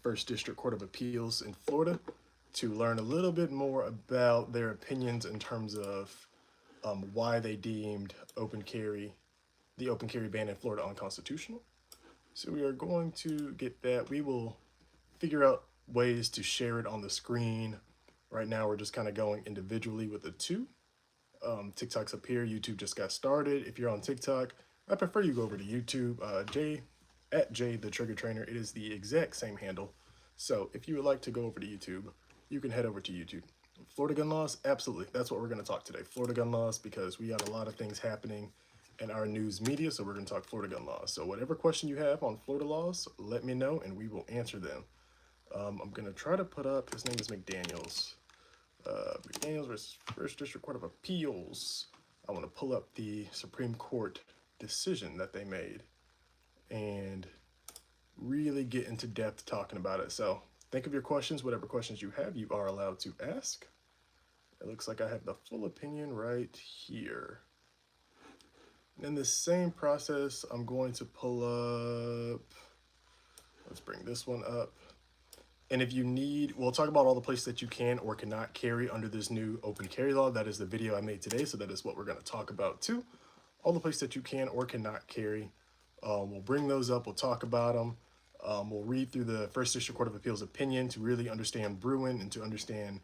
First District Court of Appeals in Florida to learn a little bit more about their opinions in terms of why they deemed the open carry ban in Florida unconstitutional. So we are going to get that. We will figure out ways to share it on the screen. Right now, we're just kind of going individually with the two. TikTok's up here. YouTube just got started. If you're on TikTok, I prefer you go over to YouTube. JaiyTheTriggerTrainer. It is the exact same handle. So if you would like to go over to YouTube, you can head over to YouTube. Florida gun laws, absolutely. That's what we're going to talk today. Florida gun laws, because we got a lot of things happening in our news media, so we're going to talk Florida gun laws. So whatever question you have on Florida laws, let me know and we will answer them. I'm going to try to put up, his name is McDaniels. McDaniels versus First District Court of Appeals. I want to pull up the Supreme Court decision that they made and really get into depth talking about it. So think of your questions, whatever questions you have, you are allowed to ask. It looks like I have the full opinion right here. And in the same process, I'm going to pull up, let's bring this one up. And if you need, we'll talk about all the places that you can or cannot carry under this new open carry law. That is the video I made today, so that is what we're going to talk about too. All the places that you can or cannot carry. We'll bring those up, we'll talk about them. We'll read through the First District Court of Appeals opinion to really understand Bruin and to understand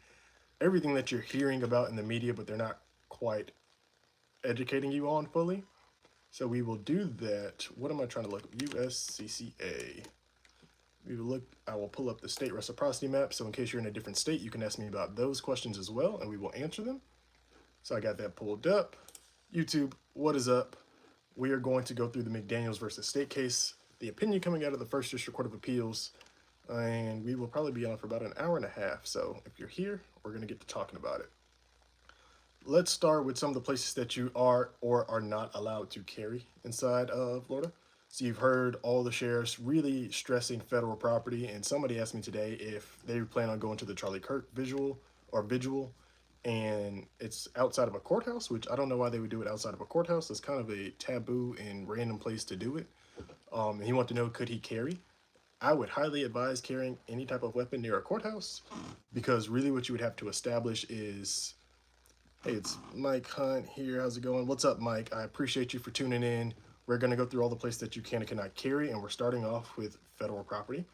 everything that you're hearing about in the media, but they're not quite educating you on fully. So we will do that. What am I trying to look up? USCCA. We will look, I will pull up the state reciprocity map. So in case you're in a different state, you can ask me about those questions as well, and we will answer them. So I got that pulled up. YouTube, what is up? We are going to go through the McDaniels versus State case, the opinion coming out of the First District Court of Appeals, and we will probably be on for about an hour and a half. So if you're here, we're going to get to talking about it. Let's start with some of the places that you are or are not allowed to carry inside of Florida. So you've heard all the sheriffs really stressing federal property, and somebody asked me today if they plan on going to the Charlie Kirk vigil, and it's outside of a courthouse, which I don't know why they would do it outside of a courthouse. It's kind of a taboo and random place to do it. And he wanted to know, could he carry? I would highly advise carrying any type of weapon near a courthouse, because really what you would have to establish is, hey, it's Mike Hunt here. How's it going? What's up, Mike? I appreciate you for tuning in. We're going to go through all the places that you can and cannot carry, and we're starting off with federal property,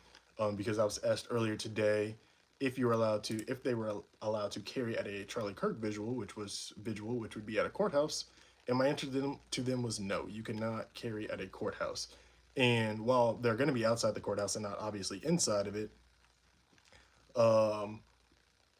because I was asked earlier today if they were allowed to carry at a Charlie Kirk vigil, which would be at a courthouse, and my answer to them was no, you cannot carry at a courthouse. And while they're going to be outside the courthouse and not obviously inside of it,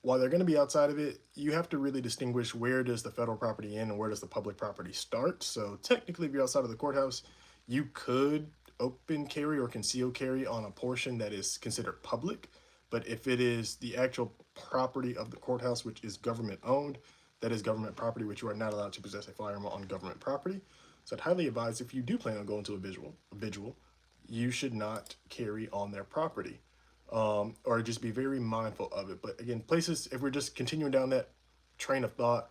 while they're going to be outside of it, you have to really distinguish where does the federal property end and where does the public property start. So technically, if you're outside of the courthouse, you could open carry or conceal carry on a portion that is considered public. But if it is the actual property of the courthouse, which is government owned, that is government property, which you are not allowed to possess a firearm on government property. So I'd highly advise, if you do plan on going to a vigil, you should not carry on their property. Or just be very mindful of it. But again, places, if we're just continuing down that train of thought,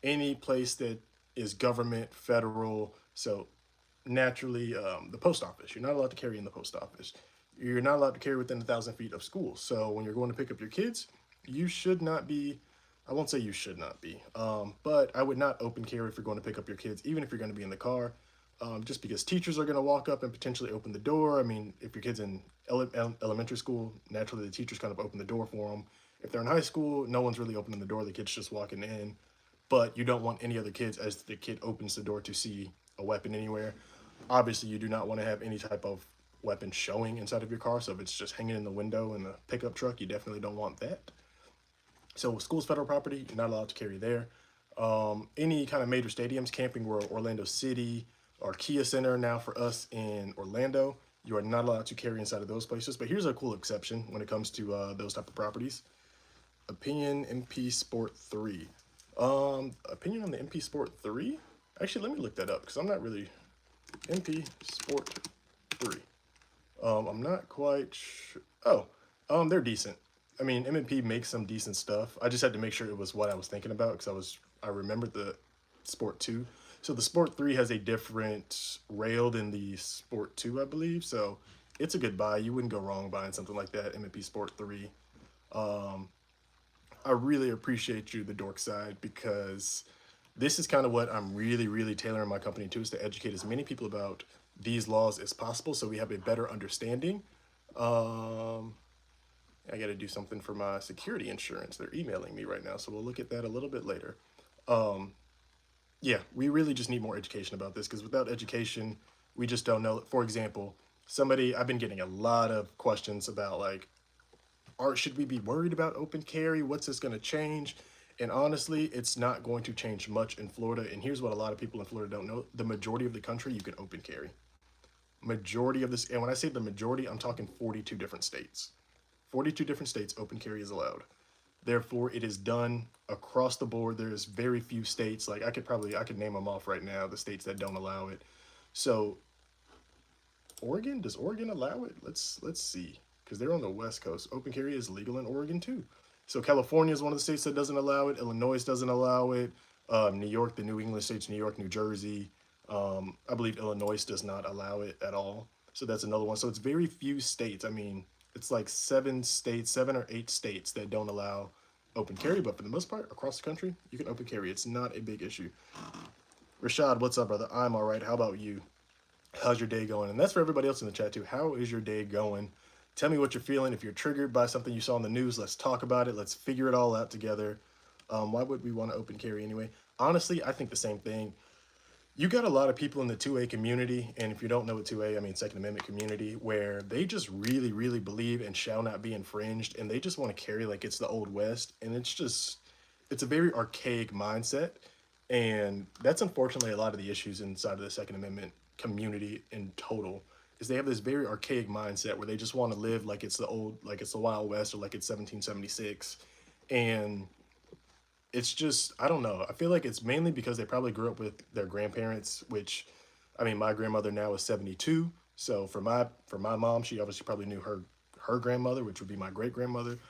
any place that is government, federal, so naturally the post office, you're not allowed to carry in the post office. You're not allowed to carry within 1,000 feet of school. So when you're going to pick up your kids, you should not be, I won't say you should not be, but I would not open carry if you're going to pick up your kids, even if you're going to be in the car. Just because teachers are going to walk up and potentially open the door. I mean, if your kid's in elementary school, naturally the teachers kind of open the door for them. If they're in high school, no one's really opening the door. The kid's just walking in. But you don't want any other kids as the kid opens the door to see a weapon anywhere. Obviously, you do not want to have any type of weapon showing inside of your car. So if it's just hanging in the window in the pickup truck, you definitely don't want that. So school's federal property, you're not allowed to carry there. Any kind of major stadiums, Camping World, Orlando City, or Kia Center now for us in Orlando, you are not allowed to carry inside of those places. But here's a cool exception when it comes to those type of properties. Opinion MP Sport 3. Opinion on the MP Sport 3? Actually, let me look that up because I'm not really... MP Sport 3. I'm not quite sure. Oh, they're decent. I mean, M&P makes some decent stuff. I just had to make sure it was what I was thinking about because I remembered the Sport 2. So the Sport 3 has a different rail than the Sport 2, I believe. So it's a good buy. You wouldn't go wrong buying something like that, M&P Sport 3. Um, I really appreciate you, the dork side, because this is kind of what I'm really, really tailoring my company to, is to educate as many people about these laws as possible so we have a better understanding. Um, I got to do something for my security insurance. They're emailing me right now, so we'll look at that a little bit later. Um, yeah, we really just need more education about this, because without education, we just don't know. For example, I've been getting a lot of questions about like, should we be worried about open carry? What's this going to change? And honestly, it's not going to change much in Florida. And here's what a lot of people in Florida don't know: the majority of the country, you can open carry. Majority of this, and when I say the majority, I'm talking 42 different states. 42 different states, open carry is allowed. Therefore, it is done across the board. There's very few states, like I could name them off right now, the states that don't allow it. So Oregon, does Oregon allow it? Let's see, because they're on the West Coast. Open carry is legal in Oregon too. So California is one of the states that doesn't allow it. Illinois doesn't allow it. New York, the New England states, New York, New Jersey. I believe Illinois does not allow it at all. So that's another one. So it's very few states. I mean, it's like 7 states, 7 or 8 states that don't allow open carry, but for the most part, across the country, you can open carry. It's not a big issue. Rashad, what's up, brother? I'm all right. How about you? How's your day going? And that's for everybody else in the chat too. How is your day going? Tell me what you're feeling. If you're triggered by something you saw in the news, let's talk about it. Let's figure it all out together. Why would we want to open carry anyway? Honestly, I think the same thing. You got a lot of people in the 2A community, and if you don't know what 2A, I mean Second Amendment community, where they just really, really believe and shall not be infringed, and they just want to carry like it's the Old West, and it's a very archaic mindset, and that's unfortunately a lot of the issues inside of the Second Amendment community in total, is they have this very archaic mindset where they just want to live like it's the Wild West, or like it's 1776, and it's just, I don't know. I feel like it's mainly because they probably grew up with their grandparents, which, I mean, my grandmother now is 72. So for my mom, she obviously probably knew her grandmother, which would be my great grandmother.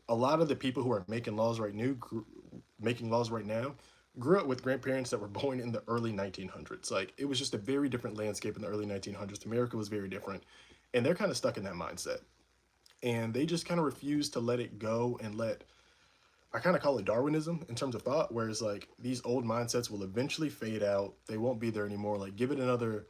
A lot of the people who are making laws right now grew up with grandparents that were born in the early 1900s. Like, it was just a very different landscape in the early 1900s. America was very different, and they're kind of stuck in that mindset, and they just kind of refuse to let it go and let, I kind of call it Darwinism in terms of thought, whereas like these old mindsets will eventually fade out. They won't be there anymore. Like, give it another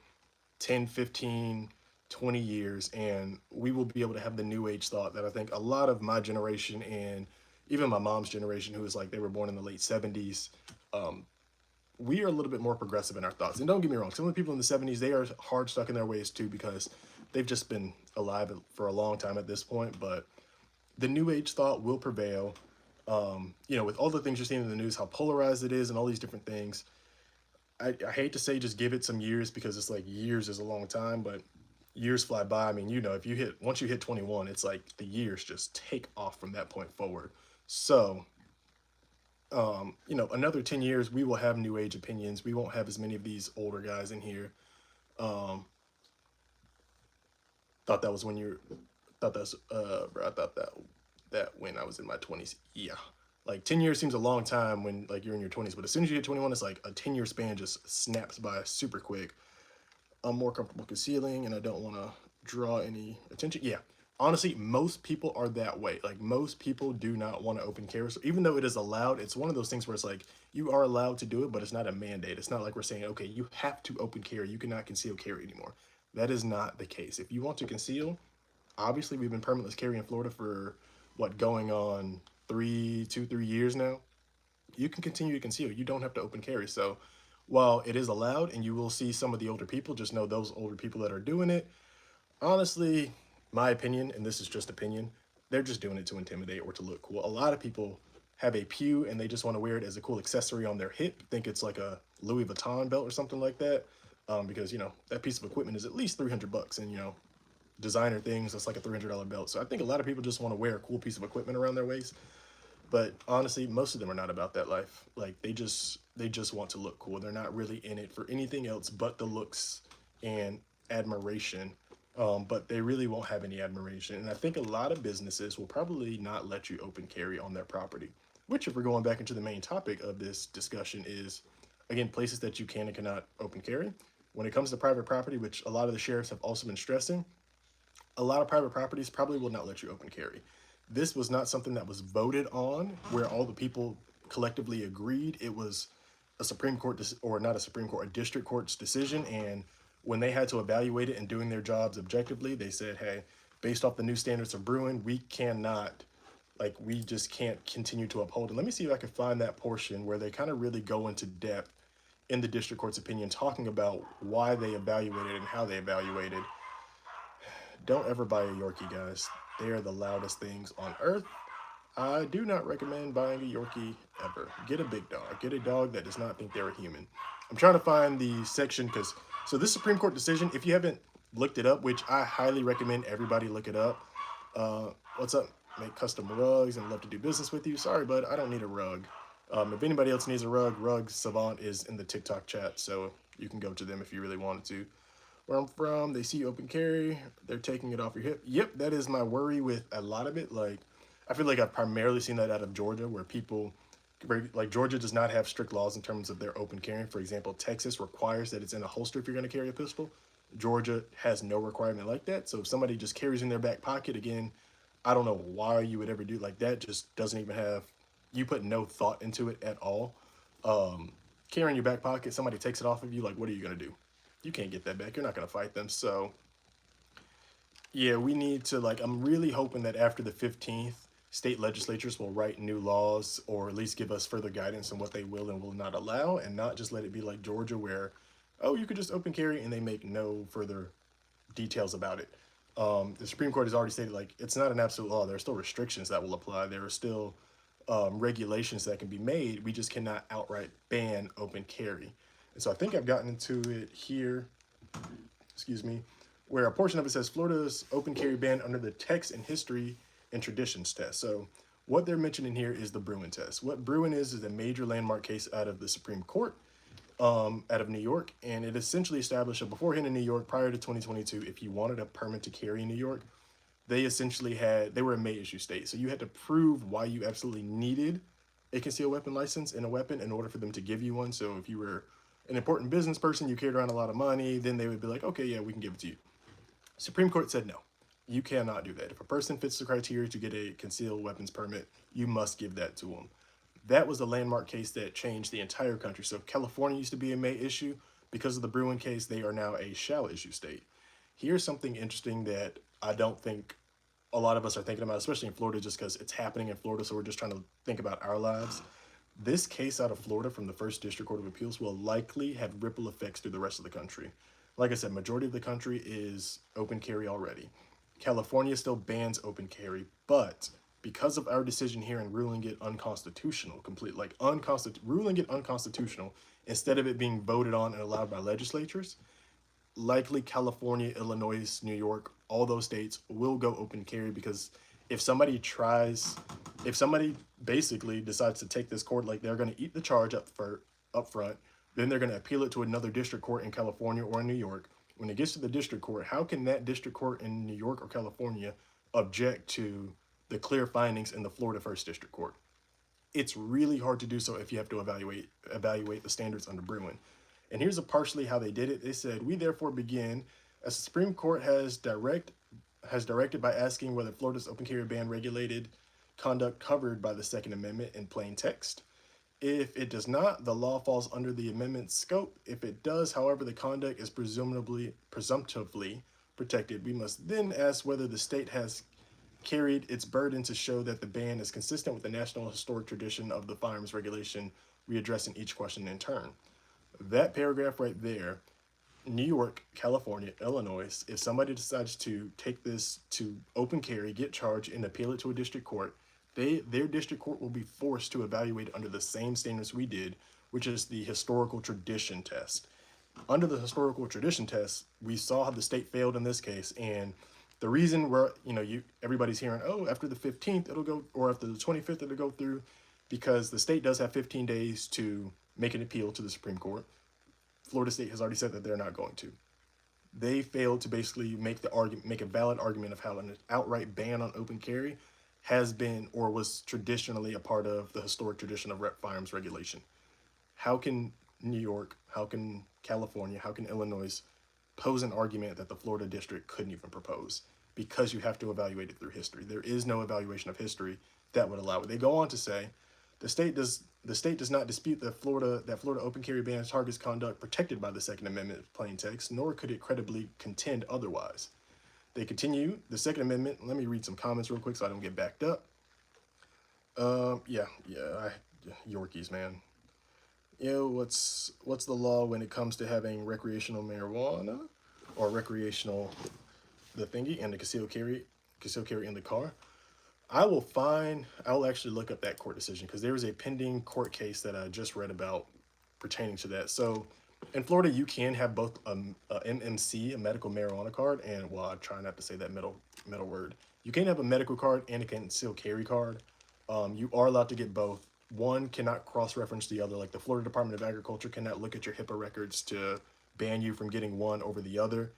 10, 15, 20 years, and we will be able to have the new age thought that I think a lot of my generation, and even my mom's generation, who was like, they were born in the late 70s, um, we are a little bit more progressive in our thoughts. And don't get me wrong, some of the people in the 70s, they are hard stuck in their ways too, because they've just been alive for a long time at this point. But the new age thought will prevail. With all the things you're seeing in the news, how polarized it is, and all these different things. I hate to say just give it some years, because it's like years is a long time, but years fly by. I mean, if once you hit 21, it's like the years just take off from that point forward. So, another 10 years, we will have new age opinions. We won't have as many of these older guys in here. Um, thought that was when you thought that's, I thought that when I was in my 20s. Yeah. Like 10 years seems a long time when like you're in your 20s, but as soon as you hit 21, it's like a 10-year span just snaps by super quick. I'm more comfortable concealing, and I don't want to draw any attention. Yeah. Honestly, most people are that way. Like, most people do not want to open carry. So even though it is allowed, it's one of those things where it's like you are allowed to do it, but it's not a mandate. It's not like we're saying, okay, you have to open carry. You cannot conceal carry anymore. That is not the case. If you want to conceal, obviously we've been permitless carry in Florida for what, going on 3 years now. You can continue to conceal. You don't have to open carry. So while it is allowed, and you will see some of the older people, just know those older people that are doing it, honestly, my opinion, and this is just opinion, they're just doing it to intimidate or to look cool. A lot of people have a pew and they just want to wear it as a cool accessory on their hip, think it's like a Louis Vuitton belt or something like that. Because that piece of equipment is at least $300, and designer things, that's like a $300 belt. So I think a lot of people just want to wear a cool piece of equipment around their waist. But honestly, most of them are not about that life. Like, they just want to look cool. They're not really in it for anything else but the looks and admiration. But they really won't have any admiration. And I think a lot of businesses will probably not let you open carry on their property. Which, if we're going back into the main topic of this discussion, is again places that you can and cannot open carry. When it comes to private property, which a lot of the sheriffs have also been stressing, a lot of private properties probably will not let you open carry. This was not something that was voted on where all the people collectively agreed. It was a Supreme Court, or not a Supreme Court, a district court's decision. And when they had to evaluate it and doing their jobs objectively, they said, hey, based off the new standards of brewing, we cannot, like, we just can't continue to uphold it. Let me see if I can find that portion where they kind of really go into depth in the district court's opinion, talking about why they evaluated and how they evaluated. Don't ever buy a Yorkie, guys. They are the loudest things on earth. I do not recommend buying a Yorkie ever. Get a big dog. Get a dog that does not think they're a human. I'm trying to find the section because, so this Supreme Court decision, if you haven't looked it up, which I highly recommend everybody look it up. What's up? Make custom rugs and love to do business with you. Sorry, bud, I don't need a rug. If anybody else needs a rug, Rug Savant is in the TikTok chat, so you can go to them if you really wanted to. Where I'm from, they see you open carry, they're taking it off your hip. Yep, that is my worry with a lot of it. Like, I feel like I've primarily seen that out of Georgia, where people, like, Georgia does not have strict laws in terms of their open carrying. For example, Texas requires that it's in a holster if you're going to carry a pistol. Georgia has no requirement like that. So if somebody just carries in their back pocket, again, I don't know why you would ever do like that. Just doesn't even have, you put no thought into it at all. Carrying your back pocket, somebody takes it off of you, like, what are you going to do? You can't get that back. You're not going to fight them. So yeah, we need to, like, I'm really hoping that after the 15th, state legislatures will write new laws, or at least give us further guidance on what they will and will not allow, and not just let it be like Georgia where, oh, you could just open carry and they make no further details about it. The Supreme Court has already stated, like, it's not an absolute law. There are still restrictions that will apply. There are still regulations that can be made. We just cannot outright ban open carry. And so I think I've gotten into it here, excuse me, where a portion of it says Florida's open carry ban under the text and history and traditions test. So what they're mentioning here is the Bruin test. What Bruin is a major landmark case out of the Supreme Court, out of New York, and it essentially established that beforehand in New York, prior to 2022, if you wanted a permit to carry in New York, they essentially they were a may issue state. So you had to prove why you absolutely needed a concealed weapon license and a weapon in order for them to give you one. So if you were an important business person, you carried around a lot of money, then they would be like, okay, yeah, we can give it to you. Supreme Court said no, you cannot do that. If a person fits the criteria to get a concealed weapons permit, you must give that to them. That was a landmark case that changed the entire country. So California used to be a may issue. Because of the Bruin case, they are now a shall issue state. Here's something interesting that I don't think a lot of us are thinking about, especially in Florida, just because it's happening in Florida, so we're just trying to think about our lives. This case out of Florida from the First District Court of Appeals will likely have ripple effects through the rest of the country. Like I said, majority of the country is open carry already. California still bans open carry, but because of our decision here and ruling it unconstitutional, ruling it unconstitutional, instead of it being voted on and allowed by legislatures, likely California, Illinois, New York, all those states will go open carry. Because if somebody basically decides to take this court, like, they're going to eat the charge up front, then they're going to appeal it to another district court in California or in New York. When it gets to the district court, how can that district court in New York or California object to the clear findings in the Florida First District Court? It's really hard to do so if you have to evaluate the standards under Bruin. And here's partially how they did it. They said, we therefore begin, as the Supreme Court has directed by asking whether Florida's open carry ban regulated conduct covered by the Second Amendment in plain text. If it does not, the law falls under the amendment's scope. If it does, however, the conduct is presumptively protected. We must then ask whether the state has carried its burden to show that the ban is consistent with the national historic tradition of the firearms regulation, readdressing each question in turn. That paragraph right there, New York, California, Illinois, if somebody decides to take this to open carry, get charged, and appeal it to a district court, their district court will be forced to evaluate under the same standards we did, which is the historical tradition test. Under the historical tradition test, we saw how the state failed in this case, and the reason everybody's hearing, oh, after the 15th it'll go, or after the 25th it'll go through, because the state does have 15 days to make an appeal to the Supreme Court. Florida State has already said that they're not going to. They failed to basically make a valid argument of how an outright ban on open carry has been or was traditionally a part of the historic tradition of firearms regulation. How can New York, how can California, how can Illinois pose an argument that the Florida district couldn't even propose? because you have to evaluate it through history. There is no evaluation of history that would allow it. They go on to say the state does not dispute that Florida open carry ban targets conduct protected by the Second Amendment plain text, nor could it credibly contend otherwise. They continue the Second Amendment. Let me read some comments real quick so I don't get backed up. Yorkies, man. What's the law when it comes to having recreational marijuana or recreational the thingy and the concealed carry in the car? I will actually look up that court decision because there is a pending court case that I just read about pertaining to that. So in Florida, you can have both a MMC, a medical marijuana card, and well, I try not to say that middle word. You can have a medical card and a concealed carry card. You are allowed to get both. One cannot cross-reference the other. Like the Florida Department of Agriculture cannot look at your HIPAA records to ban you from getting one over the other.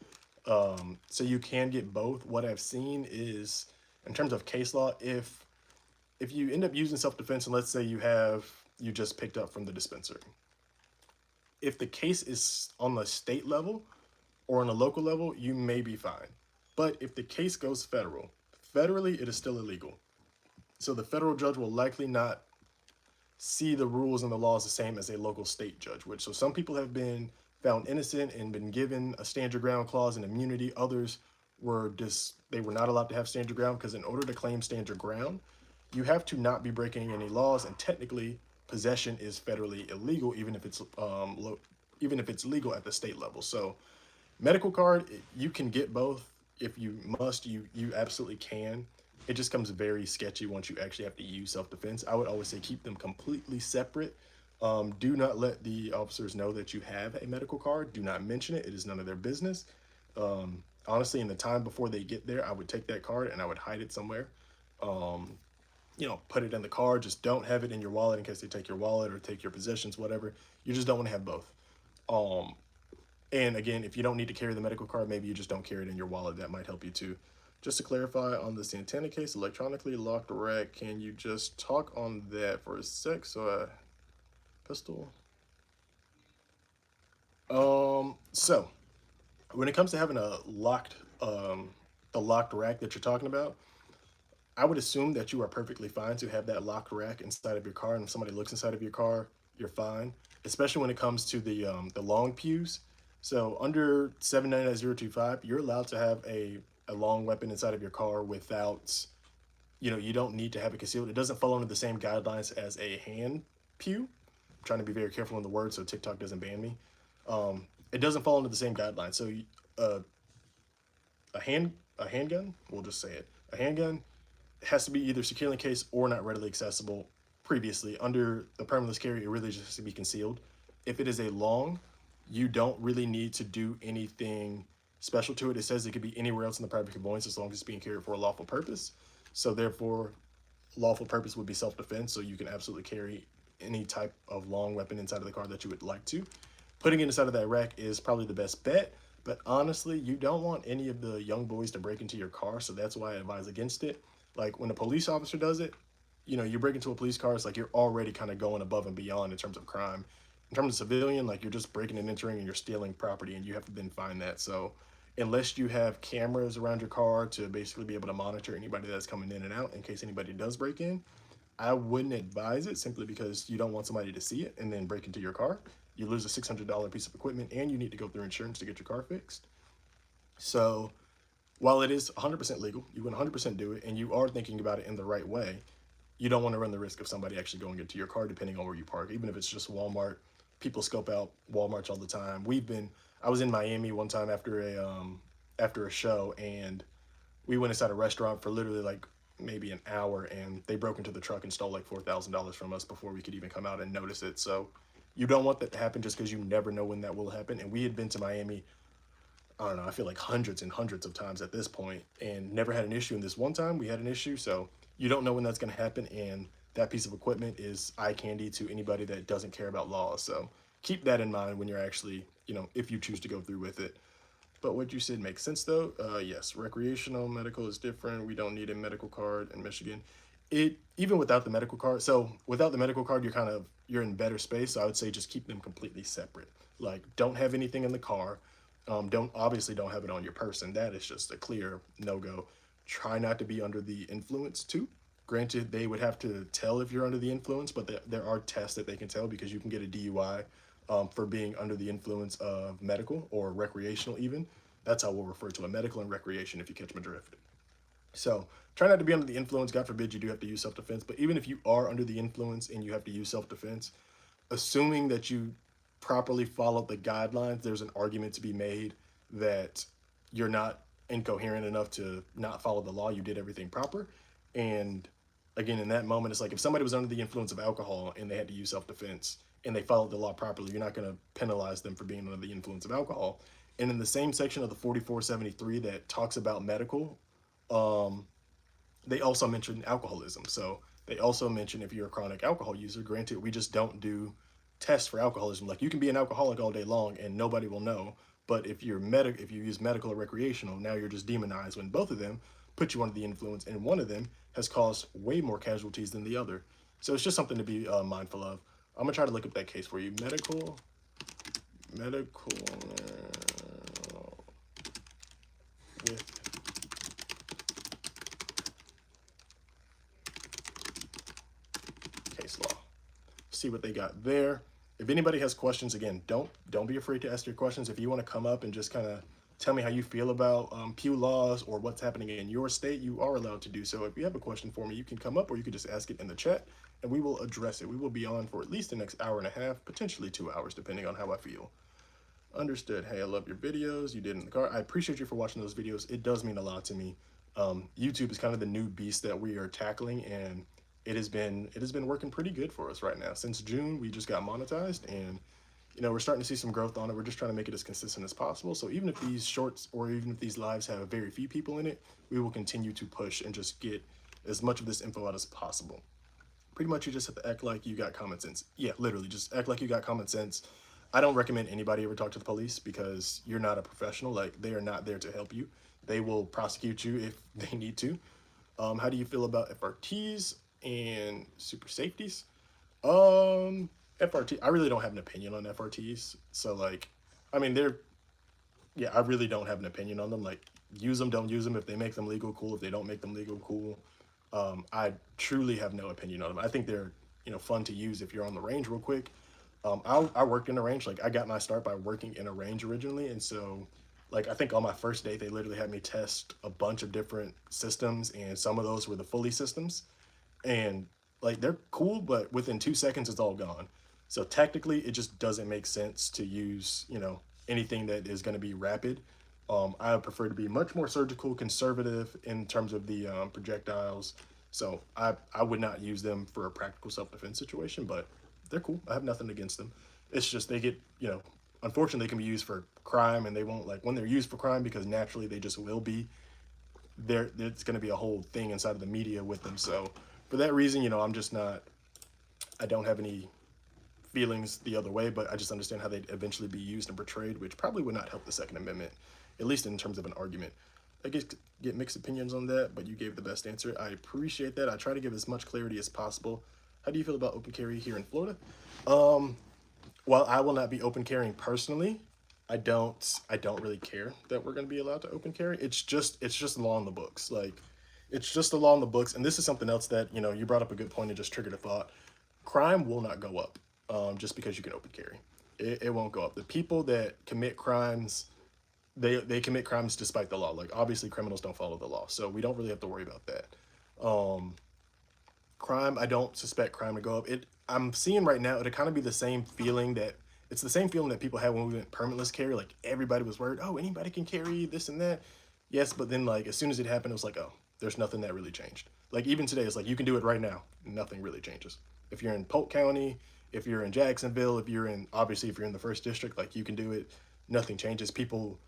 So you can get both. What I've seen is, in terms of case law, if you end up using self-defense, and let's say you just picked up from the dispensary, if the case is on the state level or on a local level, you may be fine. But if the case goes federally, it is still illegal. So the federal judge will likely not see the rules and the laws the same as a local state judge would. So some people have been found innocent and been given a stand your ground clause and immunity. Others they were not allowed to have stand your ground because in order to claim stand your ground, you have to not be breaking any laws, and technically possession is federally illegal even if it's legal at the state level. So medical card, you can get both. If you must, you absolutely can. It just comes very sketchy once you actually have to use self-defense. I would always say keep them completely separate. Do not let the officers know that you have a medical card. Do not mention it. It is none of their business. Honestly, in the time before they get there, I would take that card and I would hide it somewhere. Put it in the car. Just don't have it in your wallet in case they take your wallet or take your possessions, whatever. You just don't want to have both. And again, if you don't need to carry the medical card, maybe you just don't carry it in your wallet. That might help you too. Just to clarify on the Santana case, electronically locked rack, can you just talk on that for a sec? So, pistol. So when it comes to having a locked rack that you're talking about, I would assume that you are perfectly fine to have that locked rack inside of your car, and if somebody looks inside of your car, you're fine. Especially when it comes to the long pews. So under 799025, you're allowed to have a long weapon inside of your car without, you don't need to have it concealed. It doesn't fall under the same guidelines as a hand pew. I'm trying to be very careful on the word so TikTok doesn't ban me. It doesn't fall under the same guidelines. So a handgun, we'll just say it, a handgun has to be either securely encased or not readily accessible. Previously, under the permitless carry, it really just has to be concealed. If it is a long, you don't really need to do anything special to it. It says it could be anywhere else in the private conveyance as long as it's being carried for a lawful purpose. So therefore, lawful purpose would be self-defense. So you can absolutely carry any type of long weapon inside of the car that you would like to. Putting it inside of that rack is probably the best bet. But honestly, you don't want any of the young boys to break into your car. So that's why I advise against it. Like when a police officer does it, you break into a police car, it's like you're already kind of going above and beyond in terms of crime. In terms of civilian, like you're just breaking and entering and you're stealing property and you have to then find that. So unless you have cameras around your car to basically be able to monitor anybody that's coming in and out in case anybody does break in, I wouldn't advise it simply because you don't want somebody to see it and then break into your car. You lose a $600 piece of equipment and you need to go through insurance to get your car fixed. So while it is 100% legal, you can 100% do it, and you are thinking about it in the right way, you don't want to run the risk of somebody actually going into your car depending on where you park. Even if it's just Walmart, people scope out Walmarts all the time. I was in Miami one time after a show, and we went inside a restaurant for literally like maybe an hour, and they broke into the truck and stole like $4,000 from us before we could even come out and notice it. So you don't want that to happen just because you never know when that will happen. And we had been to Miami, I don't know, I feel like hundreds and hundreds of times at this point and never had an issue. And this one time we had an issue. So you don't know when that's going to happen. And that piece of equipment is eye candy to anybody that doesn't care about laws. So keep that in mind when you're actually, if you choose to go through with it. But what you said makes sense though. Yes, recreational medical is different. We don't need a medical card in Michigan. Even without the medical card. So without the medical card, you're in better space. So I would say just keep them completely separate. Like don't have anything in the car. Don't have it on your person. That is just a clear no-go. Try not to be under the influence too. Granted, they would have to tell if you're under the influence, but there are tests that they can tell, because you can get a DUI for being under the influence of medical or recreational even. That's how we'll refer to a medical and recreation if you catch my drift. So try not to be under the influence. God forbid you do have to use self-defense. But even if you are under the influence and you have to use self-defense, assuming that you properly followed the guidelines, there's an argument to be made that you're not incoherent enough to not follow the law. You did everything proper. And again, in that moment, it's like if somebody was under the influence of alcohol and they had to use self-defense and they followed the law properly, you're not going to penalize them for being under the influence of alcohol. And in the same section of the 4473 that talks about medical, um, they also mention alcoholism. So they also mention if you're a chronic alcohol user. Granted, we just don't do tests for alcoholism. Like, you can be an alcoholic all day long and nobody will know. But if if you use medical or recreational, now you're just demonized, when both of them put you under the influence, and one of them has caused way more casualties than the other. So it's just something to be mindful of. I'm gonna try to look up that case for you. Medical with case law. See what they got there. If anybody has questions, again, don't be afraid to ask your questions. If you want to come up and just kind of tell me how you feel about Pew laws or what's happening in your state, you are allowed to do so. If you have a question for me, you can come up, or you can just ask it in the chat and we will address it. We will be on for at least the next hour and a half, potentially 2 hours, depending on how I feel. Understood. Hey, I love your videos you did in the car. I appreciate you for watching those videos. It does mean a lot to me. YouTube is kind of the new beast that we are tackling, and it has been working pretty good for us right now. Since June, we just got monetized, and we're starting to see some growth on it. We're just trying to make it as consistent as possible. So even if these shorts or even if these lives have very few people in it, we will continue to push and just get as much of this info out as possible. Pretty much, you just have to act like you got common sense. Yeah, literally, just act like you got common sense. I don't recommend anybody ever talk to the police, because you're not a professional. Like, they are not there to help you. They will prosecute you if they need to. How do you feel about FRTs and super safeties? FRT, I really don't have an opinion on FRTs. So, like, I mean, yeah, I really don't have an opinion on them. Like, use them, don't use them. If they make them legal, cool. If they don't make them legal, cool. I truly have no opinion on them. I think they're, fun to use if you're on the range real quick. I worked in a range. Like, I got my start by working in a range originally. And so, like, I think on my first day, they literally had me test a bunch of different systems, and some of those were the fully systems. And, like, they're cool, but within 2 seconds, it's all gone. So technically, it just doesn't make sense to use, anything that is going to be rapid. I would prefer to be much more surgical, conservative in terms of the projectiles. So I would not use them for a practical self-defense situation, but they're cool. I have nothing against them. It's just they get, unfortunately, they can be used for crime, and they won't, like, when they're used for crime, because naturally they just will be, it's going to be a whole thing inside of the media with them. So for that reason, I'm just not, I don't have any feelings the other way, but I just understand how they'd eventually be used and portrayed, which probably would not help the Second Amendment, at least in terms of an argument. I guess get mixed opinions on that, but you gave the best answer. I appreciate that. I try to give as much clarity as possible. How do you feel about open carry here in Florida? While I will not be open carrying personally, I don't really care that we're going to be allowed to open carry. It's just law in the books. Like, it's just the law in the books. And this is something else that, you brought up a good point and just triggered a thought. Crime will not go up just because you can open carry. It won't go up. The people that commit crimes, they commit crimes despite the law. Like, obviously, criminals don't follow the law, so we don't really have to worry about that. Crime, I don't suspect crime to go up. I'm seeing right now, it'll kind of be the same feeling that people had when we went permitless carry. Like, everybody was worried, oh, anybody can carry this and that. Yes, but then, like, as soon as it happened, it was like, oh, there's nothing that really changed. Like, even today, it's like, you can do it right now. Nothing really changes. If you're in Polk County, if you're in Jacksonville, if you're in the first district, like, you can do it. Nothing changes. People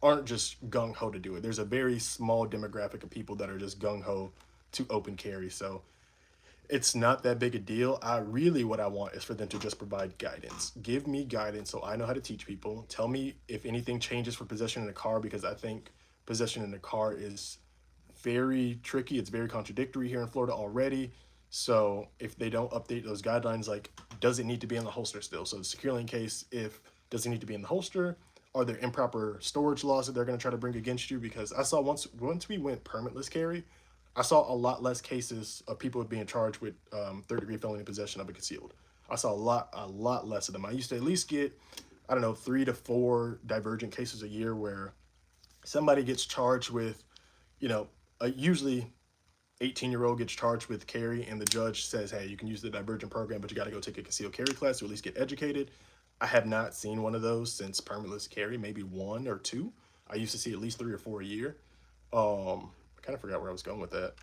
aren't just gung-ho to do it. There's a very small demographic of people that are just gung-ho to open carry. So it's not that big a deal. What I want is for them to just provide guidance. Give me guidance so I know how to teach people. Tell me if anything changes for possession in a car, because I think possession in a car is very tricky. It's very contradictory here in Florida already. So if they don't update those guidelines, like, does it need to be in the holster still? So the secure link case, does it need to be in the holster? Are there improper storage laws that they're going to try to bring against you? Because I saw once we went permitless carry, I saw a lot less cases of people being charged with third-degree felony possession of a concealed. I saw a lot less of them. I used to at least get, I don't know, 3 to 4 divergent cases a year where somebody gets charged with, you know, usually 18-year-old gets charged with carry, and the judge says, hey, you can use the divergent program, but you got to go take a concealed carry class to at least get educated. I have not seen one of those since permitless carry, maybe 1 or 2. I used to see at least 3 or 4 a year. I kind of forgot where I was going with that.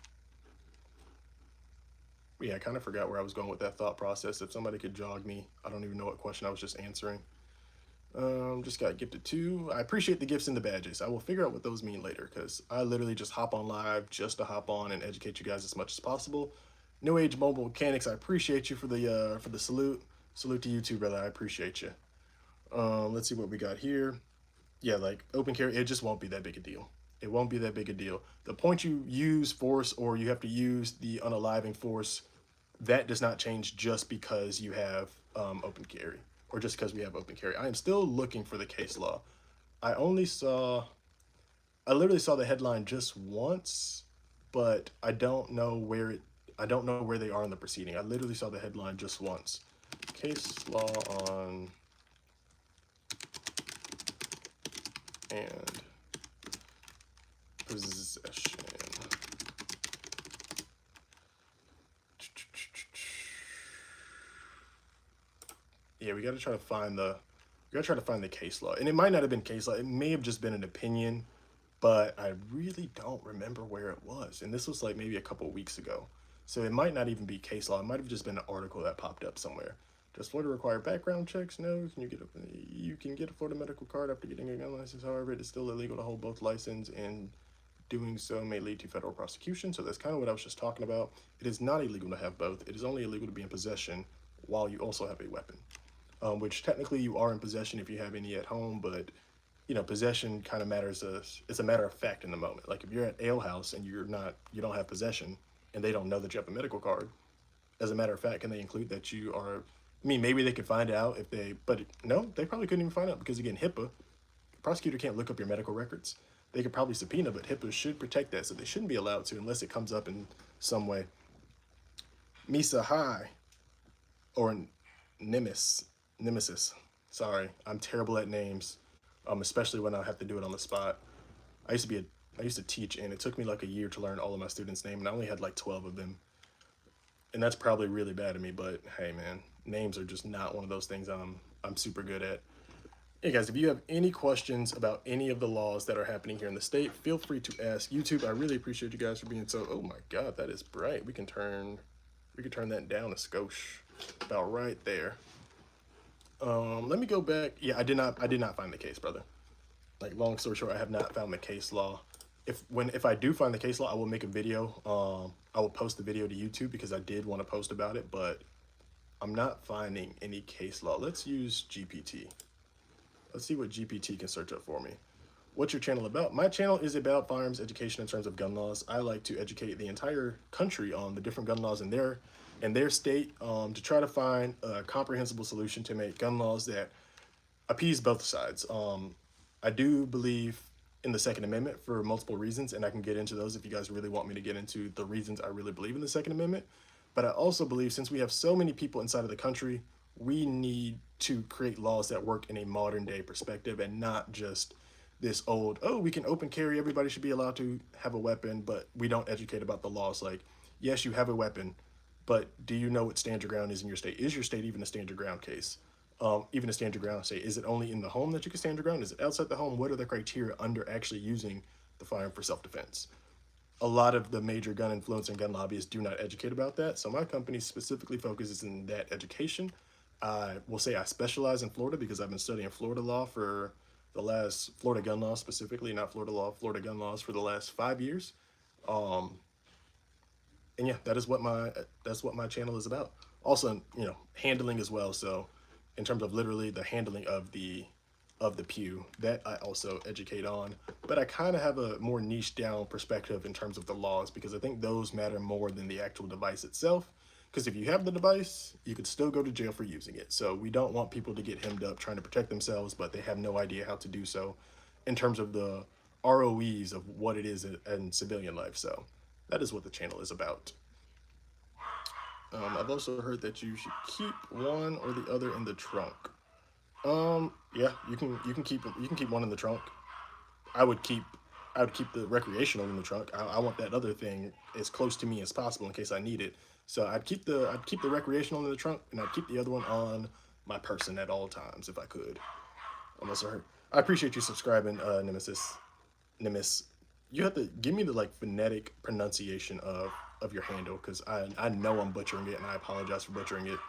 Yeah, I kind of forgot where I was going with that thought process. If somebody could jog me, I don't even know what question I was just answering. Just got gifted 2. I appreciate the gifts and the badges. I will figure out what those mean later because I literally just hop on live just to hop on and educate you guys as much as possible. New Age Mobile Mechanics, I appreciate you for the salute. Salute to you too, brother. I appreciate you. Let's see what we got here. Yeah, like open carry, it just won't be that big a deal. It won't be that big a deal. The point you use force or you have to use the unaliving force, that does not change just because you have open carry or just because we have open carry. I am still looking for the case law. I literally saw the headline just once, but I don't know where they are in the proceeding. I literally saw the headline just once. Case law on and possession. Yeah, we gotta try to find the case law. And it might not have been case law, it may have just been an opinion, but I really don't remember where it was. And this was like maybe a couple weeks ago. So it might not even be case law. It might have just been an article that popped up somewhere. Does Florida require background checks? No. You can get a Florida medical card after getting a gun license. However, it is still illegal to hold both license, and doing so may lead to federal prosecution. So that's kind of what I was just talking about. It is not illegal to have both. It is only illegal to be in possession while you also have a weapon, which technically you are in possession if you have any at home, but possession kind of matters. It's a matter of fact in the moment. Like if you're at ale house and you don't have possession, and they don't know that you have a medical card. As a matter of fact, can they include that you are? I mean, maybe they could find out if they, but no, they probably couldn't even find out because again, HIPAA. The prosecutor can't look up your medical records. They could probably subpoena, but HIPAA should protect that, so they shouldn't be allowed to unless it comes up in some way. Misa High or Nemesis. Sorry, I'm terrible at names, especially when I have to do it on the spot. I used to teach, and it took me like a year to learn all of my students' names, and I only had like 12 of them. And that's probably really bad of me, but hey, man, names are just not one of those things I'm super good at. Hey guys, if you have any questions about any of the laws that are happening here in the state, feel free to ask. YouTube, I really appreciate you guys for being so. Oh my God, that is bright. We can turn that down a skosh, about right there. Let me go back. Yeah, I did not find the case, brother. Like long story short, I have not found the case law. If I do find the case law, I will make a video. I will post the video to YouTube because I did want to post about it, but I'm not finding any case law. Let's use GPT. Let's see what GPT can search up for me. What's your channel about? My channel is about firearms education in terms of gun laws. I like to educate the entire country on the different gun laws in their state, to try to find a comprehensible solution to make gun laws that appease both sides. I do believe in the Second Amendment for multiple reasons, and I can get into those if you guys really want me to get into the reasons I really believe in the Second Amendment. But I also believe since we have so many people inside of the country, we need to create laws that work in a modern day perspective and not just this old, oh, we can open carry, everybody should be allowed to have a weapon, but we don't educate about the laws. Like, yes, you have a weapon, but do you know what stand your ground is in your state? Is your state even a stand your ground case? Even a stand your ground state? Is it only in the home that you can stand your ground? Is it outside the home? What are the criteria under actually using the firearm for self-defense? A lot of the major gun influence and gun lobbyists do not educate about that. So my company specifically focuses in that education. I will say I specialize in Florida because I've been studying Florida law for the last, Florida gun law specifically, not Florida law, Florida gun laws for the last 5 years. And yeah, that's what my channel is about. Also, handling as well. So in terms of literally the handling of the pew, that I also educate on, but I kind of have a more niche down perspective in terms of the laws because I think those matter more than the actual device itself, Because if you have the device, you could still go to jail for using it. So we don't want people to get hemmed up trying to protect themselves, but they have no idea how to do so in terms of the ROEs of what it is in civilian life. So that is what the channel is about. I've also heard that you should keep one or the other in the trunk. Yeah, you can keep one in the trunk. I would keep I would keep the recreational in the trunk. I want that other thing as close to me as possible in case I need it. So I'd keep the recreational in the trunk, and I'd keep the other one on my person at all times if I could. Unless I appreciate you subscribing, Nemesis. Nemesis. You have to give me the like phonetic pronunciation of your handle because I know I'm butchering it and I apologize for butchering it.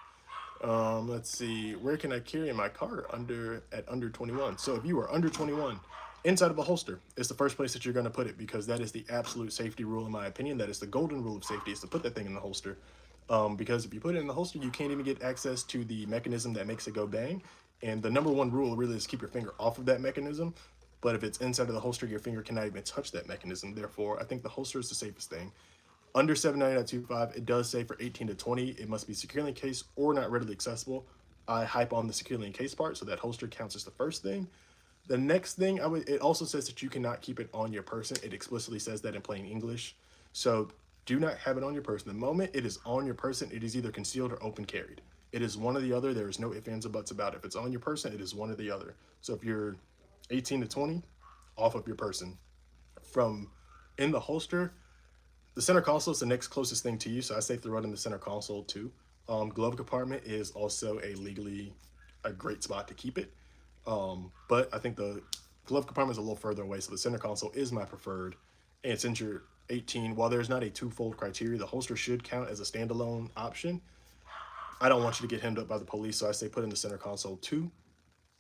Let's see. Where can I carry my car under 21? So if you are under 21, inside of a holster is the first place that you're going to put it because that is the absolute safety rule in my opinion. That is the golden rule of safety is to put that thing in the holster. Because if you put it in the holster, you can't even get access to the mechanism that makes it go bang. And the number one rule really is keep your finger off of that mechanism. But if it's inside of the holster, your finger cannot even touch that mechanism. Therefore, I think the holster is the safest thing. Under 799.25, it does say for 18 to 20, it must be securely encased or not readily accessible. I hype on the securely encased part, so that holster counts as the first thing. The next thing, it also says that you cannot keep it on your person. It explicitly says that in plain English. So do not have it on your person. The moment it is on your person, it is either concealed or open carried. It is one or the other. There is no ifs, ands, or buts about it. If it's on your person, it is one or the other. So if you're 18 to 20, off of your person. From in the holster, the center console is the next closest thing to you, so I say throw it in the center console too. Glove compartment is also a great spot to keep it. But I think the glove compartment is a little further away, so the center console is my preferred. And since you're 18, while there's not a twofold criteria, the holster should count as a standalone option. I don't want you to get hemmed up by the police, so I say put in the center console too.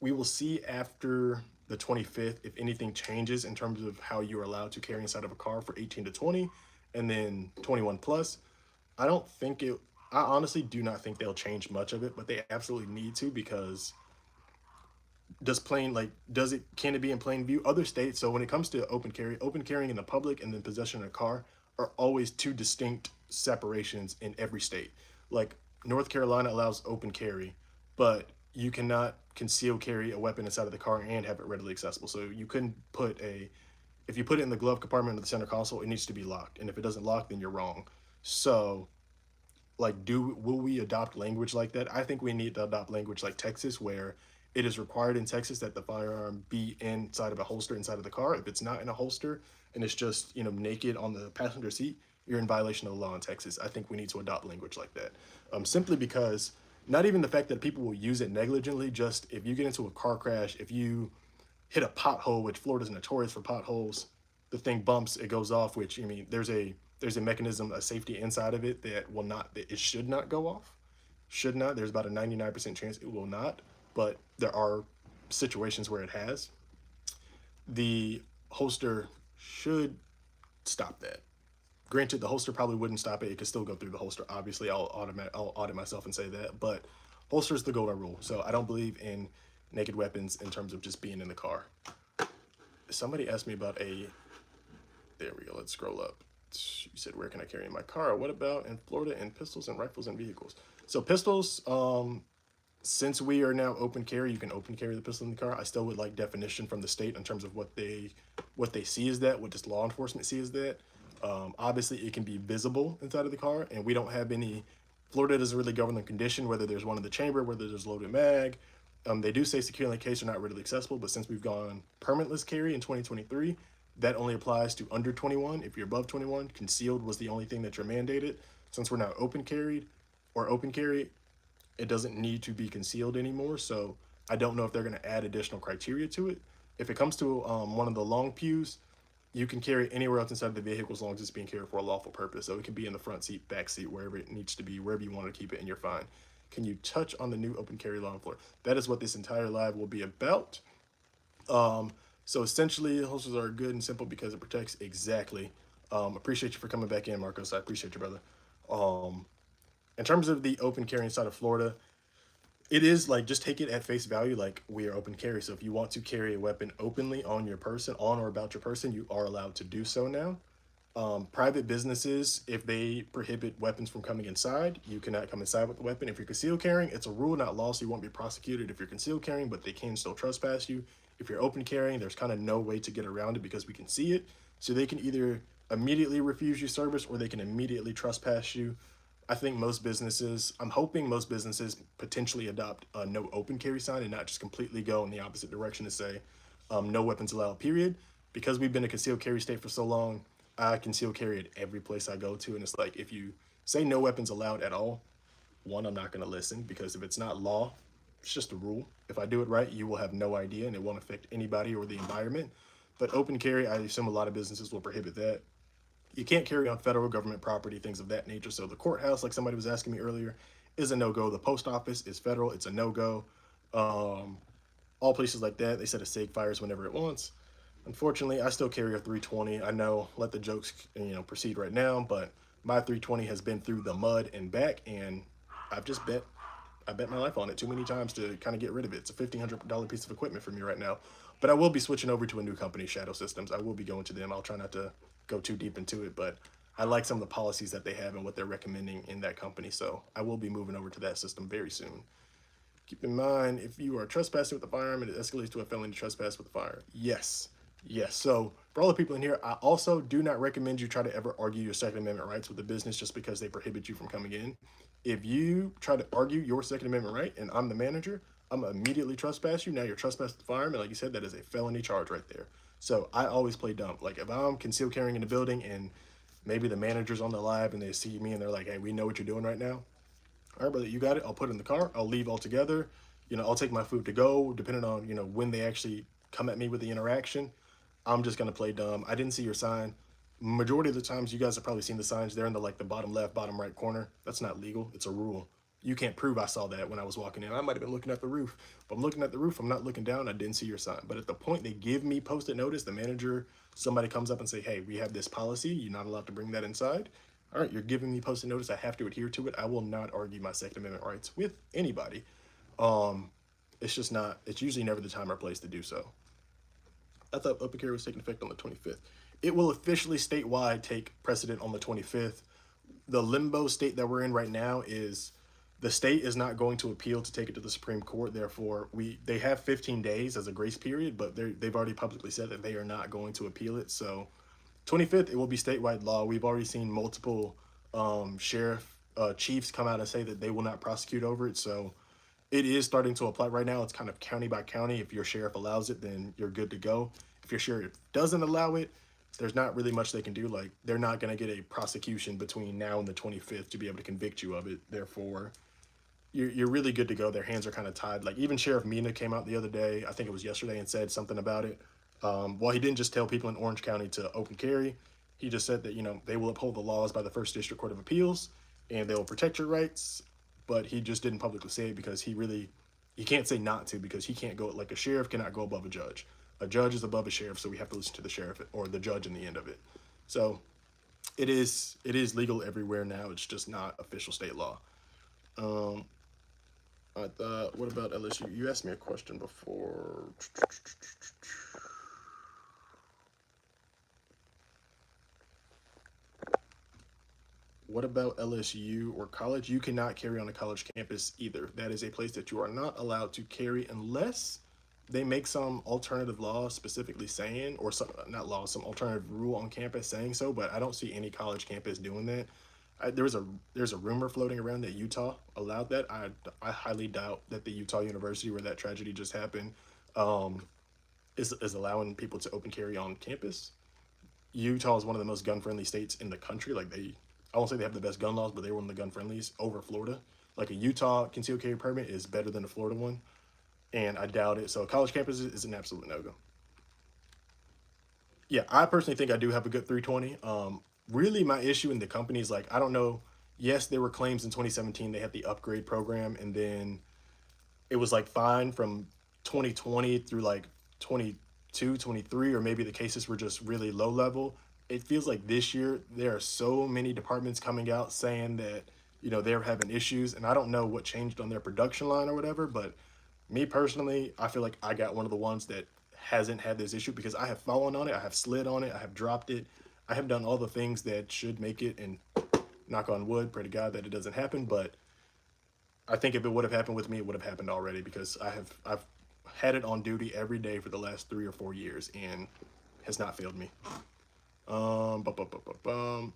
We will see after the 25th if anything changes in terms of how you're allowed to carry inside of a car for 18 to 20 and then 21 plus. I don't think it, I honestly do not think they'll change much of it, but they absolutely need to because does it, can it be in plain view? Other states, so when it comes to open carrying in the public and then possession in a car are always two distinct separations in every state. Like North Carolina allows open carry, but you cannot conceal carry a weapon inside of the car and have it readily accessible. So you couldn't if you put it in the glove compartment of the center console, it needs to be locked. And if it doesn't lock, then you're wrong. So like will we adopt language like that? I think we need to adopt language like Texas where it is required in Texas that the firearm be inside of a holster inside of the car. If it's not in a holster and it's just, naked on the passenger seat, you're in violation of the law in Texas. I think we need to adopt language like that. Simply because not even the fact that people will use it negligently, just if you get into a car crash, if you hit a pothole, which Florida's notorious for potholes, the thing bumps, it goes off, which there's a mechanism, a safety inside of it that it should not go off. Should not. There's about a 99% chance it will not, but there are situations where it has. The holster should stop that. Granted, the holster probably wouldn't stop it. It could still go through the holster. Obviously, I'll audit myself and say that, but holster is the golden rule. So I don't believe in naked weapons in terms of just being in the car. Somebody asked me about there we go. Let's scroll up. You said, where can I carry in my car? What about in Florida and pistols and rifles and vehicles? So pistols, since we are now open carry, you can open carry the pistol in the car. I still would like definition from the state in terms of what they see as that, what does law enforcement see as that. Obviously, it can be visible inside of the car, and we don't have any. Florida doesn't really govern the condition, whether there's one in the chamber, whether there's loaded mag. They do say securely in case are not readily accessible, but since we've gone permitless carry in 2023, that only applies to under 21. If you're above 21, concealed was the only thing that you're mandated. Since we're now open carry, it doesn't need to be concealed anymore. So I don't know if they're going to add additional criteria to it. If it comes to one of the long pews, you can carry anywhere else inside the vehicle as long as it's being carried for a lawful purpose. So it can be in the front seat, back seat, wherever it needs to be, wherever you want to keep it, and you're fine. Can you touch on the new open carry law in Florida? That is what this entire live will be about. So essentially, holsters are good and simple because it protects exactly. Appreciate you for coming back in, Marcos. I appreciate you, brother. In terms of the open carry inside of Florida, it is like just take it at face value, like we are open carry. So if you want to carry a weapon openly on your person, on or about your person, you are allowed to do so now. Private businesses, if they prohibit weapons from coming inside, you cannot come inside with a weapon. If you're concealed carrying, it's a rule, not law, so you won't be prosecuted if you're concealed carrying, but they can still trespass you. If you're open carrying, there's kind of no way to get around it because we can see it. So they can either immediately refuse you service or they can immediately trespass you. I think most businesses, I'm hoping most businesses potentially adopt a no open carry sign and not just completely go in the opposite direction and say no weapons allowed, period. Because we've been a concealed carry state for so long, I conceal carry at every place I go to. And it's like, if you say no weapons allowed at all, one, I'm not going to listen because if it's not law, it's just a rule. If I do it right, you will have no idea and it won't affect anybody or the environment. But open carry, I assume a lot of businesses will prohibit that. You can't carry on federal government property, things of that nature. So the courthouse, like somebody was asking me earlier, is a no-go. The post office is federal, it's a no-go. Um, all places like that, they set a SIG fires whenever it wants. Unfortunately, I still carry a 320. I know, let the jokes proceed right now, but my 320 has been through the mud and back, and I've just bet I bet my life on it too many times to kind of get rid of it. It's a $1,500 piece of equipment for me right now. But I will be switching over to a new company, Shadow Systems. I will be going to them. I'll try not to go too deep into it, but I like some of the policies that they have and what they're recommending in that company. So I will be moving over to that system very soon. Keep in mind, if you are trespassing with a firearm, it escalates to a felony trespass with a fire. Yes. Yes. So for all the people in here, I also do not recommend you try to ever argue your Second Amendment rights with the business just because they prohibit you from coming in. If you try to argue your Second Amendment right and I'm the manager, I'm gonna immediately trespass you. Now you're trespassing the firearm, and like you said, that is a felony charge right there. So I always play dumb. Like if I'm concealed carrying in the building and maybe the manager's on the live and they see me and they're like, "Hey, we know what you're doing right now. All right, brother, you got it. I'll put it in the car. I'll leave altogether. I'll take my food to go, depending on, when they actually come at me with the interaction. I'm just gonna play dumb. I didn't see your sign. Majority of the times you guys have probably seen the signs. They're in the bottom left, bottom right corner. That's not legal. It's a rule. You can't prove I saw that when I was walking in. I might have been looking at the roof. But I'm looking at the roof. I'm not looking down. I didn't see your sign. But at the point they give me post-it notice, the manager, somebody comes up and say, "Hey, we have this policy. You're not allowed to bring that inside." All right, you're giving me post-it notice. I have to adhere to it. I will not argue my Second Amendment rights with anybody. Um, it's just not. It's usually never the time or place to do so. I thought open carry was taking effect on the 25th. It will officially statewide take precedent on the 25th. The limbo state that we're in right now is the state is not going to appeal to take it to the Supreme Court. Therefore, they have 15 days as a grace period, but they've already publicly said that they are not going to appeal it. So 25th, it will be statewide law. We've already seen multiple sheriff chiefs come out and say that they will not prosecute over it. So it is starting to apply right now. It's kind of county by county. If your sheriff allows it, then you're good to go. If your sheriff doesn't allow it, there's not really much they can do. Like, they're not going to get a prosecution between now and the 25th to be able to convict you of it. Therefore, you're really good to go. Their hands are kind of tied. Like, even Sheriff Mina came out the other day, I think it was yesterday, and said something about it. Well, he didn't just tell people in Orange County to open carry. He just said that, they will uphold the laws by the First District Court of Appeals and they will protect your rights. But he just didn't publicly say it because he can't say not to, because he can't go, like a sheriff cannot go above a judge. A judge is above a sheriff, so we have to listen to the sheriff or the judge in the end of it. So it is legal everywhere now. It's just not official state law. Um, I thought, what about LSU? You asked me a question before. What about LSU or college? You cannot carry on a college campus either. That is a place that you are not allowed to carry unless they make some alternative law specifically saying, or some, not law, some alternative rule on campus saying so. But I don't see any college campus doing that. There's a rumor floating around that Utah allowed that. I highly doubt that the Utah University, where that tragedy just happened, um, is allowing people to open carry on campus. Utah is one of the most gun friendly states in the country. Like, I won't say they have the best gun laws, but they're one of the gun friendlies over Florida. Like, a Utah concealed carry permit is better than a Florida one, and I doubt it. So college campus is an absolute no go. Yeah, I personally think I do have a good 320. Really, my issue in the company is, like, I don't know. Yes, there were claims in 2017 they had the upgrade program, and then it was like fine from 2020 through like 22, 23, or maybe the cases were just really low level. It feels like this year there are so many departments coming out saying that, they're having issues, and I don't know what changed on their production line or whatever, but me personally, I feel like I got one of the ones that hasn't had this issue because I have fallen on it, I have slid on it, I have dropped it. I have done all the things that should make it, and knock on wood, pray to God that it doesn't happen. But I think if it would have happened with me, it would have happened already, because I've had it on duty every day for the last 3 or 4 years and has not failed me. Um, bum, bum, bum, bum, bum.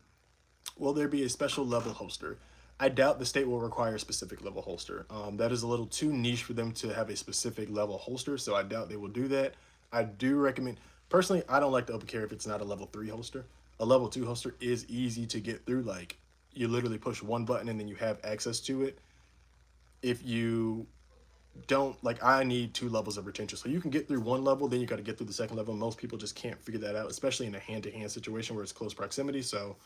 Will there be a special level holster? I doubt the state will require a specific level holster. That is a little too niche for them to have a specific level holster, so I doubt they will do that. I do recommend, personally, I don't like to open carry if it's not a level 3 holster. A level 2 holster is easy to get through. Like, you literally push one button and then you have access to it. If you don't, like, I need 2 levels of retention. So you can get through one level, then you got to get through the second level. Most people just can't figure that out, especially in a hand-to-hand situation where it's close proximity. So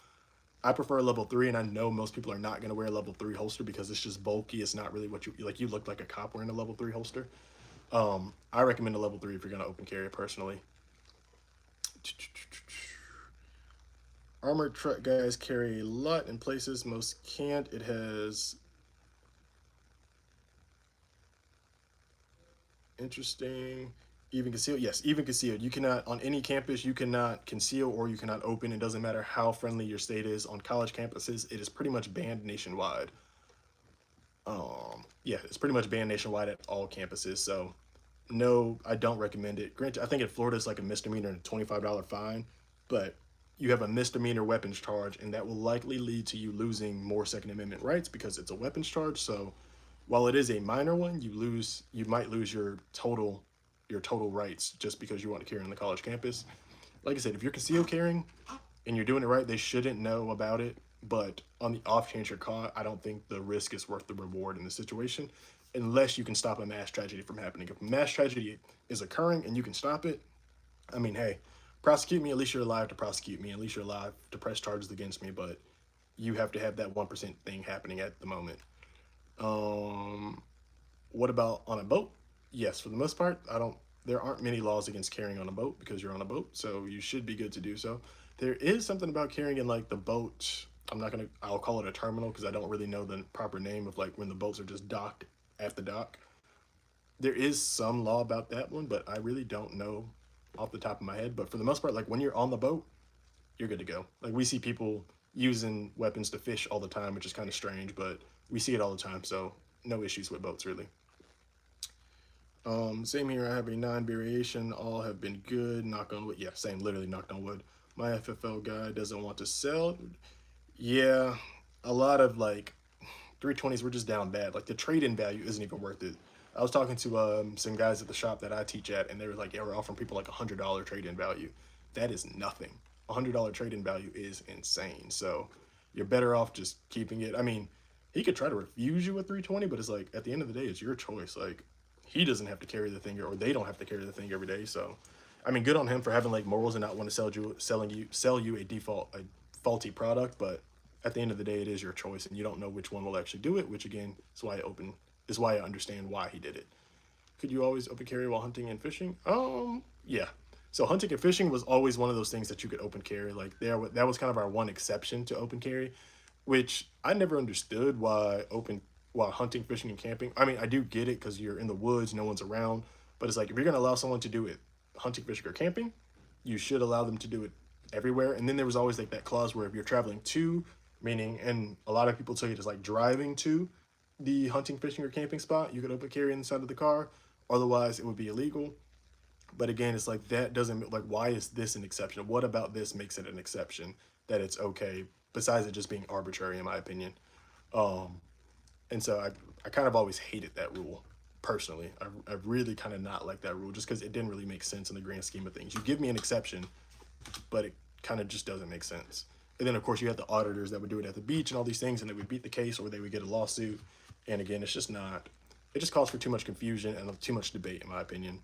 I prefer level 3, and I know most people are not going to wear a level 3 holster because it's just bulky. It's not really what you like. You look like a cop wearing a level 3 holster. I recommend a level 3 if you're going to open carry personally. Armored truck guys carry a lot in places most can't. It has interesting. Even concealed, yes, even concealed. You cannot, on any campus, you cannot conceal or you cannot open. It doesn't matter how friendly your state is. On college campuses, it is pretty much banned nationwide. Yeah, it's pretty much banned nationwide at all campuses. So, no, I don't recommend it. Granted, I think in Florida it's like a misdemeanor and a $25 fine, but you have a misdemeanor weapons charge, and that will likely lead to you losing more Second Amendment rights because it's a weapons charge. So, while it is a minor one, you might lose your total rights just because you want to carry on the college campus. Like I said, if you're concealed carrying and you're doing it right, they shouldn't know about it. But on the off chance you're caught, I don't think the risk is worth the reward in the situation, unless you can stop a mass tragedy from happening. If a mass tragedy is occurring and you can stop it, I mean, hey, prosecute me. At least you're alive to prosecute me. At least you're alive to press charges against me. But you have to have that 1% thing happening at the moment. Um, what about on a boat? Yes, for the most part, I don't. There aren't many laws against carrying on a boat because you're on a boat, so you should be good to do so. There is something about carrying in like the boat. I'm not gonna. I'll call it a terminal because I don't really know the proper name of like when the boats are just docked at the dock. There is some law about that one, but I really don't know off the top of my head. But for the most part, like when you're on the boat, you're good to go. Like we see people using weapons to fish all the time, which is kind of strange, but we see it all the time. So no issues with boats really. Same here. I have a 9 variation. All have been good. Knock on wood. Yeah, same. Literally knocked on wood. My FFL guy doesn't want to sell. Yeah, a lot of like 320s were just down bad. Like the trade-in value isn't even worth it. I was talking to some guys at the shop that I teach at, and they were like, "Yeah, we're offering people like $100 trade-in value." That is nothing. $100 trade-in value is insane. So you're better off just keeping it. I mean, he could try to refuse you a 320, but it's like at the end of the day, it's your choice. Like he doesn't have to carry the thing, or they don't have to carry the thing every day. So, I mean, good on him for having like morals and not want to sell you a faulty product. But at the end of the day, it is your choice, and you don't know which one will actually do it. Which again is why I understand why he did it. Could you always open carry while hunting and fishing? Yeah. So hunting and fishing was always one of those things that you could open carry. Like that was kind of our one exception to open carry, which I never understood why hunting, fishing, and camping. I mean, I do get it because you're in the woods, no one's around. But it's like if you're gonna allow someone to do it, hunting, fishing, or camping, you should allow them to do it everywhere. And then there was always like that clause where if you're traveling to, meaning, and a lot of people took it as like driving to the hunting, fishing, or camping spot, you could open carry inside of the car. Otherwise, it would be illegal. But again, it's like that doesn't like why is this an exception? What about this makes it an exception that it's okay? Besides it just being arbitrary, in my opinion. Um, and so I kind of always hated that rule personally. I really kind of not like that rule just because it didn't really make sense in the grand scheme of things. You give me an exception, but it kind of just doesn't make sense. And then of course you have the auditors that would do it at the beach and all these things, and they would beat the case or they would get a lawsuit. And again, it's just not. It just calls for too much confusion and too much debate, in my opinion.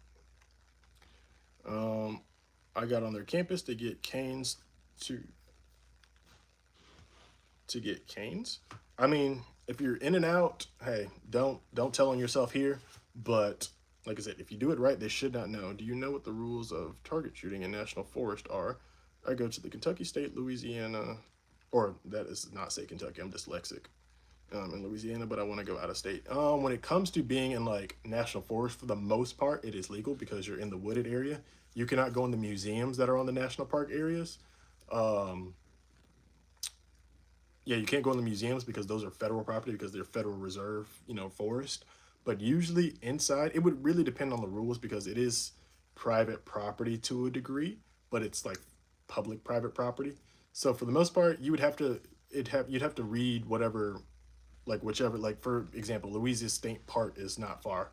I got on their campus to get canes to get canes. I mean, if you're in and out, hey, don't tell on yourself here. But like I said, if you do it right, they should not know. Do you know what the rules of target shooting in national forest are? I go to the Kentucky State, Louisiana, or that is not say Kentucky. I'm dyslexic. In Louisiana, but I want to go out of state. When it comes to being in like national forest, for the most part, it is legal because you're in the wooded area. You cannot go in the museums that are on the national park areas. Um, yeah, you can't go in the museums because those are federal property because they're federal reserve, forest. But usually inside, it would really depend on the rules because it is private property to a degree, but it's like public private property. So for the most part, you'd have to read whatever, like whichever, like for example, Louisiana State Park is not far.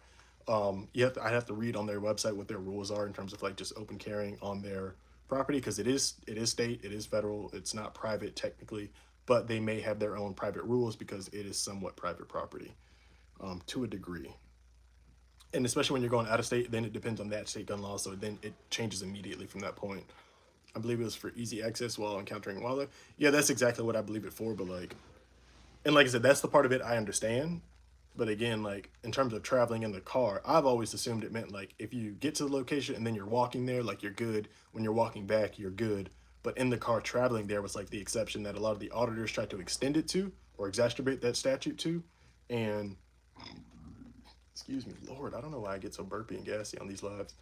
I have to read on their website what their rules are in terms of like just open carrying on their property because it is state, it is federal, it's not private technically, but they may have their own private rules because it is somewhat private property, to a degree. And especially when you're going out of state, then it depends on that state gun law, so then it changes immediately from that point. I believe it was for easy access while encountering wildlife. Yeah, that's exactly what I believe it for, but like, and like I said, that's the part of it I understand. But again, like in terms of traveling in the car, I've always assumed it meant like if you get to the location and then you're walking there, like you're good. When you're walking back, you're good. But in the car traveling there was like the exception that a lot of the auditors tried to extend it to or exacerbate that statute to. And excuse me, Lord, I don't know why I get so burpy and gassy on these lives.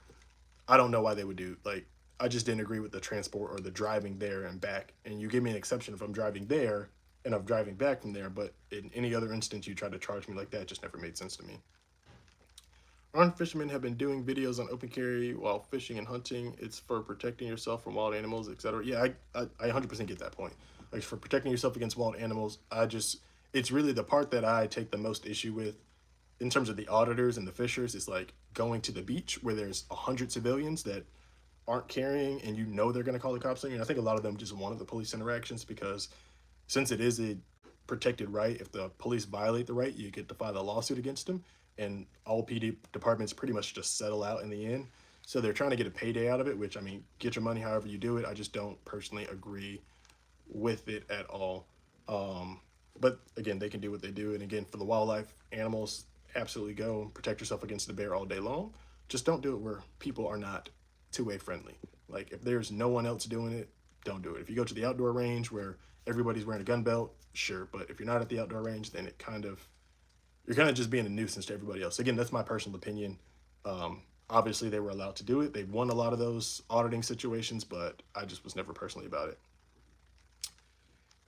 I don't know why they would do like I just didn't agree with the transport or the driving there and back. And you give me an exception if I'm driving there and I'm driving back from there, but in any other instance you try to charge me like that just never made sense to me. Armed fishermen have been doing videos on open carry while fishing and hunting. It's for protecting yourself from wild animals, etc. Yeah, I 100% get that point. Like for protecting yourself against wild animals, it's really the part that I take the most issue with in terms of the auditors and the fishers is like going to the beach where there's 100 civilians that aren't carrying and they're going to call the cops on you. And I think a lot of them just wanted the police interactions because since it is a protected right, if the police violate the right, you get to file a lawsuit against them. And all PD departments pretty much just settle out in the end. So they're trying to get a payday out of it, which I mean, get your money however you do it. I just don't personally agree with it at all. But again, they can do what they do. And again, for the wildlife, animals, absolutely go protect yourself against the bear all day long. Just don't do it where people are not two-way friendly. Like if there's no one else doing it, don't do it. If you go to the outdoor range where everybody's wearing a gun belt, sure. But if you're not at the outdoor range, then you're kind of just being a nuisance to everybody else. Again, that's my personal opinion. Obviously, they were allowed to do it. They won a lot of those auditing situations, but I just was never personally about it.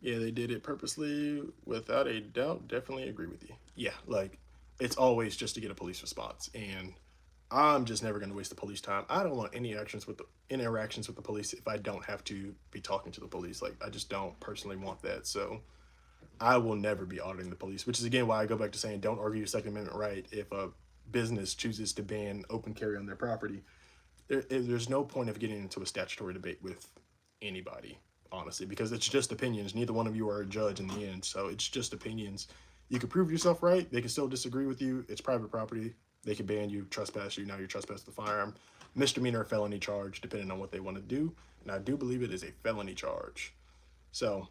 Yeah, they did it purposely, without a doubt. Definitely agree with you. Yeah, like it's always just to get a police response, and I'm just never going to waste the police time. I don't want any interactions with the police if I don't have to be talking to the police. Like I just don't personally want that. So I will never be auditing the police, which is again why I go back to saying don't argue your Second Amendment right. If a business chooses to ban open carry on their property, there's no point of getting into a statutory debate with anybody, honestly, because it's just opinions. Neither one of you are a judge in the end, so it's just opinions. You can prove yourself right. They can still disagree with you. It's private property. They can ban you, trespass you. Now you're trespassing the firearm. Misdemeanor or felony charge, depending on what they want to do. And I do believe it is a felony charge. So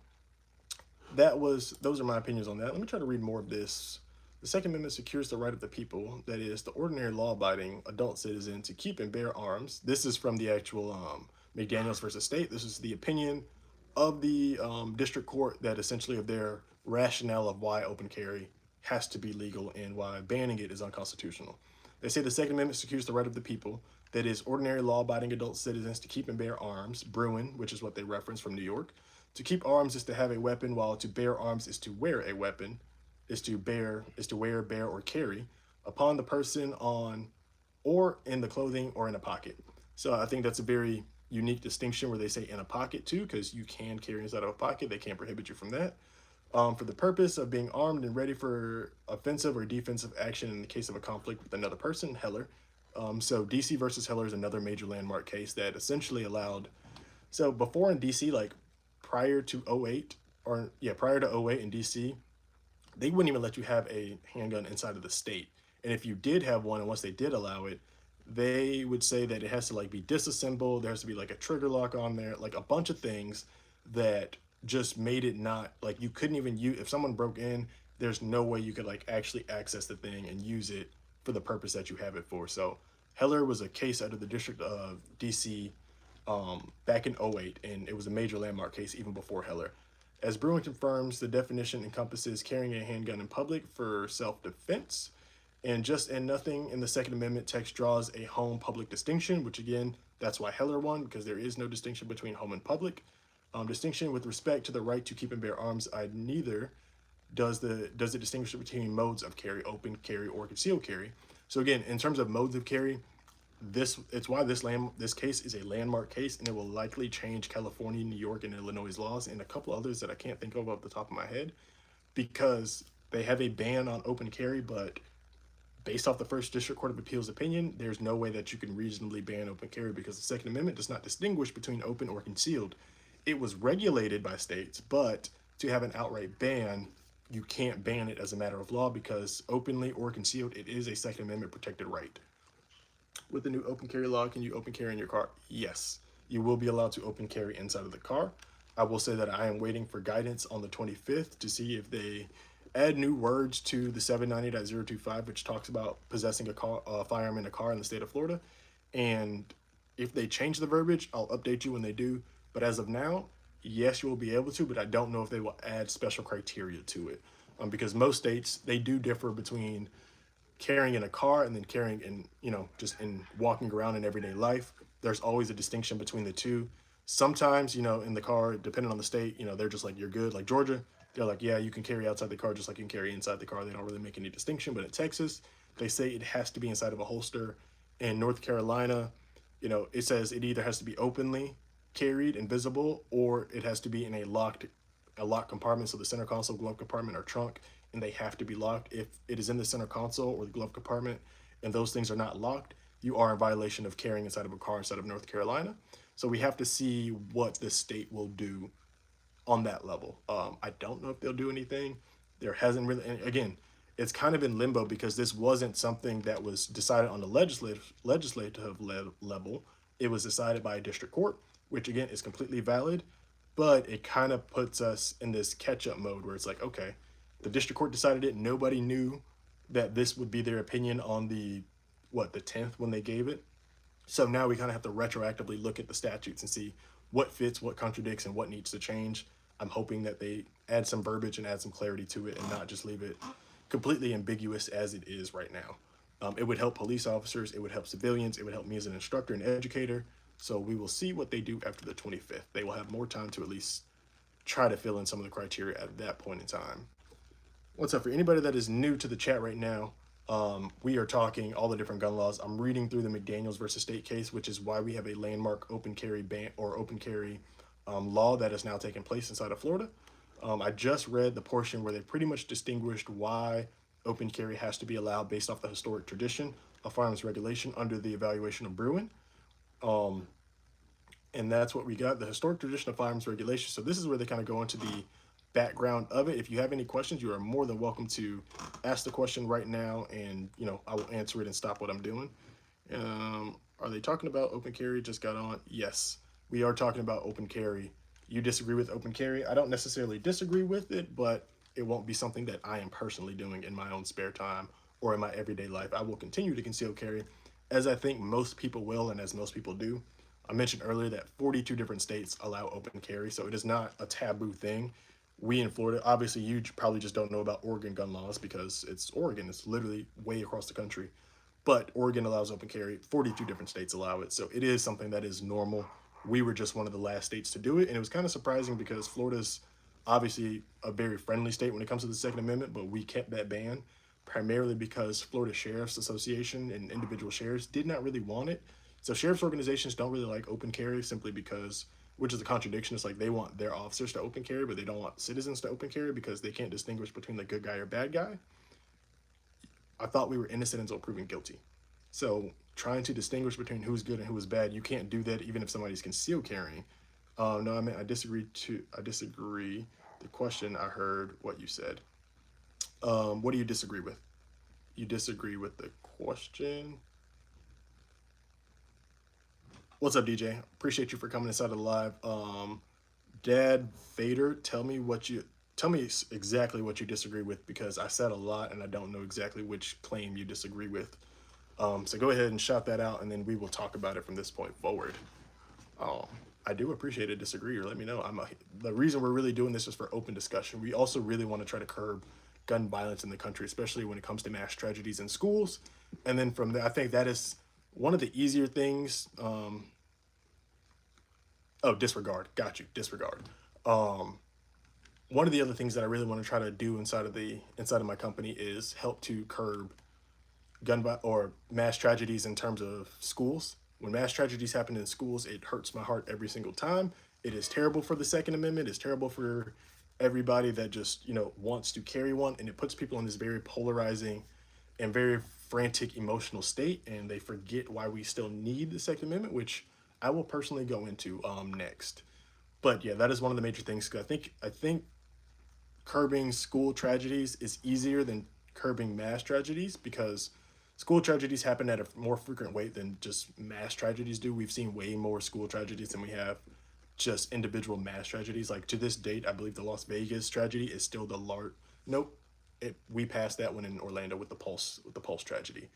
those are my opinions on that. Let me try to read more of this. The Second Amendment secures the right of the people, that is, the ordinary law-abiding adult citizen, to keep and bear arms. This is from the actual McDaniels versus State. This is the opinion of the district court that essentially of their rationale of why open carry has to be legal and why banning it is unconstitutional. They say the Second Amendment secures the right of the people, that is, ordinary law-abiding adult citizens, to keep and bear arms. Bruin, which is what they reference from New York. To keep arms is to have a weapon, while to bear arms is to wear a weapon, is to wear, bear, or carry upon the person, on or in the clothing or in a pocket. So I think that's a very unique distinction where they say in a pocket too, because you can carry inside of a pocket. They can't prohibit you from that. For the purpose of being armed and ready for offensive or defensive action in the case of a conflict with another person, Heller. So DC versus Heller is another major landmark case that essentially allowed. So before in DC, like prior to '08, prior to '08 in DC, they wouldn't even let you have a handgun inside of the state. And if you did have one, and once they did allow it, they would say that it has to like be disassembled. There has to be like a trigger lock on there, like a bunch of things that just made it not like you couldn't even use. If someone broke in, there's no way you could like actually access the thing and use it for the purpose that you have it for. So Heller was a case out of the District of DC back in '08, and it was a major landmark case even before Heller. As Bruin confirms, the definition encompasses carrying a handgun in public for self-defense, and just and nothing in the Second Amendment text draws a home public distinction, which again, that's why Heller won, because there is no distinction between home and public. Distinction with respect to the right to keep and bear arms, I neither does it distinguish between modes of carry, open carry or concealed carry. So again, in terms of modes of carry, it's why this case is a landmark case, and it will likely change California, New York, and Illinois laws, and a couple others that I can't think of off the top of my head, because they have a ban on open carry, but based off the First District Court of Appeals opinion, there's no way that you can reasonably ban open carry because the Second Amendment does not distinguish between open or concealed. It was regulated by states, but to have an outright ban, you can't ban it as a matter of law because openly or concealed, it is a Second Amendment protected right. With the new open carry law, can you open carry in your car? Yes, you will be allowed to open carry inside of the car. I will say that I am waiting for guidance on the 25th to see if they add new words to the 790.025, which talks about possessing a firearm in a car in the state of Florida. And if they change the verbiage, I'll update you when they do. But as of now, yes, you will be able to, but I don't know if they will add special criteria to it. Because most states, they do differ between carrying in a car and then carrying in, just in walking around in everyday life. There's always a distinction between the two. Sometimes, in the car, depending on the state, they're just like, you're good. Like Georgia, they're like, yeah, you can carry outside the car just like you can carry inside the car. They don't really make any distinction. But in Texas, they say it has to be inside of a holster. In North Carolina, it says it either has to be openly carried and visible, or it has to be in a locked compartment. So the center console, glove compartment, or trunk, and they have to be locked. If it is in the center console or the glove compartment and those things are not locked, you are in violation of carrying inside of a car inside of North Carolina. So we have to see what the state will do on that level. I don't know if they'll do anything. There hasn't really, and again, it's kind of in limbo because this wasn't something that was decided on the legislative level. It was decided by a district court, which again is completely valid, but it kind of puts us in this catch-up mode where it's like, okay, the district court decided it. Nobody knew that this would be their opinion on the 10th when they gave it. So now we kind of have to retroactively look at the statutes and see what fits, what contradicts, and what needs to change. I'm hoping that they add some verbiage and add some clarity to it and not just leave it completely ambiguous as it is right now. It would help police officers, it would help civilians, it would help me as an instructor and educator. So we will see what they do after the 25th. They will have more time to at least try to fill in some of the criteria at that point in time. What's up? For anybody that is new to the chat right now, we are talking all the different gun laws. I'm reading through the McDaniels versus State case, which is why we have a landmark open carry ban or open carry law that is now taking place inside of Florida. I just read the portion where they pretty much distinguished why open carry has to be allowed based off the historic tradition of firearms regulation under the evaluation of Bruin. And that's what we got, the historic tradition of firearms regulation. So this is where they kind of go into the background of it. If you have any questions, you are more than welcome to ask the question right now, and I will answer it and stop what I'm doing. Are they talking about open carry? Just got on. Yes, we are talking about open carry. You disagree with open carry? I don't necessarily disagree with it, but it won't be something that I am personally doing in my own spare time or in my everyday life. I will continue to conceal carry, as I think most people will and as most people do. I mentioned earlier that 42 different states allow open carry, so it is not a taboo thing. We in Florida, obviously you probably just don't know about Oregon gun laws because it's Oregon. It's literally way across the country. But Oregon allows open carry. 42 different states allow it. So it is something that is normal. We were just one of the last states to do it. And it was kind of surprising because Florida's obviously a very friendly state when it comes to the Second Amendment, but we kept that ban primarily because Florida Sheriff's Association and individual sheriffs did not really want it. So sheriff's organizations don't really like open carry simply because, which is a contradiction. It's like they want their officers to open carry, but they don't want citizens to open carry because they can't distinguish between the good guy or bad guy. I thought we were innocent until proven guilty. So trying to distinguish between who's good and who is bad, you can't do that even if somebody's concealed carrying. No, I mean, I disagree. The question, I heard what you said. What do you disagree with? You disagree with the question? What's up, DJ? Appreciate you for coming inside of the live. Dad Vader, tell me exactly what you disagree with, because I said a lot and I don't know exactly which claim you disagree with. So go ahead and shout that out, and then we will talk about it from this point forward. I do appreciate a disagree, or let me know. The reason we're really doing this is for open discussion. We also really want to try to curb gun violence in the country, especially when it comes to mass tragedies in schools. And then from there, I think that is one of the easier things Oh, disregard. Got you. Disregard. Um, One of the other things that I really want to try to do inside of my company is help to curb or mass tragedies in terms of schools. When mass tragedies happen in schools, it hurts my heart every single time. It is terrible for the Second Amendment. It's terrible for everybody that just, wants to carry one, and it puts people in this very polarizing and very frantic emotional state, and they forget why we still need the Second Amendment, which I will personally go into next. But yeah, that is one of the major things. 'Cause I think curbing school tragedies is easier than curbing mass tragedies, because school tragedies happen at a more frequent rate than just mass tragedies do. We've seen way more school tragedies than we have just individual mass tragedies. Like to this date, I believe the Las Vegas tragedy is still the large. Nope, we passed that one in Orlando with the Pulse tragedy.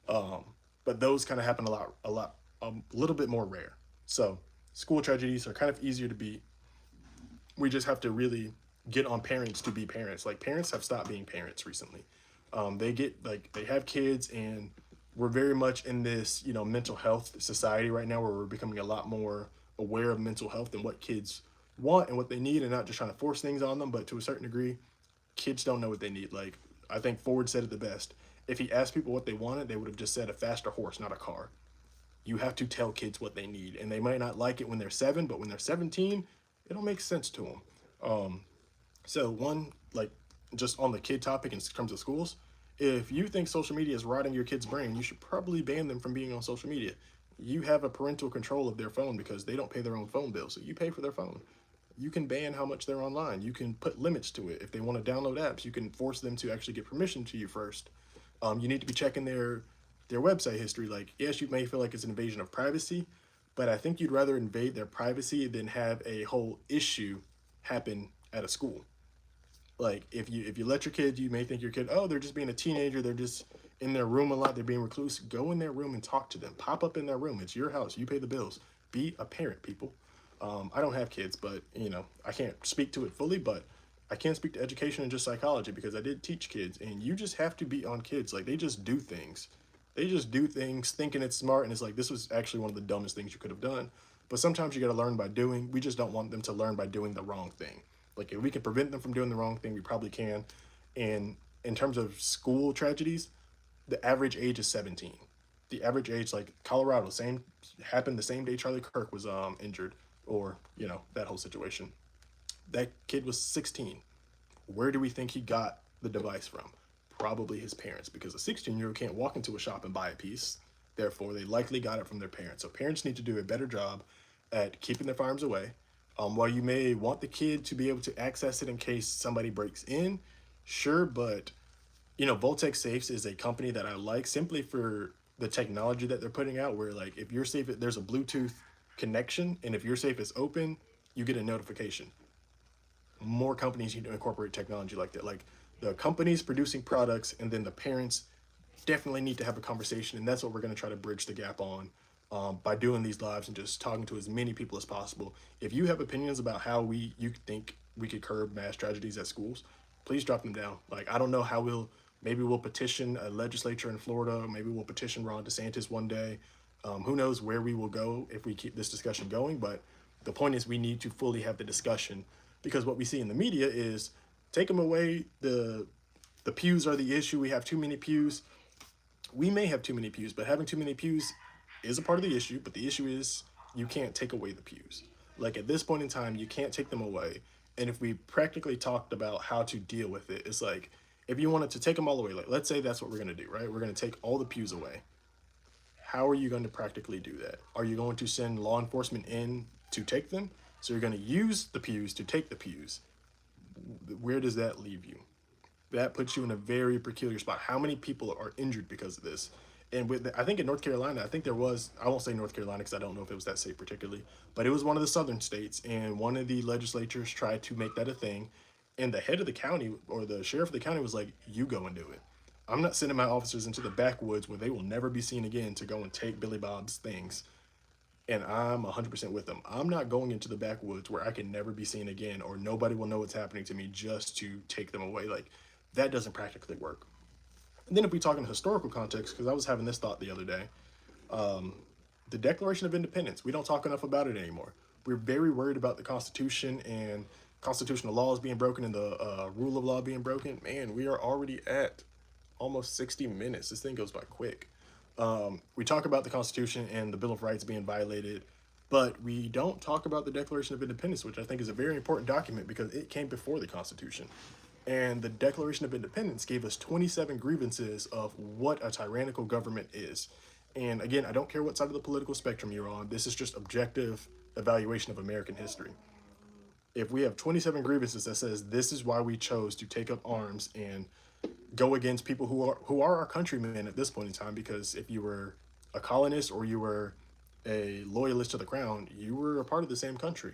Um, but those kind of happen a little bit more rare. So school tragedies are kind of easier to beat. We just have to really get on parents to be parents. Like parents have stopped being parents recently. They have kids, and we're very much in this mental health society right now, where we're becoming a lot more aware of mental health and what kids want and what they need, and not just trying to force things on them. But to a certain degree, kids don't know what they need. Like I think Ford said it the best. If he asked people what they wanted, they would have just said a faster horse, not a car. You have to tell kids what they need, and they might not like it when they're 7, but when they're 17, it'll make sense to them. So one, like, just on the kid topic in terms of schools, if you think social media is rotting your kid's brain, you should probably ban them from being on social media. You have a parental control of their phone because they don't pay their own phone bill, so you pay for their phone. You can ban how much they're online. You can put limits to it. If they want to download apps, you can force them to actually get permission to you first. You need to be checking their website history. Like, yes, you may feel like it's an invasion of privacy, but I think you'd rather invade their privacy than have a whole issue happen at a school. Like if you let your kid, you may think your kid, oh, they're just being a teenager, they're just in their room a lot, they're being recluse. Go in their room and talk to them. Pop up in their room. It's your house. You pay the bills. Be a parent, people. I don't have kids, but I can't speak to it fully, but I can speak to education and just psychology because I did teach kids, and you just have to be on kids. Like they just do things. They just do things thinking it's smart, and it's like this was actually one of the dumbest things you could have done. But sometimes you got to learn by doing. We just don't want them to learn by doing the wrong thing. Like if we can prevent them from doing the wrong thing, we probably can. And in terms of school tragedies, the average age is 17. The average age, like Colorado, same happened the same day Charlie Kirk was injured, or that whole situation. That kid was 16. Where do we think he got the device from? Probably his parents, because a 16-year-old can't walk into a shop and buy a piece. Therefore, they likely got it from their parents. So parents need to do a better job at keeping their firearms away. While you may want the kid to be able to access it in case somebody breaks in, sure, but Voltec Safes is a company that I like simply for the technology that they're putting out. Where like if your safe, there's a Bluetooth connection, and if your safe is open, you get a notification. More companies need to incorporate technology like that. Like the companies producing products, and then the parents definitely need to have a conversation, and that's what we're going to try to bridge the gap on by doing these lives and just talking to as many people as possible. If you have opinions about how you think we could curb mass tragedies at schools, please drop them down. Like I don't know how maybe we'll petition a legislature in Florida, maybe we'll petition Ron DeSantis one day. Who knows where we will go if we keep this discussion going, but the point is we need to fully have the discussion, because what we see in the media is take them away, the pews are the issue, we have too many pews. We may have too many pews, but having too many pews is a part of the issue. But the issue is you can't take away the pews. Like at this point in time, you can't take them away. And if we practically talked about how to deal with it, it's like if you wanted to take them all away, like let's say that's what we're going to do, right? We're going to take all the pews away. How are you going to practically do that? Are you going to send law enforcement in to take them? So you're going to use the pews to take the pews. Where does that leave you? That puts you in a very peculiar spot. How many people are injured because of this? And I think in North Carolina, I think there was, I won't say North Carolina because I don't know if it was that state particularly, but it was one of the southern states, and one of the legislatures tried to make that a thing. And the head of the county, or the sheriff of the county, was like, you go and do it. I'm not sending my officers into the backwoods where they will never be seen again to go and take Billy Bob's things. And I'm 100% with them. I'm not going into the backwoods where I can never be seen again, or nobody will know what's happening to me, just to take them away. Like, that doesn't practically work. And then if we talk in historical context, because I was having this thought the other day, the Declaration of Independence, we don't talk enough about it anymore. we're very worried about the Constitution and constitutional laws being broken and the rule of law being broken. Man, we are already at almost 60 minutes. This thing goes by quick. We talk about the Constitution and the Bill of Rights being violated, but we don't talk about the Declaration of Independence, which I think is a very important document because it came before the Constitution. And the Declaration of Independence gave us 27 grievances of what a tyrannical government is. And again, I don't care what side of the political spectrum you're on, this is just objective evaluation of American history. If we have 27 grievances that says this is why we chose to take up arms and go against people who are our countrymen at this point in time, because if you were a colonist or you were a loyalist to the crown, you were a part of the same country.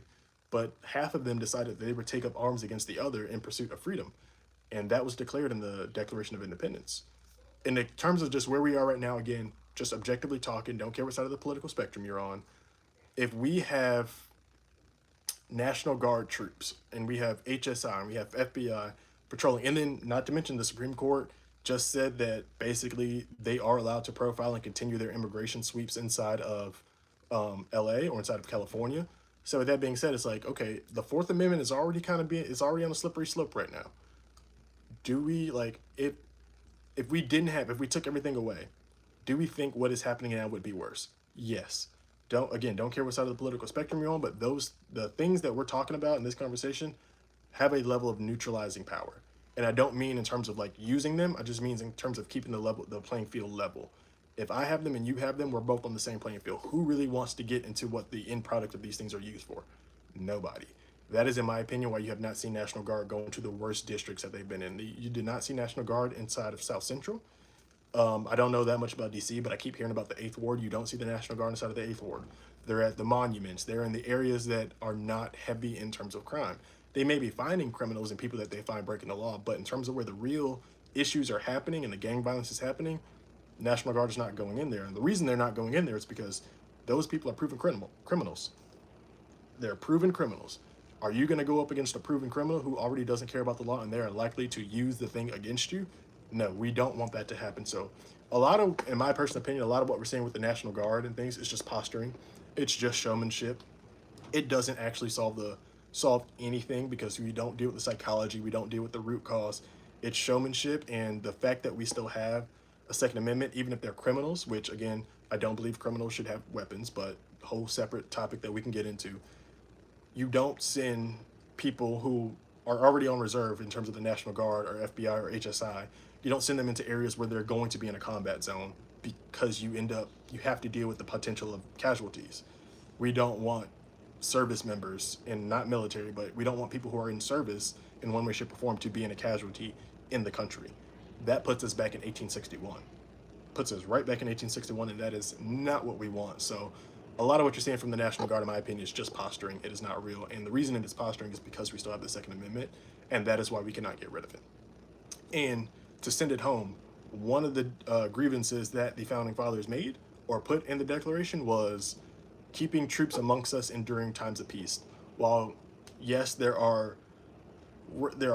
But half of them decided they would take up arms against the other in pursuit of freedom. And that was declared in the Declaration of Independence. In the terms of just where we are right now, again, just objectively talking, don't care what side of the political spectrum you're on. If we have National Guard troops and we have HSI and we have FBI patrolling, and then not to mention the Supreme Court just said that basically they are allowed to profile and continue their immigration sweeps inside of LA or inside of California. So with that being said, it's like, okay, the Fourth Amendment is already it's already on a slippery slope right now. Do we like if we took everything away, do we think what is happening now would be worse? Yes. Don't care what side of the political spectrum you're on, but the things that we're talking about in this conversation have a level of neutralizing power. And I don't mean in terms of like using them, I just mean in terms of keeping the playing field level. If I have them and you have them, we're both on the same playing field. Who really wants to get into what the end product of these things are used for? Nobody. That is, in my opinion, why you have not seen National Guard go into the worst districts that they've been in. You did not see National Guard inside of South Central. I don't know that much about DC, but I keep hearing about the 8th Ward. You don't see the National Guard inside of the 8th Ward. They're at the monuments. They're in the areas that are not heavy in terms of crime. They may be finding criminals and people that they find breaking the law, but in terms of where the real issues are happening and the gang violence is happening, National Guard is not going in there. And the reason they're not going in there is because those people are proven criminals. They're proven criminals. Are you going to go up against a proven criminal who already doesn't care about the law and they're likely to use the thing against you? No, we don't want that to happen. So in my personal opinion, a lot of what we're seeing with the National Guard and things is just posturing. It's just showmanship. It doesn't actually solve anything because we don't deal with the psychology. We don't deal with the root cause. It's showmanship. And the fact that we still have a Second Amendment, even if they're criminals, which again, I don't believe criminals should have weapons, but a whole separate topic that we can get into. You don't send people who are already on reserve in terms of the National Guard or FBI or HSI. You don't send them into areas where they're going to be in a combat zone because you have to deal with the potential of casualties. We don't want service members, and not military, but we don't want people who are in service in one way, shape, or form to be in a casualty in the country. That puts us back in 1861. Puts us right back in 1861, and that is not what we want. So a lot of what you're seeing from the National Guard, in my opinion, is just posturing. It is not real. And the reason it is posturing is because we still have the Second Amendment, and that is why we cannot get rid of it. And to send it home, one of the grievances that the Founding Fathers made or put in the Declaration was keeping troops amongst us enduring times of peace. While, yes, there are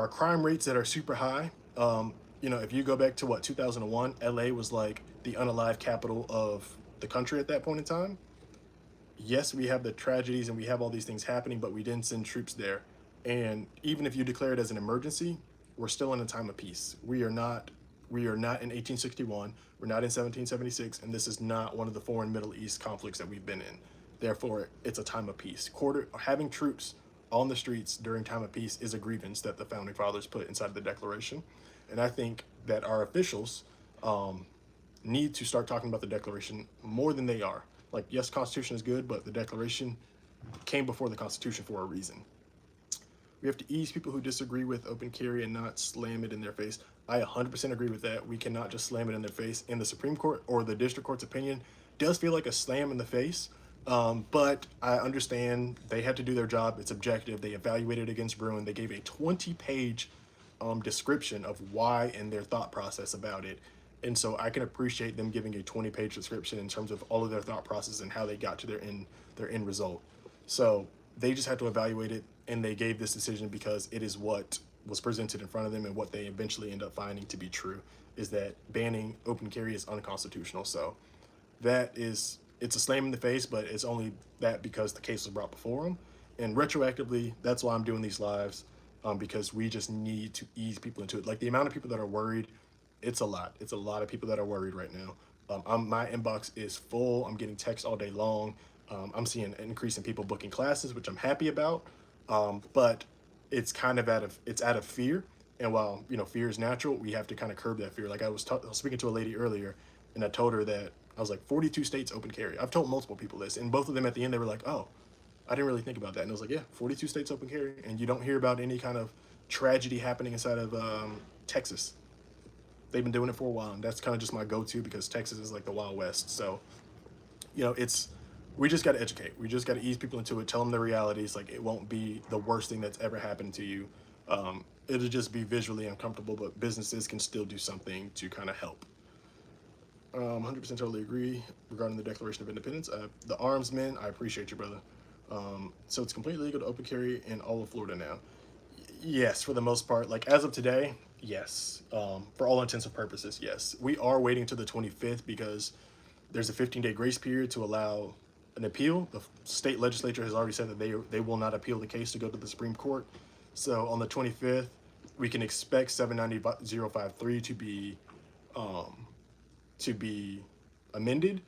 crime rates that are super high, if you go back to 2001, LA was like the unalive capital of the country at that point in time. Yes, we have the tragedies and we have all these things happening, but we didn't send troops there. And even if you declare it as an emergency, we're still in a time of peace. We are not in 1861, we're not in 1776, and this is not one of the foreign Middle East conflicts that we've been in. Therefore, it's a time of peace. Having troops on the streets during time of peace is a grievance that the Founding Fathers put inside the Declaration. And I think that our officials need to start talking about the Declaration more than they are. Like, yes, Constitution is good, but the Declaration came before the Constitution for a reason. We have to ease people who disagree with open carry and not slam it in their face. I 100% agree with that. We cannot just slam it in their face. And the Supreme Court or the District Court's opinion does feel like a slam in the face. But I understand they had to do their job. It's objective. They evaluated against Bruin. They gave a 20-page description of why and their thought process about it. And so I can appreciate them giving a 20-page description in terms of all of their thought process and how they got to their end result. So they just had to evaluate it, and they gave this decision because it is what was presented in front of them, and what they eventually end up finding to be true is that banning open carry is unconstitutional. So that is it's a slam in the face, but it's only that because the case was brought before him. And retroactively, that's why I'm doing these lives, because we just need to ease people into it. Like the amount of people that are worried, it's a lot. It's a lot of people that are worried right now. My inbox is full. I'm getting texts all day long. I'm seeing an increase in people booking classes, which I'm happy about. But it's kind of out of fear. And while fear is natural, we have to kind of curb that fear. Like I was speaking to a lady earlier, and I told her that I was like 42 states open carry. I've told multiple people this, and both of them at the end they were like, "Oh, I didn't really think about that." And I was like, "Yeah, 42 states open carry, and you don't hear about any kind of tragedy happening inside of Texas. They've been doing it for a while, and that's kind of just my go-to because Texas is like the Wild West. So it's we just got to educate. We just got to ease people into it. Tell them the realities. Like it won't be the worst thing that's ever happened to you. It'll just be visually uncomfortable, but businesses can still do something to kind of help. 100% totally agree regarding the Declaration of Independence. The arms men, I appreciate you, brother. So it's completely legal to open carry in all of Florida now. Yes, for the most part. Like as of today, yes. For all intents and purposes, yes. We are waiting to the 25th because there's a 15-day grace period to allow an appeal. The state legislature has already said that they will not appeal the case to go to the Supreme Court. So on the 25th, we can expect 790053 to be amended.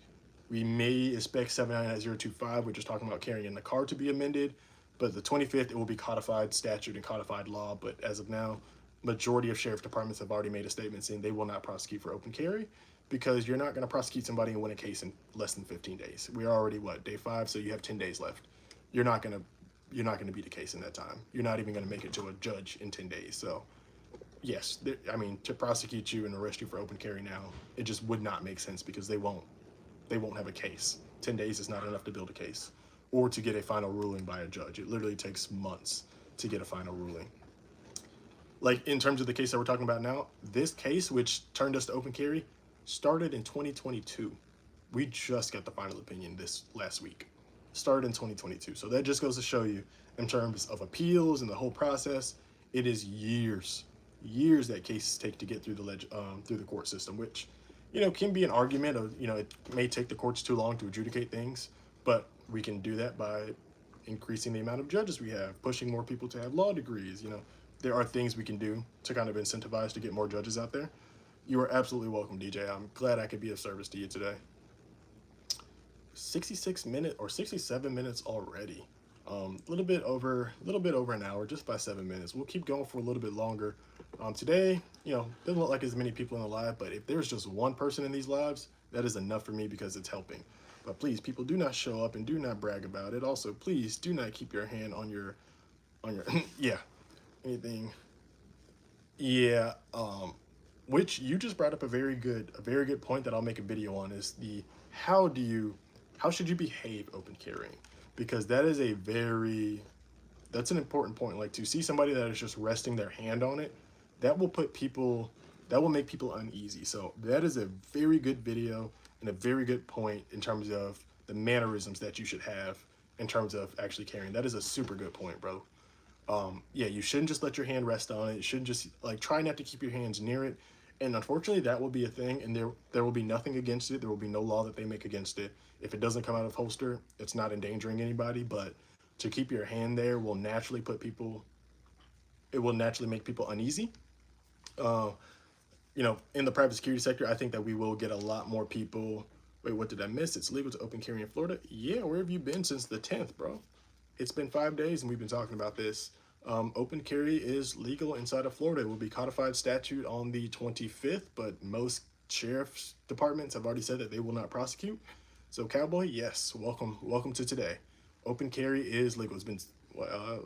We may expect 799025, which is talking about carrying in the car, to be amended. But the 25th, it will be codified statute and codified law. But as of now, majority of sheriff departments have already made a statement saying they will not prosecute for open carry because you're not going to prosecute somebody and win a case in less than 15 days. We're already day 5, so you have 10 days left. You're not going to beat a case in that time. You're not even going to make it to a judge in 10 days. So yes, I mean, to prosecute you and arrest you for open carry now, it just would not make sense because they won't have a case. 10 days is not enough to build a case or to get a final ruling by a judge. It literally takes months to get a final ruling. Like in terms of the case that we're talking about now, this case, which turned us to open carry, started in 2022. We just got the final opinion this last week. Started in 2022. So that just goes to show you in terms of appeals and the whole process, it is years that cases take to get through the court system, which can be an argument of it may take the courts too long to adjudicate things, but we can do that by increasing the amount of judges we have, pushing more people to have law degrees. There are things we can do to kind of incentivize to get more judges out there. You are absolutely welcome, DJ. I'm glad I could be of service to you today. 66 minutes or 67 minutes already. A little bit over an hour, just by 7 minutes. We'll keep going for a little bit longer. Today, doesn't look like as many people in the live, but if there's just one person in these lives, that is enough for me because it's helping. But please, people, do not show up and do not brag about it. Also, please do not keep your hand on your yeah, anything. Yeah, which you just brought up a very good point that I'll make a video on is the how should you behave open carrying, because that's an important point. Like to see somebody that is just resting their hand on it, that will make people uneasy. So that is a very good video and a very good point in terms of the mannerisms that you should have in terms of actually carrying. That is a super good point, bro. Yeah, you shouldn't just let your hand rest on it. You shouldn't just try not to keep your hands near it. And unfortunately, that will be a thing, and there will be nothing against it. There will be no law that they make against it. If it doesn't come out of holster, it's not endangering anybody. But to keep your hand there will naturally make people uneasy. Uh, in the private security sector, I think that we will get a lot more people. Wait, what did I miss? It's legal to open carry in Florida. Yeah, where have you been since the 10th, bro? It's been 5 days and we've been talking about this. Open carry is legal inside of Florida. It will be codified statute on the 25th, but most sheriff's departments have already said that they will not prosecute. So Cowboy, yes, welcome to today. Open carry is legal. It's been,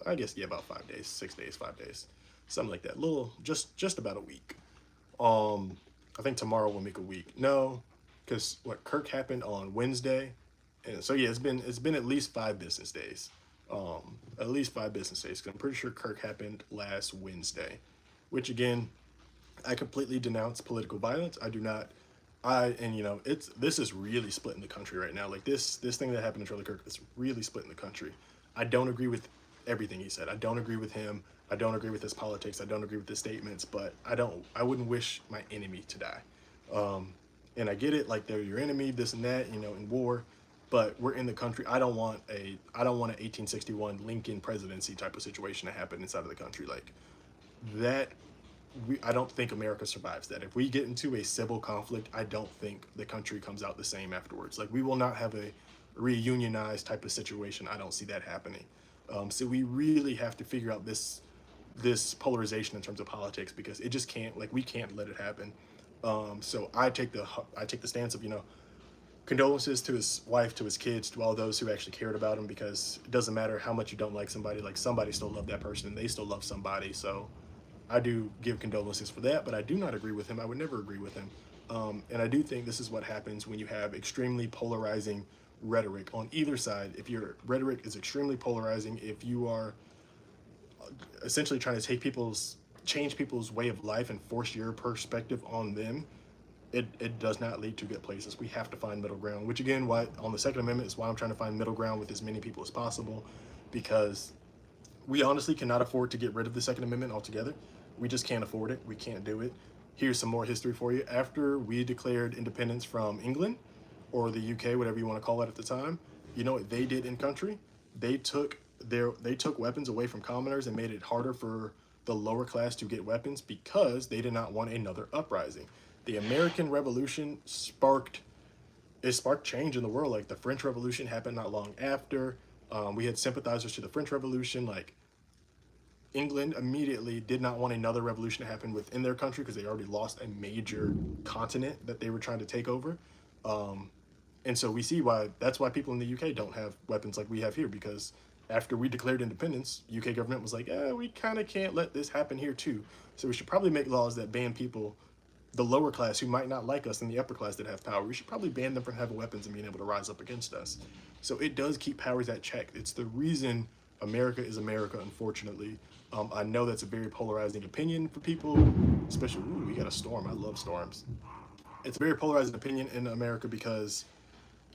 I guess, yeah, about 5 days, 6 days, 5 days, something like that. Just about a week. I think tomorrow will make a week. No, because Kirk happened on Wednesday, and so yeah, it's been at least 5 business days. At least 5 business days. Cause I'm pretty sure Kirk happened last Wednesday, which again, I completely denounce political violence. I do not. This is really splitting the country right now. Like this thing that happened to Charlie Kirk is really splitting the country. I don't agree with everything he said. I don't agree with him. I don't agree with his politics. I don't agree with his statements. But I wouldn't wish my enemy to die. And I get it. Like they're your enemy, this and that. In war. but we're in the country. I don't want an 1861 Lincoln presidency type of situation to happen inside of the country. Like that, I don't think America survives that. If we get into a civil conflict, I don't think the country comes out the same afterwards. Like we will not have a reunionized type of situation. I don't see that happening. So we really have to figure out this polarization in terms of politics, because it just can't, like, we can't let it happen. So I take the stance of, condolences to his wife, to his kids, to all those who actually cared about him, because it doesn't matter how much you don't like somebody still loved that person and they still love somebody. So I do give condolences for that, but I do not agree with him. I would never agree with him. And I do think this is what happens when you have extremely polarizing rhetoric on either side. If your rhetoric is extremely polarizing, if you are essentially trying to change people's way of life and force your perspective on them, it does not lead to good places. We have to find middle ground, which again, why on the Second Amendment is why I'm trying to find middle ground with as many people as possible, because we honestly cannot afford to get rid of the Second Amendment altogether. We just can't afford it. We can't do it. Here's some more history for you. After we declared independence from England, or the UK, whatever you want to call it at the time, you know what they did in country? They took they took weapons away from commoners and made it harder for the lower class to get weapons, because they did not want another uprising. The American Revolution sparked change in the world. Like the French Revolution happened not long after. We had sympathizers to the French Revolution. Like England immediately did not want another revolution to happen within their country, because they already lost a major continent that they were trying to take over. And so we see why that's why people in the UK don't have weapons like we have here, because after we declared independence, UK government was like, we kind of can't let this happen here too. So we should probably make laws that ban people, the lower class who might not like us, and the upper class that have power. We should probably ban them from having weapons and being able to rise up against us. So it does keep powers at check. It's the reason America is America, unfortunately. I know that's a very polarizing opinion for people, especially, ooh, we got a storm. I love storms. It's a very polarizing opinion in America because,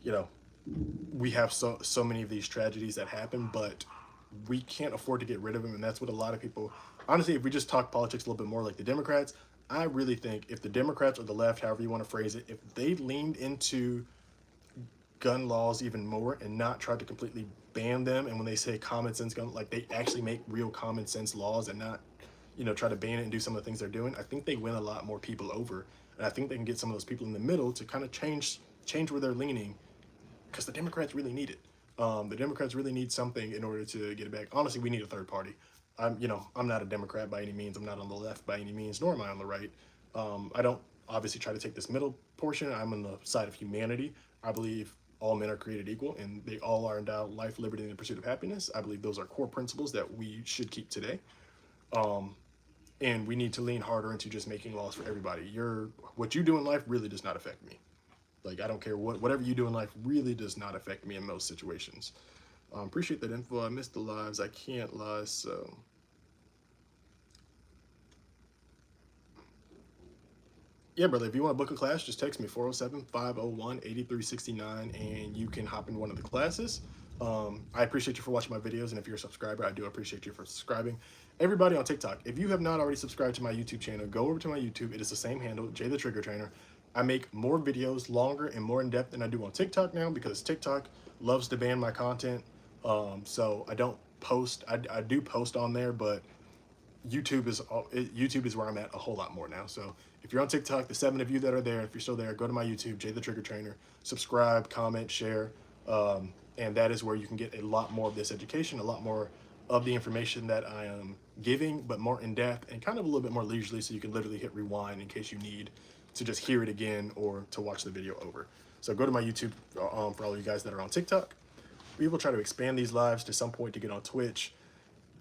you know, we have so many of these tragedies that happen, but we can't afford to get rid of them. And that's what a lot of people, honestly, if we just talk politics a little bit more, like the Democrats, I really think if the Democrats or the left, however you want to phrase it, if they leaned into gun laws even more and not try to completely ban them, and when they say common sense gun, like they actually make real common sense laws and not, try to ban it and do some of the things they're doing, I think they win a lot more people over. And I think they can get some of those people in the middle to kind of change where they're leaning, because the Democrats really need it. The Democrats really need something in order to get it back. Honestly, we need a third party. I'm not a Democrat by any means. I'm not on the left by any means, nor am I on the right. I don't obviously try to take this middle portion. I'm on the side of humanity. I believe all men are created equal and they all are endowed life, liberty, and the pursuit of happiness. I believe those are core principles that we should keep today. And we need to lean harder into just making laws for everybody. What you do in life really does not affect me. Like, I don't care whatever you do in life really does not affect me in most situations. Appreciate that info. I missed the lives. I can't lie. So yeah, brother, if you want to book a class, just text me 407-501-8369 and you can hop in one of the classes. I appreciate you for watching my videos, and if you're a subscriber, I do appreciate you for subscribing. Everybody on TikTok, if you have not already subscribed to my YouTube channel, go over to my YouTube. It is the same handle, JaiyTheTriggerTrainer. I make more videos, longer and more in depth than I do on TikTok now, because TikTok loves to ban my content. So I don't post. I do post on there, but YouTube is where I'm at a whole lot more now. So if you're on TikTok, the 7 of you that are there, if you're still there, go to my YouTube, JaiyTheTriggerTrainer, subscribe, comment, share, and that is where you can get a lot more of this education, a lot more of the information that I am giving, but more in depth and kind of a little bit more leisurely, so you can literally hit rewind in case you need to just hear it again or to watch the video over. So go to my YouTube for all you guys that are on TikTok. We will try to expand these lives to some point to get on Twitch.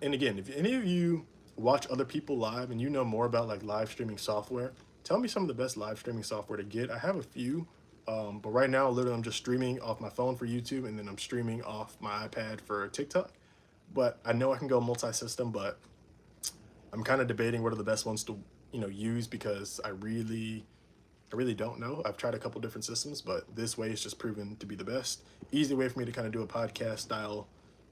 And again, if any of you watch other people live and you know more about like live streaming software, tell me some of the best live streaming software to get. I have a few, but right now literally I'm just streaming off my phone for YouTube, and then I'm streaming off my iPad for TikTok. But I know I can go multi-system, but I'm kind of debating what are the best ones to use, because I really don't know. I've tried a couple different systems, but this way is just proven to be the best. Easy way for me to kind of do a podcast style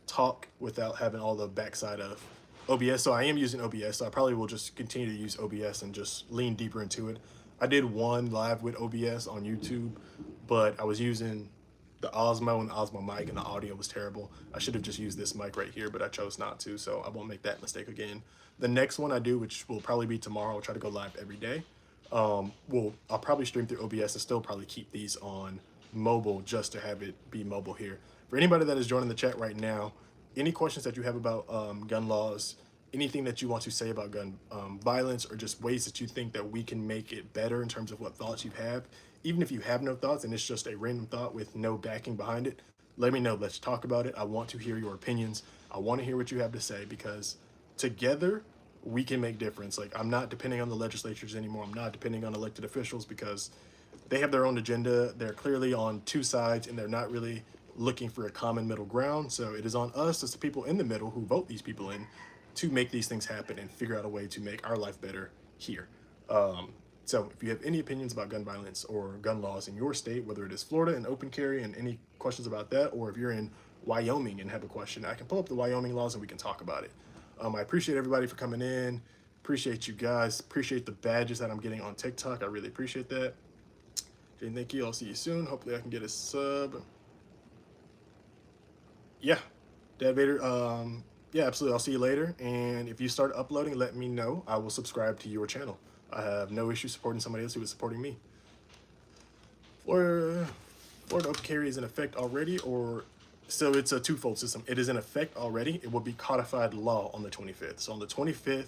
talk without having all the backside of OBS. So I am using OBS, so I probably will just continue to use OBS and just lean deeper into it. I did one live with OBS on YouTube, but I was using the Osmo and the Osmo mic, and the audio was terrible. I should have just used this mic right here, but I chose not to, so I won't make that mistake again. The next one I do, which will probably be tomorrow, I'll try to go live every day. I'll probably stream through OBS and still probably keep these on mobile just to have it be mobile here. For anybody that is joining the chat right now, any questions that you have about gun laws, anything that you want to say about gun violence, or just ways that you think that we can make it better in terms of what thoughts you have, even if you have no thoughts and it's just a random thought with no backing behind it, let me know. Let's talk about it. I want to hear your opinions. I want to hear what you have to say, because together we can make difference. Like, I'm not depending on the legislatures anymore. I'm not depending on elected officials, because they have their own agenda. They're clearly on two sides, and they're not really looking for a common middle ground. So it is on us as the people in the middle who vote these people in to make these things happen and figure out a way to make our life better here. So if you have any opinions about gun violence or gun laws in your state, whether it is Florida and open carry and any questions about that, or if you're in Wyoming and have a question, I can pull up the Wyoming laws and we can talk about it. I appreciate everybody for coming in. Appreciate you guys. Appreciate the badges that I'm getting on TikTok. I really appreciate that. Okay, thank you. I'll see you soon. Hopefully I can get a sub. Yeah, Dad Vader. Yeah, absolutely. I'll see you later. And if you start uploading, let me know. I will subscribe to your channel. I have no issue supporting somebody else who is supporting me. Florida open carry is in effect already, or so it's a twofold system. It is in effect already. It will be codified law on the 25th. So on the 25th,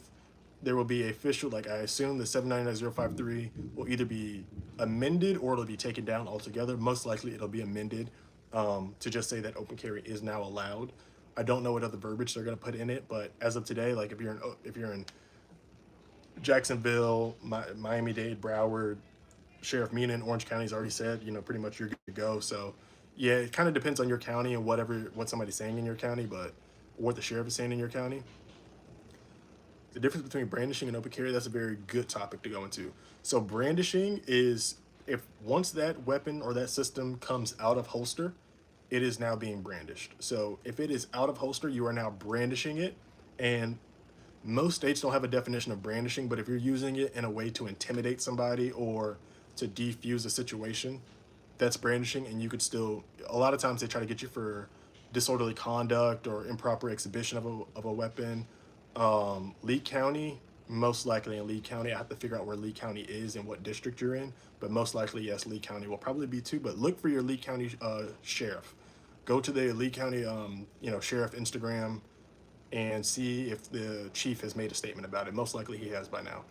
there will be official, like I assume the 799053 will either be amended or it'll be taken down altogether. Most likely it'll be amended to just say that open carry is now allowed. I don't know what other verbiage they're going to put in it, but as of today, like if you're in Jacksonville, Miami-Dade, Broward, Sheriff Mina in Orange County's already said, pretty much you're good to go. So yeah, it kind of depends on your county and what somebody's saying in your county, but what the sheriff is saying in your county. The difference between brandishing and open carry, that's a very good topic to go into. So brandishing is if once that weapon or that system comes out of holster, it is now being brandished. So if it is out of holster, you are now brandishing it. And most states don't have a definition of brandishing, but if you're using it in a way to intimidate somebody or to defuse a situation, that's brandishing. And you could still, a lot of times they try to get you for disorderly conduct or improper exhibition of a weapon. Lee County, most likely in Lee County, I have to figure out where Lee County is and what district you're in, but most likely, yes, Lee County will probably be too, but look for your Lee County sheriff. Go to the Lee County, sheriff Instagram and see if the chief has made a statement about it. Most likely he has by now.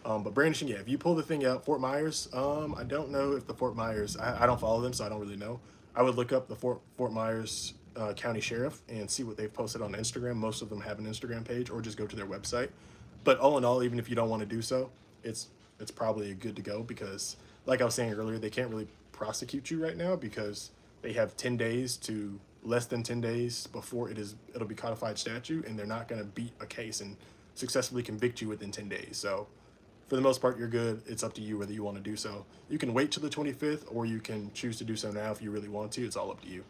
But brandishing, yeah, if you pull the thing out, Fort Myers, I don't know if the Fort Myers, I don't follow them, so I don't really know. I would look up the Fort Myers County Sheriff and see what they've posted on Instagram. Most of them have an Instagram page, or just go to their website. But all in all, even if you don't want to do so, it's probably good to go, because like I was saying earlier, they can't really prosecute you right now because they have 10 days to less than 10 days before it'll be codified statute, and they're not going to beat a case and successfully convict you within 10 days. So for the most part, you're good. It's up to you whether you want to do so. You can wait till the 25th, or you can choose to do so now if you really want to. It's all up to you.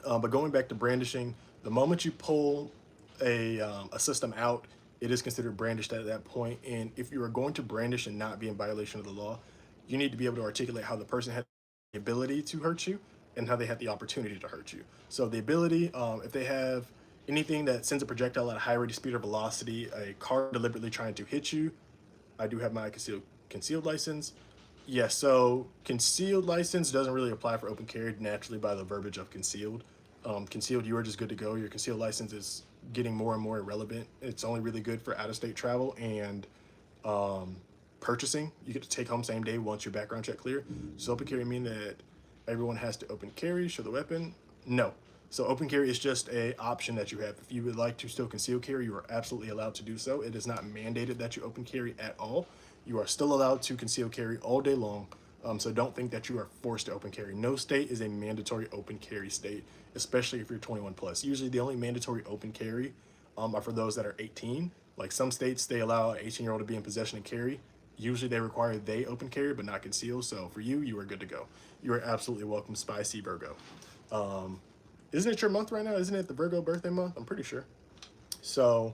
But going back to brandishing, the moment you pull a system out, it is considered brandished at that point. And if you are going to brandish and not be in violation of the law, you need to be able to articulate how the person had the ability to hurt you and how they had the opportunity to hurt you. So the ability, if they have anything that sends a projectile at a high rate of speed or velocity, a car deliberately trying to hit you. I do have my concealed license. Yes, so concealed license doesn't really apply for open carry naturally by the verbiage of concealed. Concealed, you are just good to go. Your concealed license is getting more and more irrelevant. It's only really good for out-of-state travel and purchasing. You get to take home same day once your background check clear. So open carry mean that everyone has to open carry, show the weapon? No. So open carry is just a option that you have. If you would like to still conceal carry, you are absolutely allowed to do so. It is not mandated that you open carry at all. You are still allowed to conceal carry all day long. So don't think that you are forced to open carry. No state is a mandatory open carry state, especially if you're 21 plus. Usually the only mandatory open carry are for those that are 18. Like some states, they allow an 18-year-old to be in possession and carry. Usually they require they open carry, but not conceal. So for you, you are good to go. You are absolutely welcome, Spicy Virgo. Isn't it your month right now? Isn't it the Virgo birthday month? I'm pretty sure. So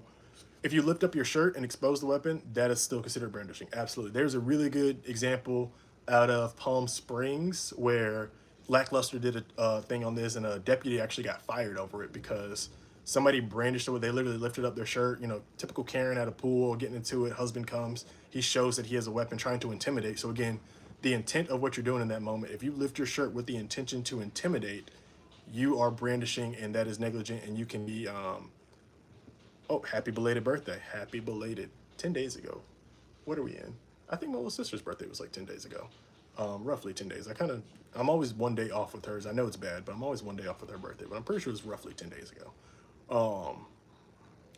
if you lift up your shirt and expose the weapon, that is still considered brandishing. Absolutely. There's a really good example out of Palm Springs where Lackluster did a thing on this, and a deputy actually got fired over it because somebody brandished it. They literally lifted up their shirt. You know, typical Karen at a pool, getting into it. Husband comes, he shows that he has a weapon, trying to intimidate. So again, the intent of what you're doing in that moment. If you lift your shirt with the intention to intimidate, you are brandishing, and that is negligent, and you can be oh, happy belated birthday. Happy belated. 10 days ago. What are we in? I think my little sister's birthday was like 10 days ago. Roughly 10 days. I'm always one day off with hers. I know it's bad, but I'm always one day off with her birthday, but I'm pretty sure it was roughly 10 days ago.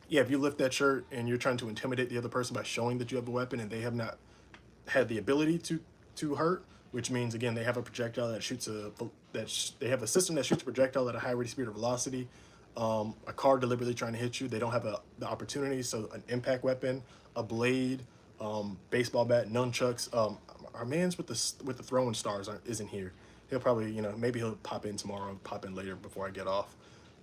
Yeah, if you lift that shirt and you're trying to intimidate the other person by showing that you have a weapon and they have not had the ability to hurt, which means again they have a projectile that shoots they have a system that shoots a projectile at a high rate of speed or velocity. A car deliberately trying to hit you, they don't have the opportunity. So an impact weapon, a blade, baseball bat, nunchucks. Our man's with the throwing stars isn't here. He'll probably, you know, maybe he'll pop in tomorrow, pop in later before I get off.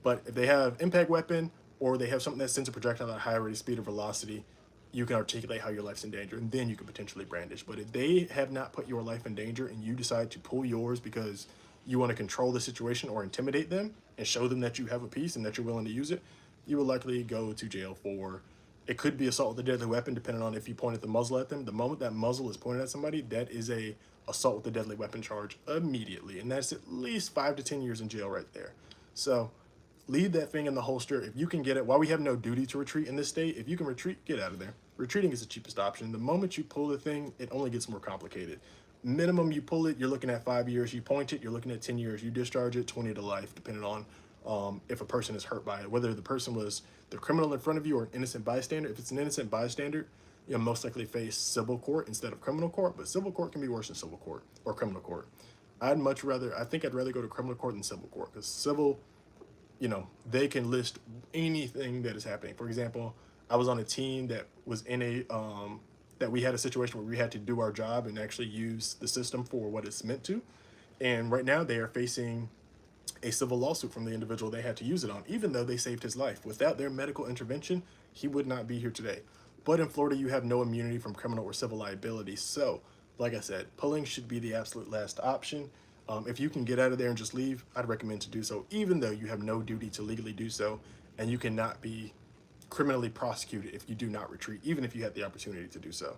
But if they have impact weapon or they have something that sends a projectile at a high rate of speed or velocity, you can articulate how your life's in danger, and then you can potentially brandish. But if they have not put your life in danger and you decide to pull yours because you want to control the situation or intimidate them and show them that you have a piece and that you're willing to use it, you will likely go to jail for, it could be assault with a deadly weapon, depending on if you pointed the muzzle at them. The moment that muzzle is pointed at somebody, that is a assault with a deadly weapon charge immediately, and that's at least 5 to 10 years in jail right there. So leave that thing in the holster. If you can get it, while we have no duty to retreat in this state, if you can retreat, get out of there. Retreating is the cheapest option. The moment you pull the thing, it only gets more complicated. Minimum you pull it, you're looking at 5 years. You point it, you're looking at 10 years. You discharge it, 20 to life, depending on if a person is hurt by it, whether the person was the criminal in front of you or an innocent bystander. If it's an innocent bystander, you'll most likely face civil court instead of criminal court, but civil court can be worse than civil court or criminal court. I think I'd rather go to criminal court than civil court, because civil, you know, they can list anything that is happening. For example, I was on a team that was in that we had a situation where we had to do our job and actually use the system for what it's meant to. And right now they are facing a civil lawsuit from the individual they had to use it on, even though they saved his life. Without their medical intervention, he would not be here today. But in Florida, you have no immunity from criminal or civil liability. So, like I said, pulling should be the absolute last option. If you can get out of there and just leave, I'd recommend to do so, even though you have no duty to legally do so, and you cannot be criminally prosecuted if you do not retreat, even if you had the opportunity to do so.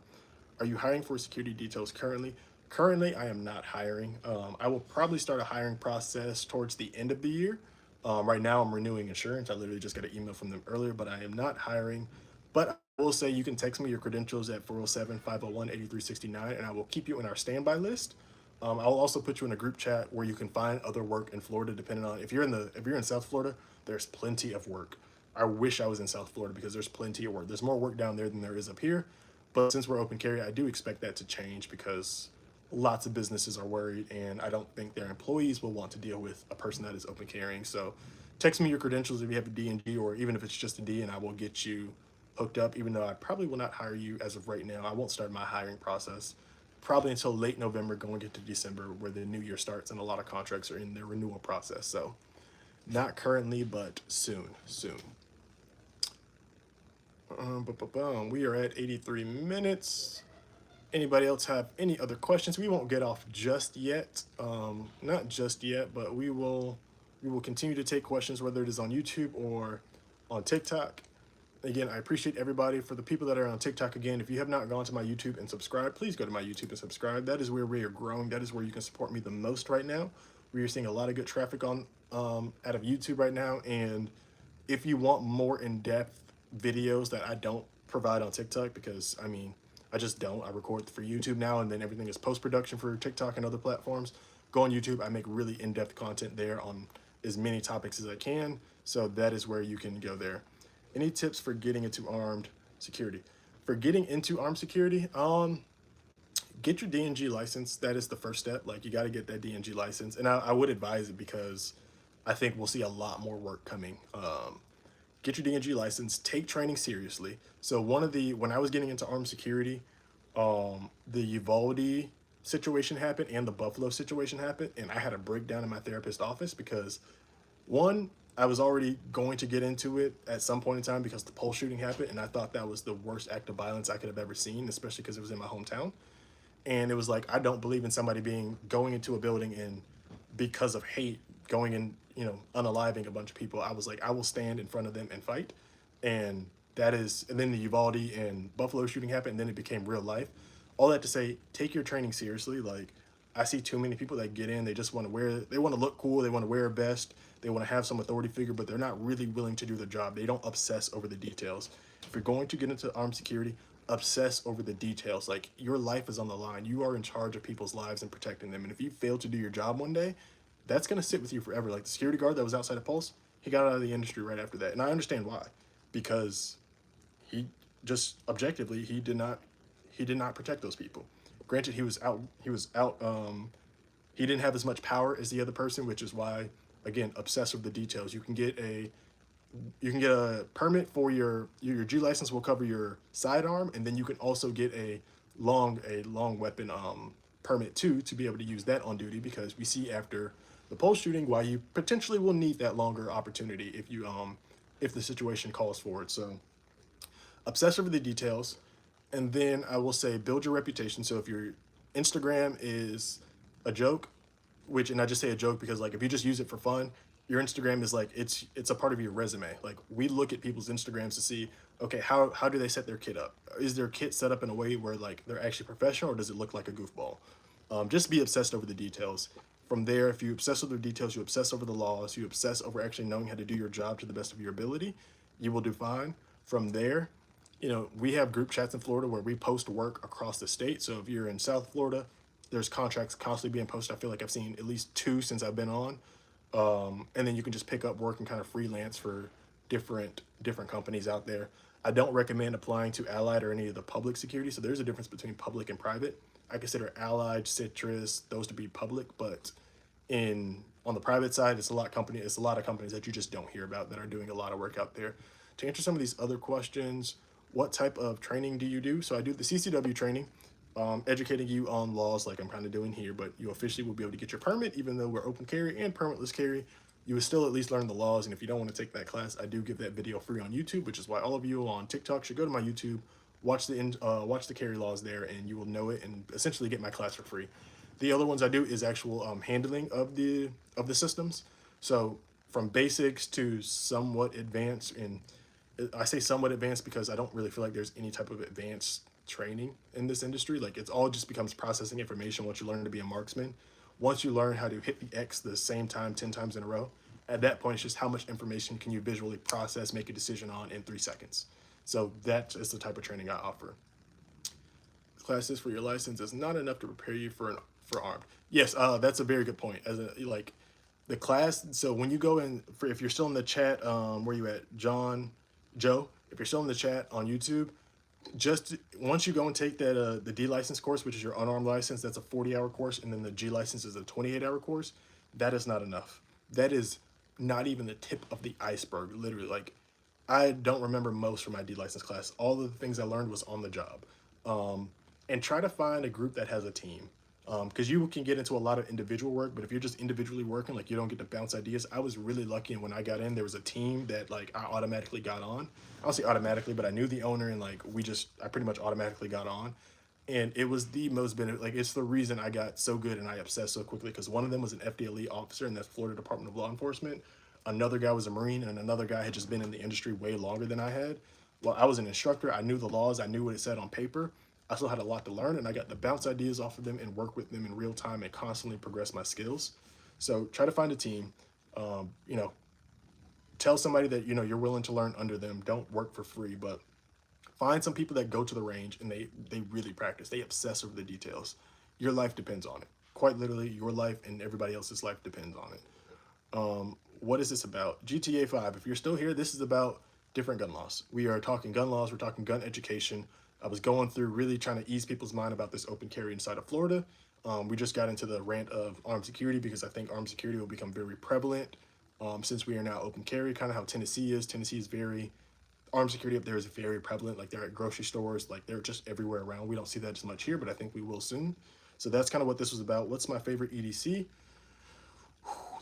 Are you hiring for security details currently? Currently, I am not hiring. I will probably start a hiring process towards the end of the year. Right now, I'm renewing insurance. I literally just got an email from them earlier, but I am not hiring. But I will say you can text me your credentials at 407-501-8369, and I will keep you in our standby list. I'll also put you in a group chat where you can find other work in Florida, depending on if you're in South Florida, there's plenty of work. I wish I was in South Florida because there's plenty of work. There's more work down there than there is up here. But since we're open carry, I do expect that to change because lots of businesses are worried, and I don't think their employees will want to deal with a person that is open carrying. So text me your credentials if you have a D&G, or even if it's just a D, and I will get you hooked up, even though I probably will not hire you as of right now. I won't start my hiring process probably until late November, going into December, where the new year starts and a lot of contracts are in their renewal process. So not currently, but soon. We are at 83 minutes. Anybody else have any other questions? We won't get off just yet. Not just yet, but we will continue to take questions, whether it is on YouTube or on TikTok. Again, I appreciate everybody. For the people that are on TikTok, again, if you have not gone to my YouTube and subscribed, please go to my YouTube and subscribe. That is where we are growing. That is where you can support me the most right now. We are seeing a lot of good traffic on out of YouTube right now. And if you want more in-depth videos that I don't provide on TikTok, because I mean, I just don't. I record for YouTube now, and then everything is post-production for TikTok and other platforms. Go on YouTube. I make really in-depth content there on as many topics as I can. So that is where you can go there. Any tips for getting into armed security? For getting into armed security, get your D&G license. That is the first step. Like, you got to get that D&G license. And I would advise it because I think we'll see a lot more work coming. Get your D&G license, take training seriously. So when I was getting into armed security, the Uvalde situation happened and the Buffalo situation happened, and I had a breakdown in my therapist's office because, one, I was already going to get into it at some point in time because the Pulse shooting happened, and I thought that was the worst act of violence I could have ever seen, especially because it was in my hometown. And it was like, I don't believe in somebody going into a building and because of hate going and, unaliving a bunch of people. I was like, I will stand in front of them and fight. And that is, and then the Uvalde and Buffalo shooting happened, and then it became real life. All that to say, take your training seriously. Like, I see too many people that get in, they just want to they want to look cool, they want to wear a vest, they want to have some authority figure, but they're not really willing to do the job. They don't obsess over the details. If you're going to get into armed security, obsess over the details. Like, your life is on the line. You are in charge of people's lives and protecting them. And if you fail to do your job one day, that's going to sit with you forever. Like the security guard that was outside of Pulse, he got out of the industry right after that. And I understand why, because he just objectively, he did not protect those people. Granted, he didn't have as much power as the other person, which is why, again, obsess with the details. You can get a permit for your G license will cover your sidearm, and then you can also get a long weapon permit too, to be able to use that on duty, because we see after the Pulse shooting why you potentially will need that longer opportunity if the situation calls for it. So obsess over the details. And then I will say, build your reputation. So if your Instagram is a joke, which, and I just say a joke because, like, if you just use it for fun, your Instagram is like, it's a part of your resume. Like, we look at people's Instagrams to see, okay, how do they set their kit up? Is their kit set up in a way where, like, they're actually professional, or does it look like a goofball? Just be obsessed over the details. From there, if you obsess over the details, you obsess over the laws, you obsess over actually knowing how to do your job to the best of your ability, you will do fine. From there, we have group chats in Florida where we post work across the state. So if you're in South Florida, there's contracts constantly being posted. I feel like I've seen at least two since I've been on. And then you can just pick up work and kind of freelance for different companies out there. I don't recommend applying to Allied or any of the public security. So there's a difference between public and private. I consider Allied, Citrus, those to be public, but on the private side, it's a lot of companies that you just don't hear about that are doing a lot of work out there. To answer some of these other questions, what type of training do you do? So I do the CCW training, educating you on laws like I'm kind of doing here, but you officially will be able to get your permit, even though we're open carry and permitless carry. You would still at least learn the laws. And if you don't want to take that class, I do give that video free on YouTube, which is why all of you on TikTok should go to my YouTube, watch the carry laws there, and you will know it and essentially get my class for free. The other ones I do is actual handling of the systems. So from basics to somewhat advanced, and I say somewhat advanced because I don't really feel like there's any type of advanced training in this industry. Like, it's all just becomes processing information once you learn to be a marksman. Once you learn how to hit the X the same time 10 times in a row, at that point, it's just how much information can you visually process, make a decision on in 3 seconds. So that is the type of training I offer. Classes for your license is not enough to prepare you for armed. Yes, that's a very good point. Like the class. So when you go in, if you're still in the chat, where you at, Joe? If you're still in the chat on YouTube, just once you go and take that the D license course, which is your unarmed license, that's a 40-hour course, and then the G license is a 28-hour course. That is not enough. That is not even the tip of the iceberg. Literally, like, I don't remember most from my D license class. All of the things I learned was on the job. And try to find a group that has a team. Because you can get into a lot of individual work, but if you're just individually working, like, you don't get to bounce ideas. I was really lucky, and when I got in, there was a team that, like, I automatically got on. I don't say automatically, but I knew the owner, and, like, I pretty much automatically got on. And it was the most benefit. Like, it's the reason I got so good and I obsessed so quickly, because one of them was an FDLE officer, and that's Florida Department of Law Enforcement. Another guy was a Marine, and another guy had just been in the industry way longer than I had. Well, I was an instructor. I knew the laws. I knew what it said on paper. I still had a lot to learn, and I got to bounce ideas off of them and work with them in real time and constantly progress my skills. So try to find a team. Tell somebody that you're willing to learn under them. Don't work for free, but find some people that go to the range and they really practice. They obsess over the details. Your life depends on it. Quite literally, your life and everybody else's life depends on it. What is this about? GTA 5. If you're still here, this is about different gun laws. We are talking gun laws. We're talking gun education. I was going through really trying to ease people's mind about this open carry inside of Florida. We just got into the rant of armed security because I think armed security will become very prevalent since we are now open carry, kind of how Tennessee is. Tennessee is very, armed security up there is very prevalent. Like, they're at grocery stores, like, they're just everywhere around. We don't see that as much here, but I think we will soon. So that's kind of what this was about. What's my favorite EDC?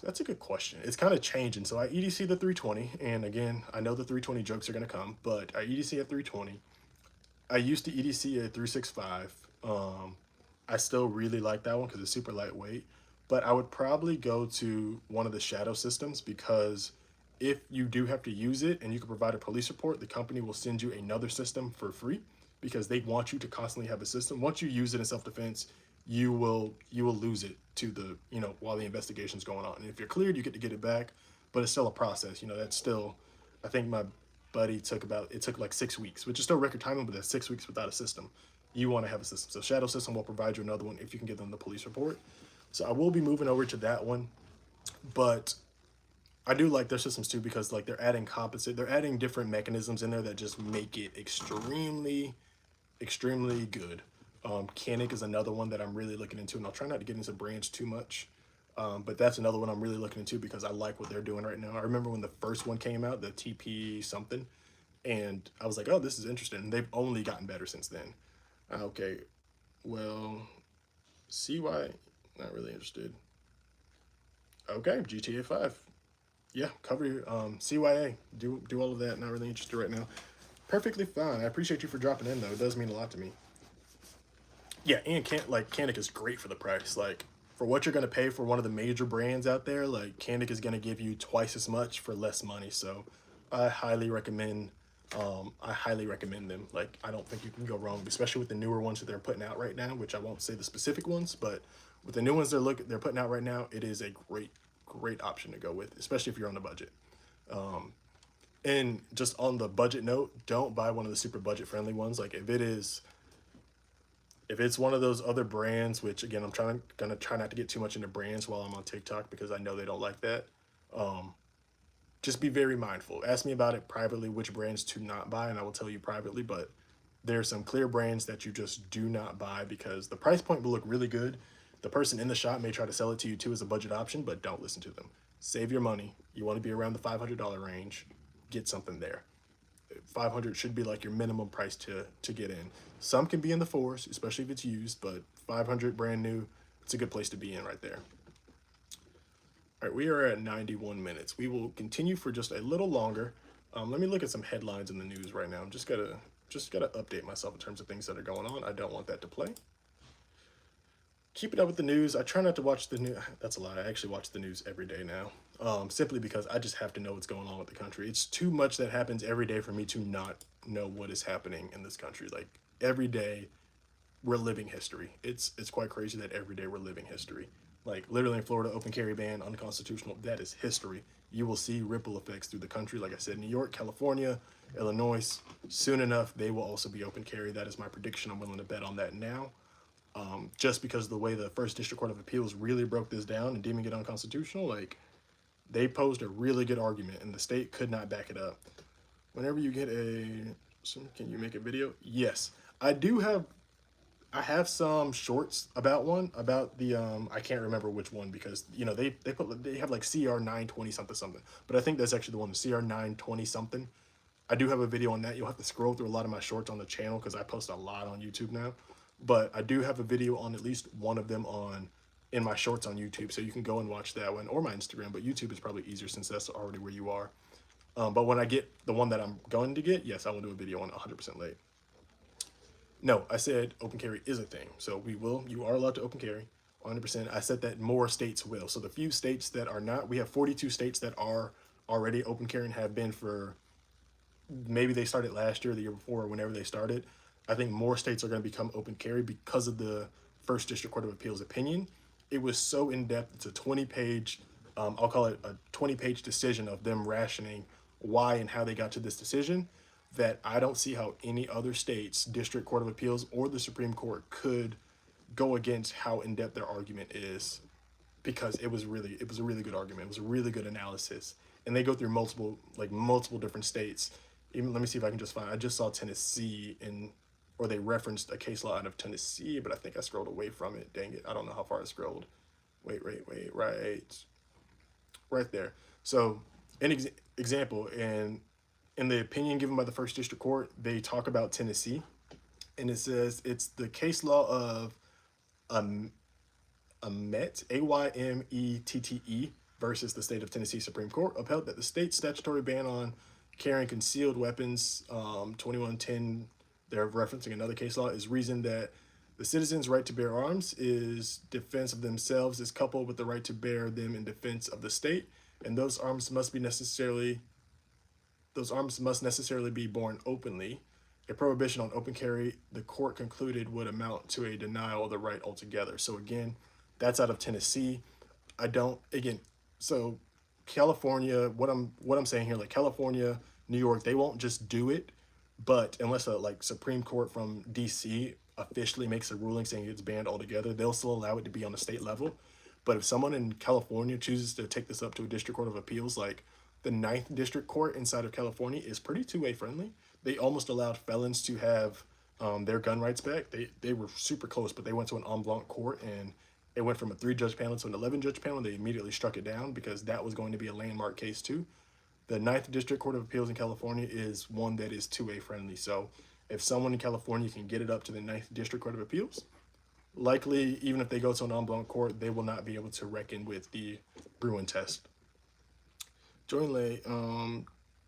That's a good question. It's kind of changing. So I EDC the 320, and again, I know the 320 jokes are going to come, but I EDC at 320. I used to EDC at 365. I still really like that one because it's super lightweight. but I would probably go to one of the shadow systems, because if you do have to use it and you can provide a police report, the company will send you another system for free, because they want you to constantly have a system. Once you use it in self-defense, you will lose it to the, while the investigation's going on. And if you're cleared, you get to get it back, but it's still a process. That's still, I think my buddy took like 6 weeks, which is still record timing, but that's 6 weeks without a system. You want to have a system. So shadow system will provide you another one if you can give them the police report. So I will be moving over to that one, but I do like their systems too, because like they're adding different mechanisms in there that just make it extremely good. Canic is another one that I'm really looking into, and I'll try not to get into brands too much. But that's another one I'm really looking into because I like what they're doing right now. I remember when the first one came out, the TP something, and I was like, oh, this is interesting. And they've only gotten better since then. Okay, well, CY, not really interested. Okay, GTA 5. Yeah, cover CYA. Do all of that. Not really interested right now. Perfectly fine. I appreciate you for dropping in though. It does mean a lot to me. Yeah, and Canic is great for the price. Like, for what you're gonna pay for one of the major brands out there, like Canic is gonna give you twice as much for less money. So I highly recommend them. Like, I don't think you can go wrong, especially with the newer ones that they're putting out right now, which I won't say the specific ones, but with the new ones they're putting out right now, it is a great option to go with, especially if you're on the budget. And just on the budget note, don't buy one of the super budget friendly ones. Like, if it's one of those other brands, which again, gonna try not to get too much into brands while I'm on TikTok, because I know they don't like that. Just be very mindful. Ask me about it privately, which brands to not buy, and I will tell you privately. But there's some clear brands that you just do not buy, because the price point will look really good. The person in the shop may try to sell it to you too as a budget option, but don't listen to them. Save your money. You want to be around the $500 range. Get something there. 500 should be like your minimum price to get in. Some can be in the fours, especially if it's used, but 500 brand new, it's a good place to be in right there. All right, we are at 91 minutes. We will continue for just a little longer. Let me look at some headlines in the news right now. I'm just gotta update myself in terms of things that are going on. I don't want that to play. Keeping up with the news. I try not to watch the news. That's a lie. I actually watch the news every day now, simply because I just have to know what's going on with the country. It's too much that happens every day for me to not know what is happening in this country. Like, every day, we're living history. It's quite crazy that every day we're living history. Like, literally in Florida, open carry ban, unconstitutional. That is history. You will see ripple effects through the country. Like I said, New York, California, Illinois. Soon enough, they will also be open carry. That is my prediction. I'm willing to bet on that now. Just because of the way the First District Court of Appeals really broke this down and deeming it unconstitutional, like, they posed a really good argument and the state could not back it up. Whenever you get can you make a video? Yes, I have some shorts about the I can't remember which one, because they have like CR 920 something, but I think that's actually the one, the CR 920 something. I do have a video on that. You'll have to scroll through a lot of my shorts on the channel because I post a lot on YouTube now. But I do have a video on at least one of them in my shorts on YouTube, so you can go and watch that one, or my Instagram. But YouTube is probably easier since that's already where you are. But when I get the one that I'm going to get, yes, I will do a video on 100% late. No, I said open carry is a thing. So you are allowed to open carry 100%. I said that more states will. So the few states that are not, we have 42 states that are already open carry and have been for, maybe they started last year, the year before, or whenever they started. I think more states are going to become open carry because of the First District Court of Appeals opinion. It was so in-depth. It's a 20-page, I'll call it a 20-page decision of them rationing why and how they got to this decision, that I don't see how any other state's District Court of Appeals or the Supreme Court could go against how in-depth their argument is, because it was a really good argument. It was a really good analysis. And they go through multiple different states. Even, let me see if I can just find, I just saw Tennessee or they referenced a case law out of Tennessee, but I think I scrolled away from it. Dang it. I don't know how far I scrolled. Wait, right there. So an example, in the opinion given by the First District Court, they talk about Tennessee, and it says it's the case law of Aymette, Aymette, versus the state of Tennessee Supreme Court, upheld that the state's statutory ban on carrying concealed weapons, 2110, they're referencing another case law, is reason that The citizens' right to bear arms is defense of themselves is coupled with the right to bear them in defense of the state, and those arms must necessarily be borne openly. A prohibition on open carry, the court concluded, would amount to a denial of the right altogether. So again, that's out of Tennessee. I don't again. So California, what I'm saying here, like California, New York, they won't just do it, but unless a like Supreme Court from DC officially makes a ruling saying it's banned altogether, they'll still allow it to be on the state level. But if someone in California chooses to take this up to a district court of appeals, like the Ninth District Court inside of California is pretty two-way friendly. They almost allowed felons to have their gun rights back. They were super close, but they went to an en banc court and it went from a 3-judge panel to an 11-judge panel. They immediately struck it down because that was going to be a landmark case too. The Ninth District Court of Appeals in California is one that is two-way friendly. So if someone in California can get it up to the Ninth District Court of Appeals, likely even if they go to an en banc court, they will not be able to reckon with the Bruin test. Join Lay,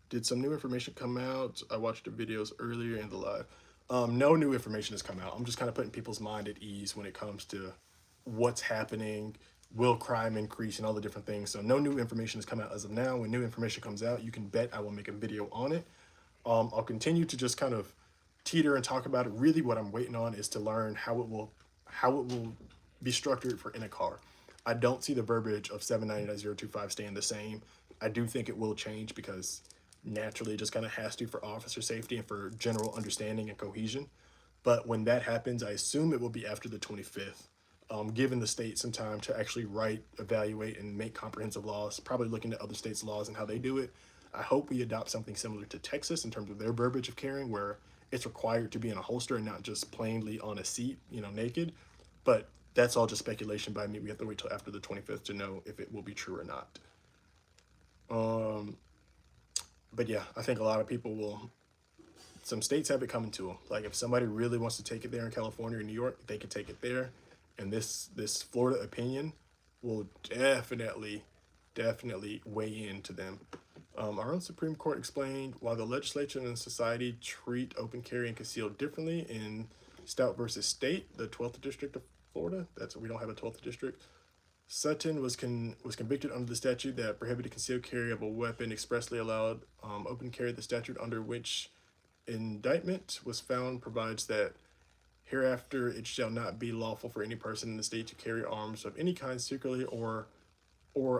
did some new information come out? I watched the videos earlier in the live. No new information has come out. I'm just kind of putting people's mind at ease when it comes to what's happening, will crime increase, and all the different things. So no new information has come out as of now. When new information comes out, you can bet I will make a video on it. I'll continue to just kind of teeter and talk about it. Really what I'm waiting on is to learn how it will be structured for in a car. I don't see the verbiage of 790.025 staying the same. I do think it will change because naturally it just kind of has to for officer safety and for general understanding and cohesion. But when that happens, I assume it will be after the 25th, giving the state some time to actually write, evaluate, and make comprehensive laws, probably looking at other states' laws and how they do it. I hope we adopt something similar to Texas in terms of their verbiage of carrying, where it's required to be in a holster and not just plainly on a seat, naked. But that's all just speculation by me. We have to wait till after the 25th to know if it will be true or not. But yeah, I think a lot of people will, some states have it coming to them. Like if somebody really wants to take it there in California or New York, they can take it there. And this Florida opinion will definitely weigh into them. Our own Supreme Court explained why the legislature and society treat open carry and concealed differently in Stout versus State, the 12th District of Florida. We don't have a 12th district. Sutton was convicted under the statute that prohibited concealed carry of a weapon, expressly allowed open carry. The statute under which indictment was found provides that hereafter it shall not be lawful for any person in the state to carry arms of any kind secretly or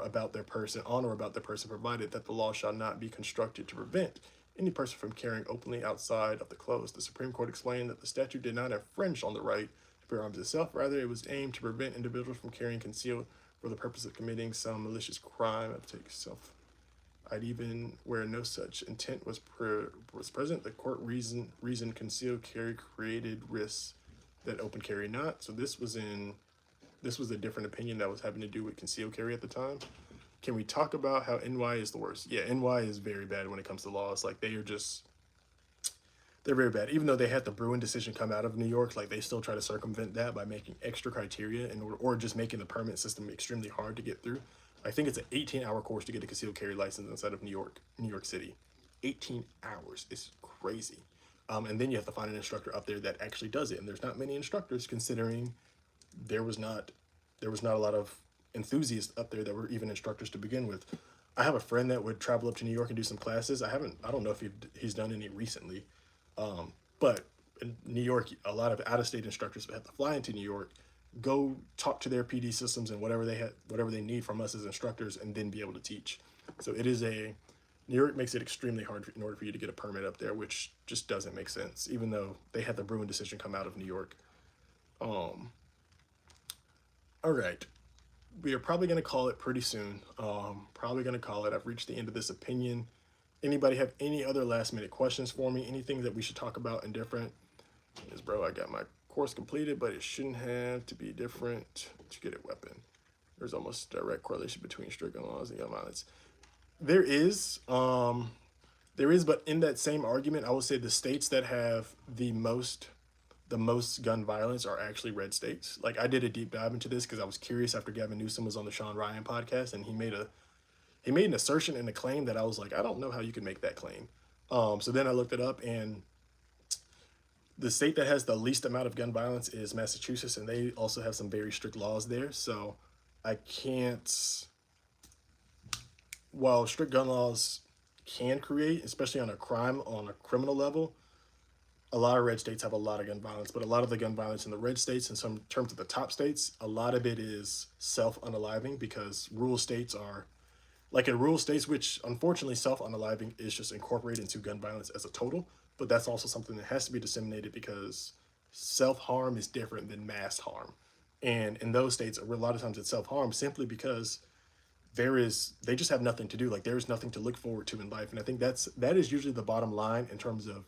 about their person, on or about their person, provided that the law shall not be constructed to prevent any person from carrying openly outside of the close. The Supreme Court explained that the statute did not infringe on the right to bear arms itself. Rather, it was aimed to prevent individuals from carrying concealed for the purpose of committing some malicious crime of take self. Even where no such intent was present, the court reasoned concealed carry created risks that open carry not. So this was a different opinion that was having to do with concealed carry at the time. Can we talk about how NY is the worst? Yeah, NY is very bad when it comes to laws. Like they're very bad. Even though they had the Bruin decision come out of New York, like they still try to circumvent that by making extra criteria in order, or just making the permit system extremely hard to get through. I think it's an 18-hour course to get a concealed carry license inside of New York City. 18 hours is crazy. And then you have to find an instructor up there that actually does it. And there's not many instructors, considering there was not a lot of enthusiasts up there that were even instructors to begin with. I have a friend that would travel up to New York and do some classes. I don't know if he's done any recently. But in New York, a lot of out-of-state instructors have to fly into New York, go talk to their PD systems and whatever they need from us as instructors, and then be able to teach. So New York makes it extremely hard in order for you to get a permit up there, which just doesn't make sense, even though they had the Bruin decision come out of New York. All right. We are probably going to call it pretty soon. Probably going to call it. I've reached the end of this opinion. Anybody have any other last minute questions for me? Anything that we should talk about and different? Yes, bro, I got my course completed, but it shouldn't have to be different to get a weapon. There's almost direct correlation between strict gun laws and gun violence. There is, but in that same argument, I would say the states that have the most gun violence are actually red states. Like I did a deep dive into this because I was curious after Gavin Newsom was on the Sean Ryan podcast, and he made an assertion and a claim that I was like, I don't know how you can make that claim. So then I looked it up, and The state that has the least amount of gun violence is Massachusetts, and they also have some very strict laws there. So I can't, while strict gun laws can create, especially on a criminal level, a lot of red states have a lot of gun violence, but a lot of the gun violence in the red states, in some terms of the top states, a lot of it is self-unaliving because rural states are like in rural states, which unfortunately self-unaliving is just incorporated into gun violence as a total, but that's also something that has to be disseminated because self-harm is different than mass harm. And in those states, a lot of times it's self-harm simply because they just have nothing to do. Like there's nothing to look forward to in life. And I think that is usually the bottom line in terms of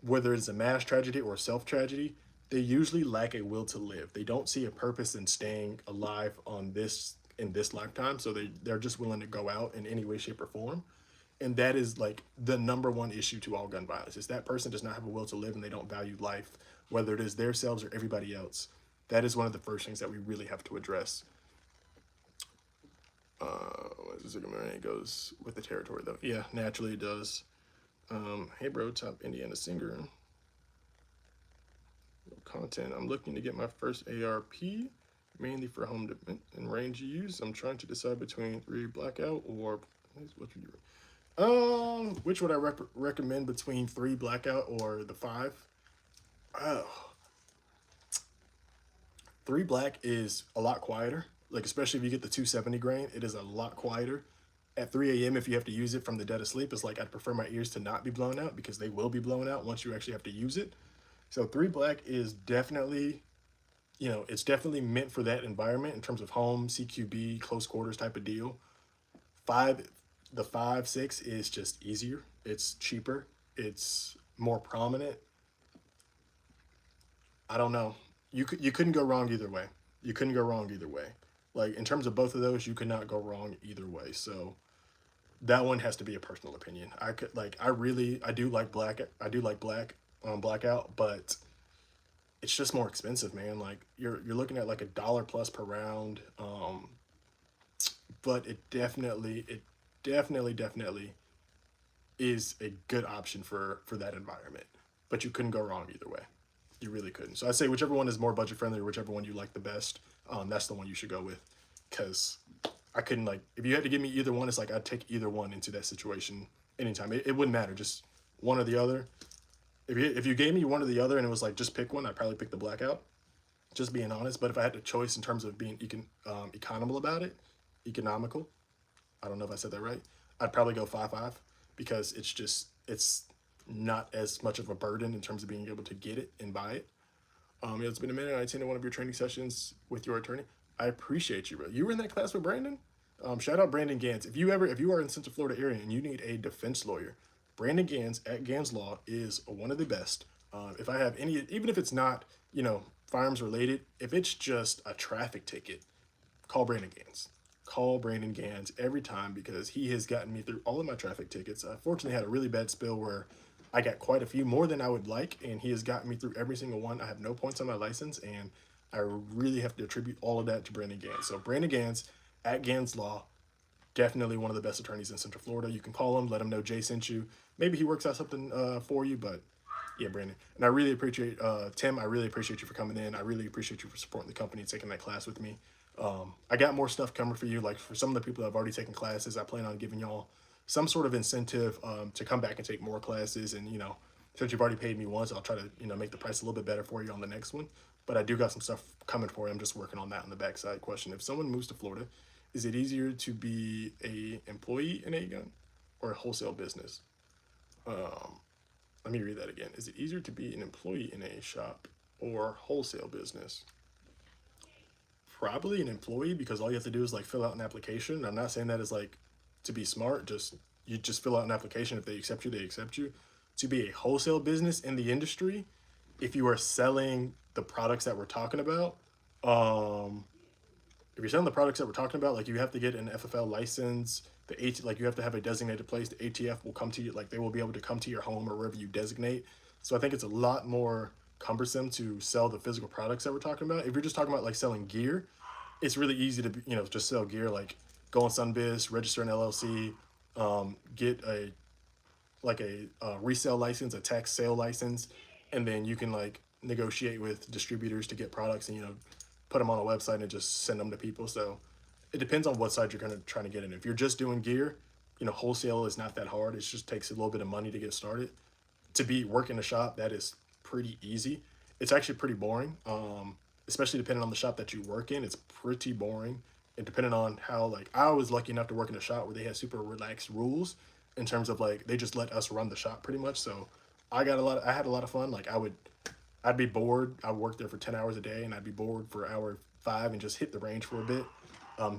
whether it's a mass tragedy or a self tragedy, they usually lack a will to live. They don't see a purpose in staying alive on this in this lifetime, so they're just willing to go out in any way, shape, or form. And that is like the number one issue to all gun violence is that person does not have a will to live and they don't value life, whether it is themselves or everybody else. That is one of the first things that we really have to address. It goes with the territory though. Yeah, naturally it does. Hey bro, top Indiana singer. Content. I'm looking to get my first ARP, mainly for home and range use. I'm trying to decide between 3 blackout or which would I recommend between 3 blackout or the 5? Oh, 3 black is a lot quieter. Like especially if you get the 270 grain, it is a lot quieter. At 3 a.m. if you have to use it from the dead of sleep, it's like I'd prefer my ears to not be blown out because they will be blown out once you actually have to use it. So 3 black is definitely, it's definitely meant for that environment in terms of home, CQB, close quarters type of deal. 5, the 5.6 is just easier. It's cheaper. It's more prominent. I don't know. You couldn't go wrong either way. You couldn't go wrong either way. Like in terms of both of those, you could not go wrong either way. So that one has to be a personal opinion. I do like black. I do like black on blackout, but it's just more expensive, man. Like you're looking at like $1 plus per round. But it definitely is a good option for that environment. But you couldn't go wrong either way. You really couldn't. So I'd say whichever one is more budget friendly or whichever one you like the best, that's the one you should go with. Because I couldn't like if you had to give me either one, it's like I'd take either one into that situation anytime. It wouldn't matter, just one or the other. If you gave me one or the other and it was like just pick one, I'd probably pick the blackout. Just being honest. But if I had a choice in terms of being economical about it, economical. I don't know if I said that right. I'd probably go 5.5 because it's not as much of a burden in terms of being able to get it and buy it. Yeah, it's been a minute. I attended one of your training sessions with your attorney. I appreciate you, bro. You were in that class with Brandon. Shout out Brandon Gans. If you are in Central Florida area and you need a defense lawyer, Brandon Gans at Gans Law is one of the best. If I have any, even if it's not firearms related, if it's just a traffic ticket, call Brandon Gans. Call Brandon Gans every time because he has gotten me through all of my traffic tickets. I fortunately had a really bad spill where I got quite a few, more than I would like, and he has gotten me through every single one. I have no points on my license, and I really have to attribute all of that to Brandon Gans. So Brandon Gans at Gans Law, definitely one of the best attorneys in Central Florida. You can call him, let him know Jay sent you. Maybe he works out something for you, but yeah, Brandon. And I really appreciate, Tim, I really appreciate you for coming in. I really appreciate you for supporting the company and taking that class with me. I got more stuff coming for you. Like for some of the people that have already taken classes, I plan on giving y'all some sort of incentive to come back and take more classes. And, since you've already paid me once, I'll try to, make the price a little bit better for you on the next one. But I do got some stuff coming for you. I'm just working on that on the backside. Question: if someone moves to Florida, is it easier to be a employee in a gun or a wholesale business? Let me read that again. Is it easier to be an employee in a shop or wholesale business? Probably an employee because all you have to do is like fill out an application. I'm not saying that as like to be smart. You just fill out an application. If they accept you, they accept you. To be a wholesale business in the industry, if you are selling the products that we're talking about, if you're selling the products that we're talking about, like you have to get an FFL license. Like you have to have a designated place. The ATF will come to you, like they will be able to come to your home or wherever you designate. So I think it's a lot more cumbersome to sell the physical products that we're talking about. If you're just talking about like selling gear, it's really easy to just sell gear. Like go on Sunbiz, register an LLC, get a resale license, a tax sale license, and then you can like negotiate with distributors to get products and put them on a website and just send them to people. So it depends on what side you're kind of trying to get in. If you're just doing gear, wholesale is not that hard. It just takes a little bit of money to get started. To be working a shop, that is pretty easy. It's actually pretty boring, especially depending on the shop that you work in. It's pretty boring, and depending on how, like, I was lucky enough to work in a shop where they had super relaxed rules in terms of like they just let us run the shop pretty much. So I had a lot of fun. Like I'd be bored. I worked there for 10 hours a day, and I'd be bored for hour 5 and just hit the range for a bit.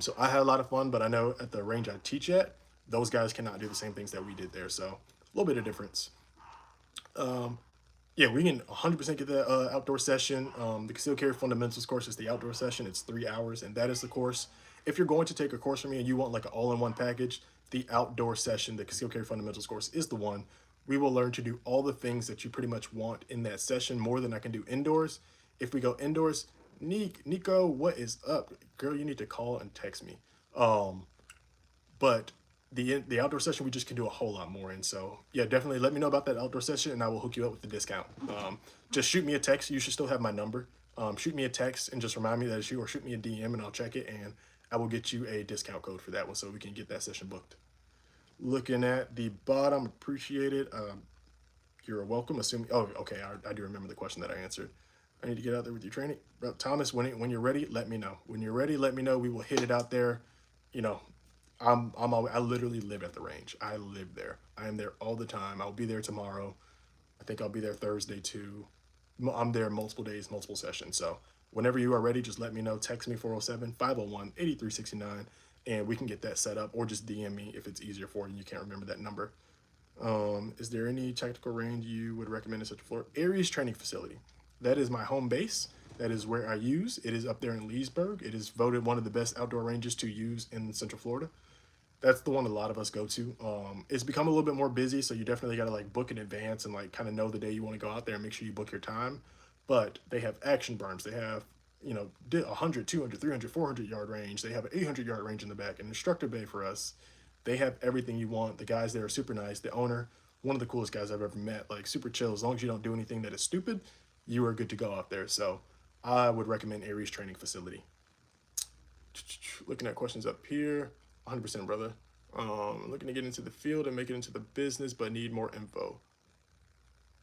So I had a lot of fun, but I know at the range I teach at, those guys cannot do the same things that we did there. So a little bit of difference. Um, yeah, we can 100% get that outdoor session. The Concealed Carry Fundamentals course is the outdoor session. It's 3 hours, and that is the course. If you're going to take a course from me and you want like an all-in-one package, the outdoor session, the Concealed Carry Fundamentals course, is the one. We will learn to do all the things that you pretty much want in that session, more than I can do indoors. If we go indoors, Nico, what is up? Girl, you need to call and text me. Um, but the outdoor session we just can do a whole lot more in. So yeah, definitely let me know about that outdoor session and I will hook you up with the discount. Just shoot me a text. You should still have my number. Shoot me a text and just remind me that it's you, or shoot me a DM and I'll check it, and I will get you a discount code for that one so we can get that session booked. Looking at the bottom, appreciate it. You're welcome. Assuming, oh, okay, I do remember the question that I answered. I need to get out there with your training. Bro, Thomas, when you're ready, let me know. When you're ready, let me know. We will hit it out there. You know, I literally live at the range. I live there. I am there all the time. I'll be there tomorrow. I think I'll be there Thursday too. I'm there multiple days, multiple sessions. So whenever you are ready, just let me know. Text me 407-501-8369, and we can get that set up, or just DM me if it's easier for you and you can't remember that number. Is there any tactical range you would recommend in Central Florida? Aries Training Facility. That is my home base. That is where I use. It is up there in Leesburg. It is voted one of the best outdoor ranges to use in Central Florida. That's the one a lot of us go to. It's become a little bit more busy, so you definitely got to like book in advance and like kind of know the day you want to go out there and make sure you book your time. But they have action burns. They have 100, 200, 300, 400 yard range. They have an 800-yard range in the back, an instructor bay for us. They have everything you want. The guys there are super nice. The owner, one of the coolest guys I've ever met, like super chill. As long as you don't do anything that is stupid, you are good to go out there. So I would recommend Aries Training Facility. Looking at questions up here, 100% brother. Looking to get into the field and make it into the business, but need more info.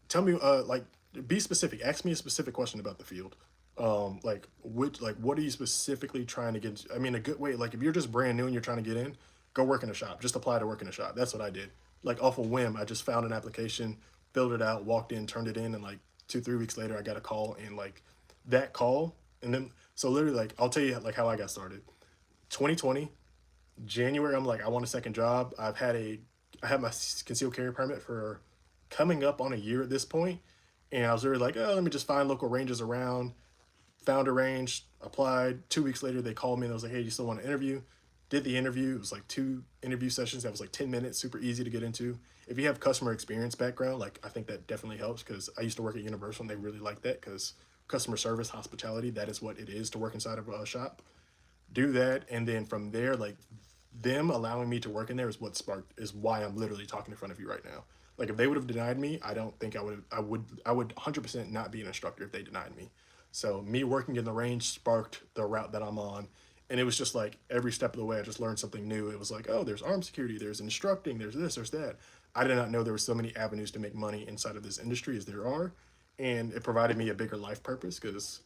Tell me, like, be specific. Ask me a specific question about the field. What are you specifically trying to get into? I mean, a good way, like, if you're just brand new and you're trying to get in, go work in a shop. Just apply to work in a shop. That's what I did. Like, off a whim, I just found an application, filled it out, walked in, turned it in, and like 2-3 weeks later, I got a call, and like that call, and then so literally, like, I'll tell you like how I got started. 2020 January, I'm like, I want a second job. I had my concealed carry permit for coming up on a year at this point, and I was really like, oh, let me just find local ranges around. Found a range, applied. 2 weeks later, they called me and I was like, hey, you still want to interview? Did the interview. It was like 2 interview sessions. That was like 10 minutes, super easy to get into. If you have customer experience background, like, I think that definitely helps, because I used to work at Universal and they really like that, because customer service, hospitality, that is what it is to work inside of a shop. Do that, and then from there, like, them allowing me to work in there is why I'm literally talking in front of you right now. Like, if they would have denied me, I don't think I would 100% not be an instructor if they denied me. So me working in the range sparked the route that I'm on, and it was just like every step of the way I just learned something new. It was like, oh, there's armed security, there's instructing, there's this, there's that. I did not know there were so many avenues to make money inside of this industry as there are, and it provided me a bigger life purpose, because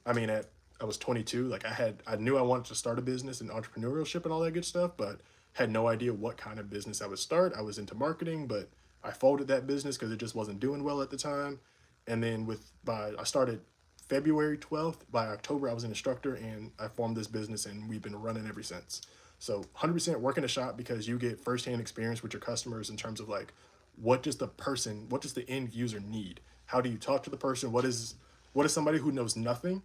I mean, I was 22. Like, I knew I wanted to start a business and entrepreneurship and all that good stuff, but had no idea what kind of business I would start. I was into marketing, but I folded that business because it just wasn't doing well at the time. And then I started February 12th. By October, I was an instructor, and I formed this business, and we've been running ever since. So 100% work in a shop, because you get firsthand experience with your customers in terms of like, what does the end user need? How do you talk to the person? What is somebody who knows nothing?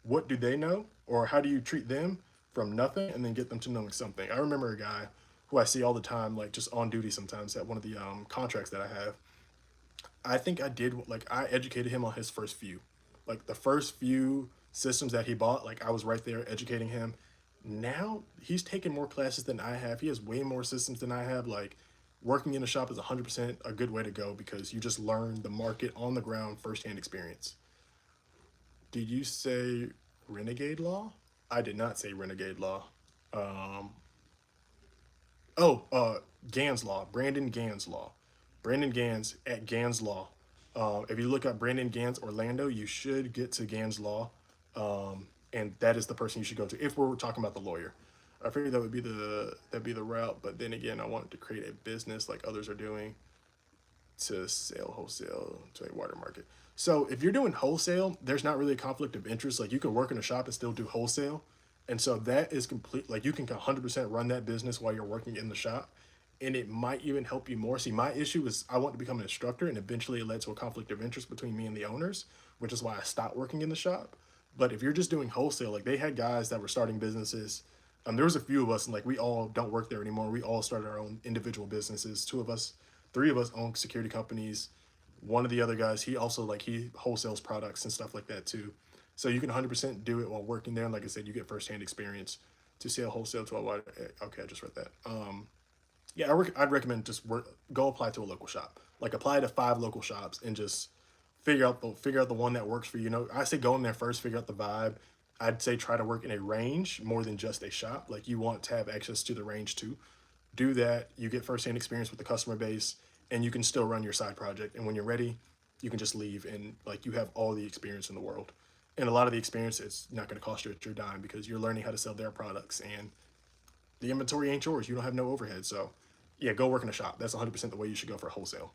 What do they know, or how do you treat them from nothing and then get them to knowing something? I remember a guy who I see all the time, like just on duty sometimes at one of the contracts that I have. I think I educated him on his first few, like the first few systems that he bought. Like, I was right there educating him. Now he's taken more classes than I have. He has way more systems than I have. Like, working in a shop is 100% a good way to go because you just learn the market on the ground, firsthand experience. Did you say renegade law? I did not say renegade law. Um, oh, Gans law, Brandon Gans law. Brandon Gans at Gans law. If you look up Brandon Gans Orlando, you should get to Gans law, and that is the person you should go to if we're talking about the lawyer. I figured that'd be the route, but then again, I wanted to create a business like others are doing to sell wholesale to a wider market. So if you're doing wholesale, there's not really a conflict of interest. Like you can work in a shop and still do wholesale. And so that is complete. Like you can 100% run that business while you're working in the shop. And it might even help you more. See, my issue is I want to become an instructor, and eventually it led to a conflict of interest between me and the owners, which is why I stopped working in the shop. But if you're just doing wholesale, like they had guys that were starting businesses. There was a few of us, and like we all don't work there anymore. We all started our own individual businesses. Two of us, three of us own security companies. One of the other guys, he also like he wholesales products and stuff like that too. So you can 100% do it while working there. And like I said, you get firsthand experience to sell wholesale to a wide. Okay, I just read that. Yeah, I'd recommend just go apply to a local shop. Like apply to 5 local shops and just figure out the one that works for you. You know, I say go in there first, figure out the vibe. I'd say try to work in a range more than just a shop. Like you want to have access to the range too. Do that. You get firsthand experience with the customer base, and you can still run your side project. And when you're ready, you can just leave and like you have all the experience in the world. And a lot of the experience, it's not going to cost you your dime because you're learning how to sell their products, and the inventory ain't yours. You don't have no overhead. So yeah, go work in a shop. That's 100% the way you should go for wholesale.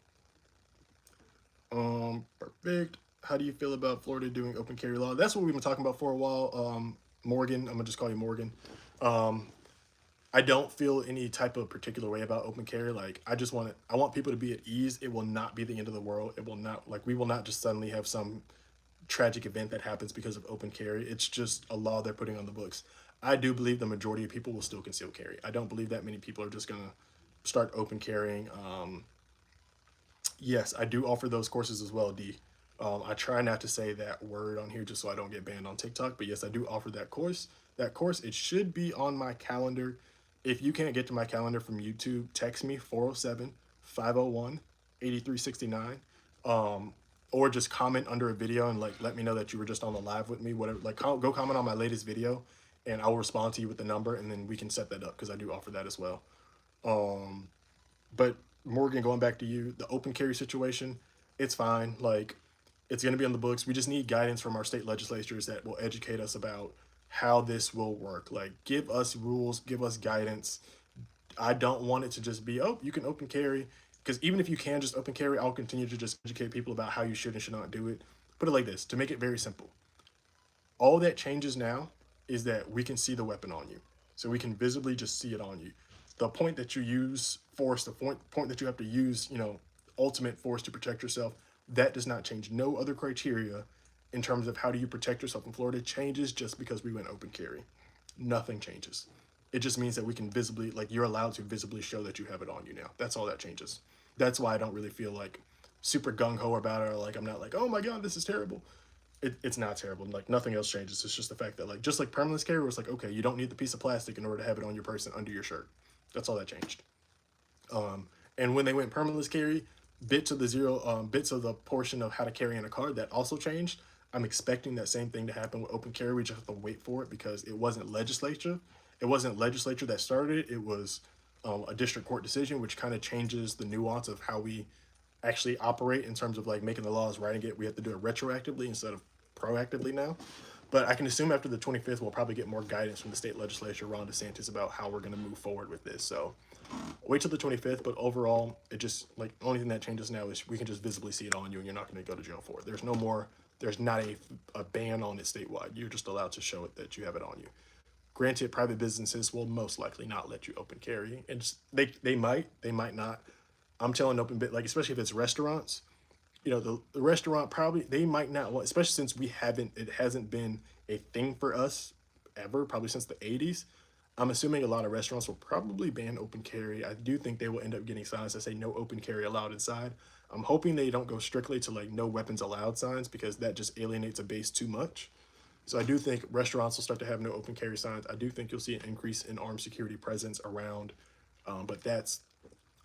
Perfect. How do you feel about Florida doing open carry law? That's what we've been talking about for a while. Morgan, I'm gonna just call you Morgan. Um, I don't feel any type of particular way about open carry. Like I want people to be at ease. It will not be the end of the world. It will not like we will not just suddenly have some tragic event that happens because of open carry. It's just a law they're putting on the books. I do believe the majority of people will still conceal carry. I don't believe that many people are just gonna start open carrying. Yes, I do offer those courses as well, D. I try not to say that word on here just so I don't get banned on TikTok, but yes, I do offer that course. That course, it should be on my calendar. If you can't get to my calendar from YouTube, text me 407 501 8369. Or just comment under a video and like let me know that you were just on the live with me. Whatever, like go comment on my latest video, and I'll respond to you with the number, and then we can set that up because I do offer that as well. Um, but Morgan, going back to you, the open carry situation, it's fine. Like, it's going to be on the books. We just need guidance from our state legislatures that will educate us about how this will work. Like, give us rules, give us guidance. I don't want it to just be, oh, you can open carry. Because even if you can just open carry, I'll continue to just educate people about how you should and should not do it. Put it like this to make it very simple. All that changes now is that we can see the weapon on you. So we can visibly just see it on you. The point that you use force, the point that you have to use, ultimate force to protect yourself, that does not change. No other criteria in terms of how do you protect yourself in Florida changes just because we went open carry. Nothing changes. It just means that we can visibly, like you're allowed to visibly show that you have it on you now. That's all that changes. That's why I don't really feel like super gung ho about it, or like I'm not like, oh my god, this is terrible. It's not terrible. Like nothing else changes. It's just the fact that like just like permanent carry was like, okay, you don't need the piece of plastic in order to have it on your person under your shirt. That's all that changed. And when they went permanentless carry, bits of the portion of how to carry in a car that also changed. I'm expecting that same thing to happen with open carry. We just have to wait for it because it wasn't legislature. It wasn't legislature that started it. It was a district court decision, which kind of changes the nuance of how we actually operate in terms of like making the laws, writing it. We have to do it retroactively instead of proactively now. But I can assume after the 25th, we'll probably get more guidance from the state legislature, Ron DeSantis, about how we're going to move forward with this. So wait till the 25th. But overall, it just like the only thing that changes now is we can just visibly see it on you, and you're not going to go to jail for it. There's no more. There's not a ban on it statewide. You're just allowed to show it that you have it on you. Granted, private businesses will most likely not let you open carry, and they might not. I'm telling open bit like especially if it's restaurants, the restaurant probably they might not want, especially since it hasn't been a thing for us ever, probably since the 80s. I'm assuming a lot of restaurants will probably ban open carry. I do think they will end up getting signs that say no open carry allowed inside. I'm hoping they don't go strictly to like no weapons allowed signs because that just alienates a base too much. So I do think restaurants will start to have no open carry signs. I do think you'll see an increase in armed security presence around, but that's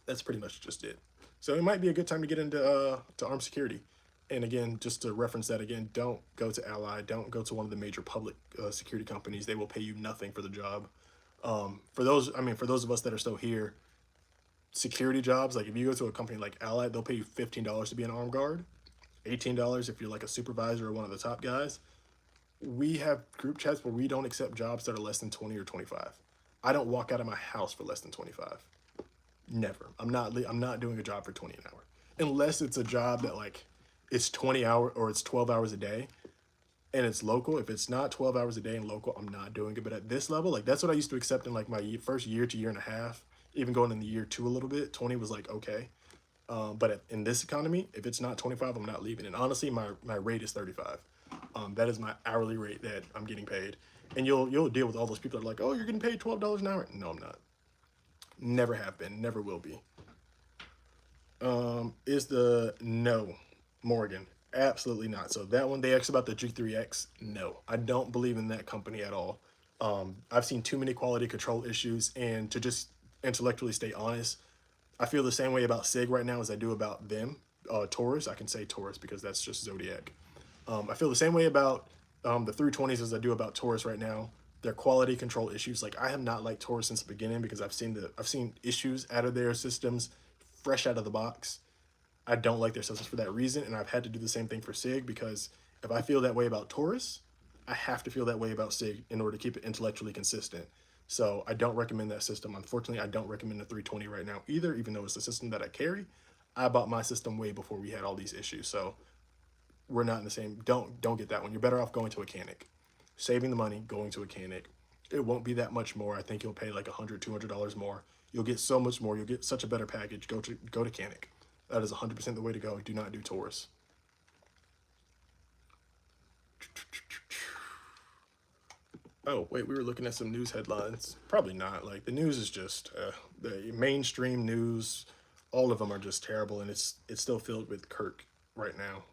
That's pretty much just it. So it might be a good time to get into to armed security. And again, just to reference that again, don't go to Ally. Don't go to one of the major public security companies. They will pay you nothing for the job. For those, I mean, for those of us that are still here, security jobs, like if you go to a company like Ally, they'll pay you $15 to be an armed guard, $18 if you're like a supervisor or one of the top guys. We have group chats where we don't accept jobs that are less than 20 or 25. I don't walk out of my house for less than 25. Never. I'm not doing a job for 20 an hour. Unless it's a job that like it's 20 hour or it's 12 hours a day and it's local. If it's not 12 hours a day and local, I'm not doing it. But at this level, like that's what I used to accept in like my first year to year and a half, even going in the year two a little bit. 20 was like okay. But in this economy, if it's not 25, I'm not leaving. And honestly, my rate is 35. That is my hourly rate that I'm getting paid. And you'll deal with all those people that are like, oh, you're getting paid $12 an hour. No, I'm not. Never have been. Never will be. Is the no, Morgan? Absolutely not. So that one they asked about the G3X. No, I don't believe in that company at all. I've seen too many quality control issues, and to just intellectually stay honest, I feel the same way about SIG right now as I do about them. Taurus, I can say Taurus because that's just Zodiac. I feel the same way about the 320s as I do about Taurus right now. Their quality control issues. Like I have not liked Taurus since the beginning because I've seen issues out of their systems fresh out of the box. I don't like their systems for that reason, and I've had to do the same thing for SIG because if I feel that way about Taurus, I have to feel that way about SIG in order to keep it intellectually consistent. So I don't recommend that system. Unfortunately, I don't recommend the 320 right now either, even though it's the system that I carry. I bought my system way before we had all these issues. So we're not in the same. Don't get that one. You're better off going to a mechanic, saving the money, going to a mechanic. It won't be that much more. I think you'll pay like $100, $200 more. You'll get so much more. You'll get such a better package. Go to mechanic. That is 100% the way to go. Do not do Taurus. Oh wait, we were looking at some news headlines. Probably not. Like the news is just the mainstream news. All of them are just terrible, and it's still filled with Kirk right now.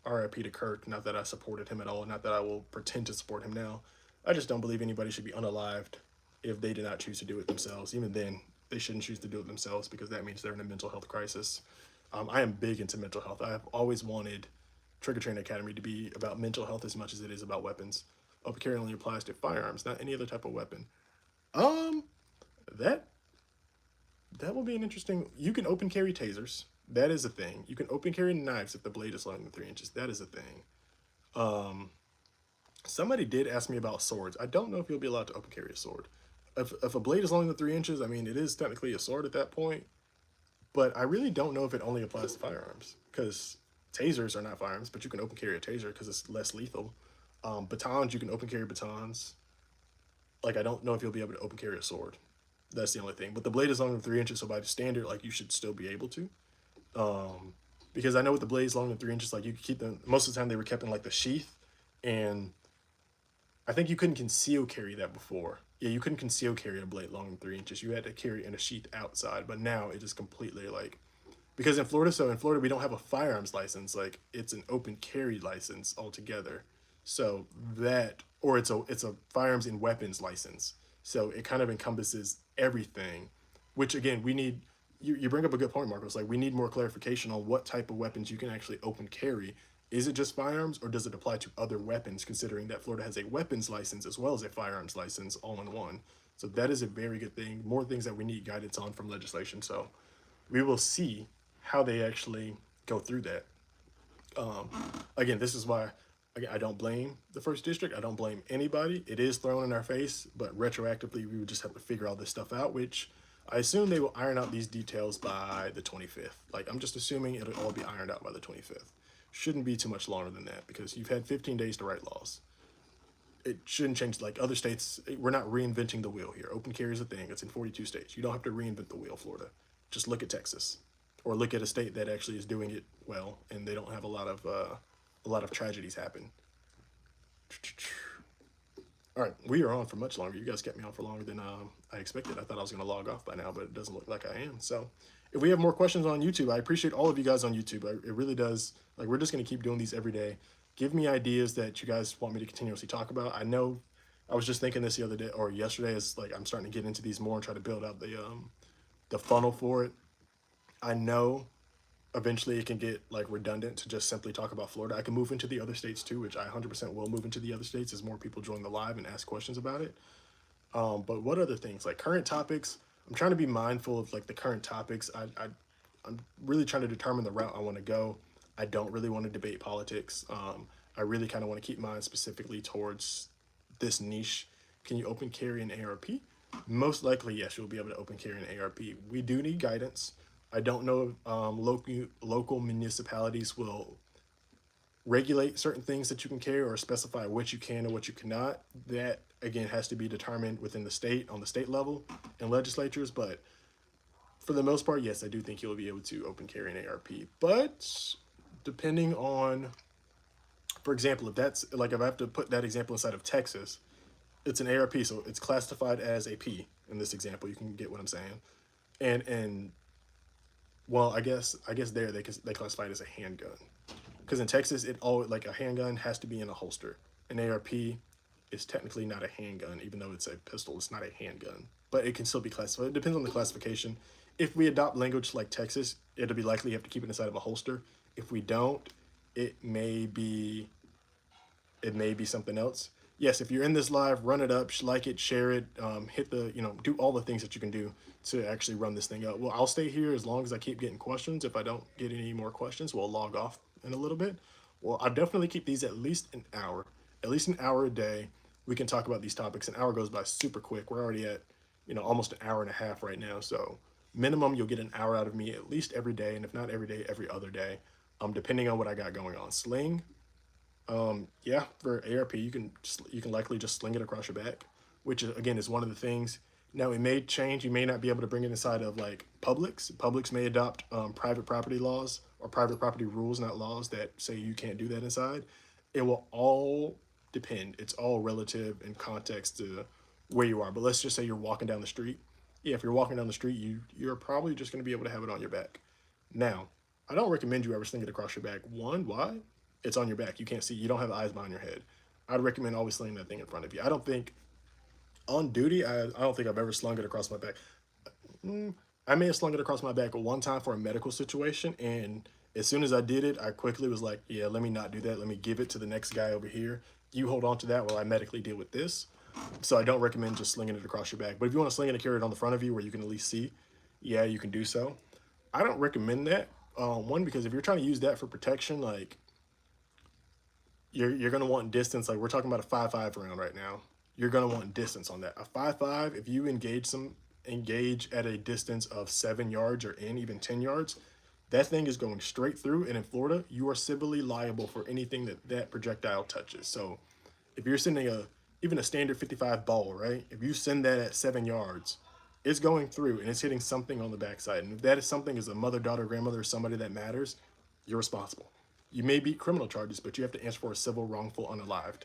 R.I.P. to Kirk. Not that I supported him at all. Not that I will pretend to support him now. I just don't believe anybody should be unalived if they did not choose to do it themselves. Even then, they shouldn't choose to do it themselves because that means they're in a mental health crisis. I am big into mental health. I have always wanted Trigger Trainer Academy to be about mental health as much as it is about weapons. Open carry only applies to firearms, not any other type of weapon. Um, that that will be an interesting. You can open carry tasers. That is a thing. You can open carry knives if the blade is longer than 3 inches. That is a thing. Um, Somebody did ask me about swords. I don't know if you'll be allowed to open carry a sword. If a blade is longer than 3 inches, I mean, it is technically a sword at that point. But I really don't know if it only applies to firearms because tasers are not firearms, but you can open carry a taser because it's less lethal. Batons, you can open carry batons. Like, I don't know if you'll be able to open carry a sword. That's the only thing. But the blade is longer than 3 inches, so by the standard, like, you should still be able to. Because I know with the blades longer than 3 inches, like, you could keep them. Most of the time, they were kept in like the sheath, and I think you couldn't conceal carry that before. Yeah, you couldn't conceal carry a blade longer than 3 inches. You had to carry in a sheath outside. But now it is completely like because in Florida, so in Florida we don't have a firearms license. Like it's an open carry license altogether. So that or it's a firearms and weapons license. So it kind of encompasses everything, which again we need. You bring up a good point, Marcos. Like we need more clarification on what type of weapons you can actually open carry. Is it just firearms or does it apply to other weapons, considering that Florida has a weapons license as well as a firearms license all in one? So that is a very good thing. More things that we need guidance on from legislation. So we will see how they actually go through that. Um, Again, this is why again, I don't blame the first district. I don't blame anybody. It is thrown in our face, but retroactively, we would just have to figure all this stuff out, which I assume they will iron out these details by the 25th. Like, I'm just assuming it'll all be ironed out by the 25th. Shouldn't be too much longer than that because you've had 15 days to write laws. It shouldn't change like other states. We're not reinventing the wheel here. Open carry is a thing. It's in 42 states. You don't have to reinvent the wheel, Florida. Just look at Texas, or look at a state that actually is doing it well, and they don't have a lot of tragedies happen. All right, we are on for much longer. You guys kept me on for longer than I expected. I thought I was going to log off by now, but it doesn't look like I am. So if we have more questions on YouTube, I appreciate all of you guys on YouTube. It really does. Like, we're just going to keep doing these every day. Give me ideas that you guys want me to continuously talk about. I know I was just thinking this the other day or yesterday is like I'm starting to get into these more and try to build out the funnel for it. I know eventually it can get like redundant to just simply talk about Florida. I can move into the other states too, which I 100% will move into the other states as more people join the live and ask questions about it. But what other things like current topics? I'm trying to be mindful of like the current topics. I'm really trying to determine the route I want to go. I don't really want to debate politics. I really kind of want to keep mine specifically towards this niche. Can you open carry an ARP? Most likely, yes, you'll be able to open carry an ARP. We do need guidance. I don't know if local municipalities will regulate certain things that you can carry or specify what you can and what you cannot. That again has to be determined within the state on the state level and legislatures. But for the most part, yes, I do think you'll be able to open carry an ARP. But depending on, for example, if that's like if I have to put that example inside of Texas, it's an ARP, so it's classified as a P in this example. You can get what I'm saying. And well, I guess there they classify it as a handgun because in Texas it all like a handgun has to be in a holster. An ARP is technically not a handgun, even though it's a pistol. It's not a handgun, but it can still be classified. It depends on the classification. If we adopt language like Texas, it'll be likely you have to keep it inside of a holster. If we don't, it may be it may be something else. Yes, if you're in this live, run it up, like it, share it, hit the, do all the things that you can do to actually run this thing up. Well, I'll stay here as long as I keep getting questions. If I don't get any more questions, we'll log off in a little bit. Well, I definitely keep these at least an hour a day. We can talk about these topics. An hour goes by super quick. We're already at, almost an hour and a half right now. So minimum, you'll get an hour out of me at least every day. And if not every day, every other day, depending on what I got going on. Sling, yeah, for ARP, you can likely just sling it across your back, which again is one of the things. Now it may change. You may not be able to bring it inside of like Publix. Publix may adopt private property laws or private property rules, not laws that say you can't do that inside. It will all depend. It's all relative in context to where you are. But let's just say you're walking down the street. Yeah, if you're walking down the street, you're probably just going to be able to have it on your back. Now, I don't recommend you ever sling it across your back. One, why? It's on your back. You can't see. You don't have eyes behind your head. I'd recommend always slinging that thing in front of you. I don't think on duty. I don't think I've ever slung it across my back. I may have slung it across my back one time for a medical situation, and as soon as I did it, I quickly was like, "Yeah, let me not do that. Let me give it to the next guy over here. You hold on to that while I medically deal with this." So I don't recommend just slinging it across your back. But if you want to sling it and carry it on the front of you where you can at least see, yeah, you can do so. I don't recommend that. One, because if you're trying to use that for protection, like you're gonna want distance. Like we're talking about a 5.5 round right now. You're gonna want distance on that. A 5.5, if you engage at a distance of 7 yards or even 10 yards, that thing is going straight through. And in Florida, you are civilly liable for anything that projectile touches. So if you're sending even a standard 55 ball, right? If you send that at 7 yards, it's going through and it's hitting something on the backside. And if that is something as a mother, daughter, grandmother, or somebody that matters, you're responsible. You may beat criminal charges, but you have to answer for a civil wrongful unalived.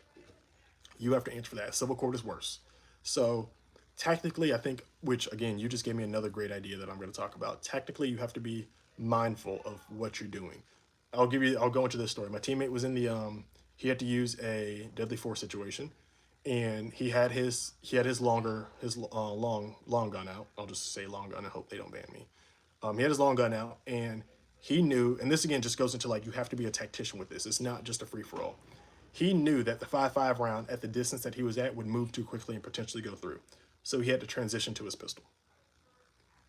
You have to answer for that. Civil court is worse. So technically, I think, which again, you just gave me another great idea that I'm going to talk about. Technically, you have to be mindful of what you're doing. I'll go into this story. My teammate was in the, he had to use a deadly force situation, and he had his long gun out. I'll just say long gun and hope they don't ban me. He had his long gun out, and he knew, and this again just goes into like you have to be a tactician with this. It's not just a free for all. He knew that the 5.5 round at the distance that he was at would move too quickly and potentially go through. So he had to transition to his pistol.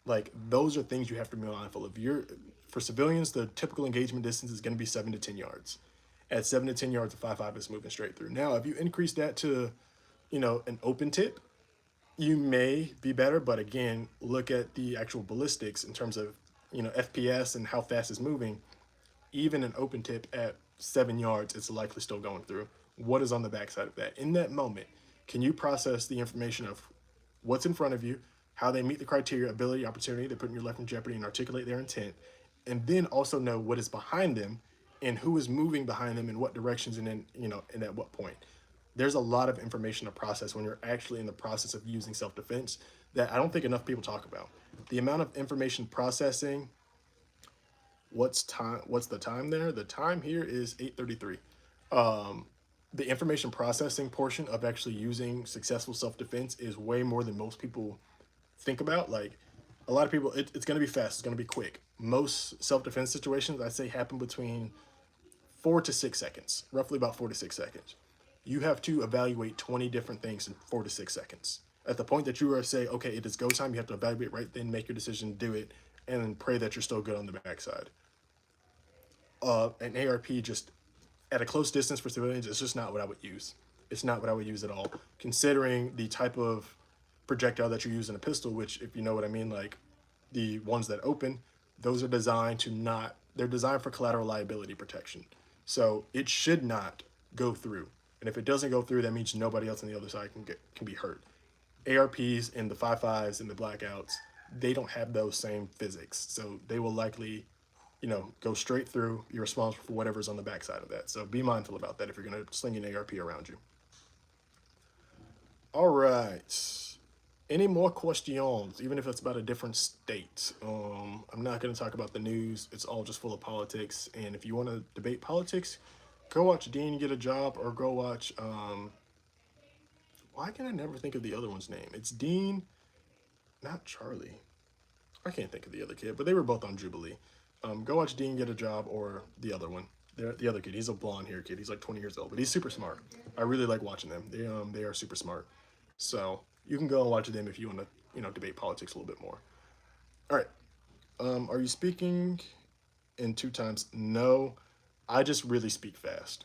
Like those are things you have to be mindful of. For civilians, the typical engagement distance is going to be 7 to 10 yards. At 7 to 10 yards, the 5.5 is moving straight through. Now, if you increase that to, an open tip, you may be better. But again, look at the actual ballistics in terms of, FPS and how fast it's moving. Even an open tip at 7 yards, it's likely still going through. What is on the backside of that? In that moment, can you process the information of what's in front of you, how they meet the criteria, ability, opportunity, they're putting your life in jeopardy, and articulate their intent, and then also know what is behind them and who is moving behind them in what directions and and at what point. There's a lot of information to process when you're actually in the process of using self-defense that I don't think enough people talk about. The amount of information processing. What's the time there? The time here is 8:33. The information processing portion of actually using successful self-defense is way more than most people think about. Like A lot of people, it's going to be fast. It's going to be quick. Most self-defense situations, I'd say, happen between 4 to 6 seconds, roughly about 4 to 6 seconds. You have to evaluate 20 different things in 4 to 6 seconds. At the point that you are say, okay, it is go time, you have to evaluate right then, make your decision, do it, and then pray that you're still good on the backside. An ARP just at a close distance for civilians, it's just not what I would use. It's not what I would use at all, considering the type of projectile that you use in a pistol, which, if you know what I mean, like the ones that open, those are designed to not, they're designed for collateral liability protection. So it should not go through. And if it doesn't go through, that means nobody else on the other side can be hurt. ARPs and the 5.5s and the blackouts, they don't have those same physics. So they will likely, go straight through. You're responsible for whatever's on the backside of that. So be mindful about that if you're going to sling an ARP around you. All right. Any more questions, even if it's about a different state? I'm not going to talk about the news. It's all just full of politics. And if you want to debate politics, go watch Dean Get a Job, or go watch, why can I never think of the other one's name? It's Dean, not Charlie. I can't think of the other kid, but they were both on Jubilee. Go watch Dean Get a Job, or the other one. The other kid, he's a blonde hair kid. He's like 20 years old, but he's super smart. I really like watching them. They are super smart. So you can go and watch them if you want to, debate politics a little bit more. All right. Are you speaking in 2 times? No, I just really speak fast.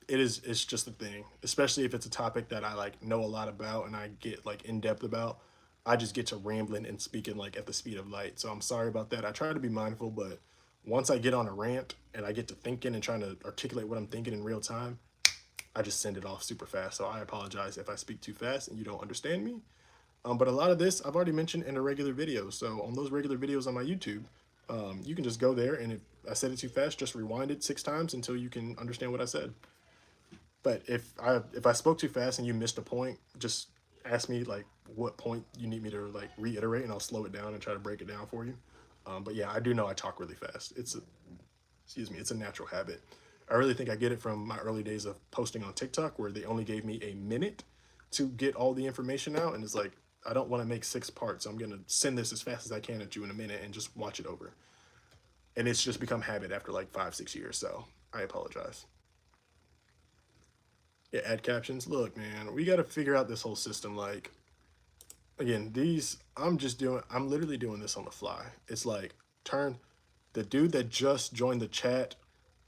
It's just a thing, especially if it's a topic that I like know a lot about and I get like in depth about. I just get to rambling and speaking like at the speed of light. So I'm sorry about that. I try to be mindful, but once I get on a rant and I get to thinking and trying to articulate what I'm thinking in real time, I just send it off super fast. So I apologize if I speak too fast and you don't understand me. But a lot of this I've already mentioned in a regular video. So on those regular videos on my YouTube, you can just go there, and if I said it too fast, just rewind it 6 times until you can understand what I said. But if I spoke too fast and you missed a point, just ask me like what point you need me to like reiterate, and I'll slow it down and try to break it down for you. But yeah, I do know I talk really fast. It's a natural habit. I really think I get it from my early days of posting on TikTok, where they only gave me a minute to get all the information out, and it's like, I don't want to make 6 parts. So I'm gonna send this as fast as I can at you in a minute and just watch it over. And it's just become habit after like 5, 6 years. So I apologize. Yeah, add captions. Look, man, we got to figure out this whole system. Like, again, I'm literally doing this on the fly. It's like, turn the dude that just joined the chat.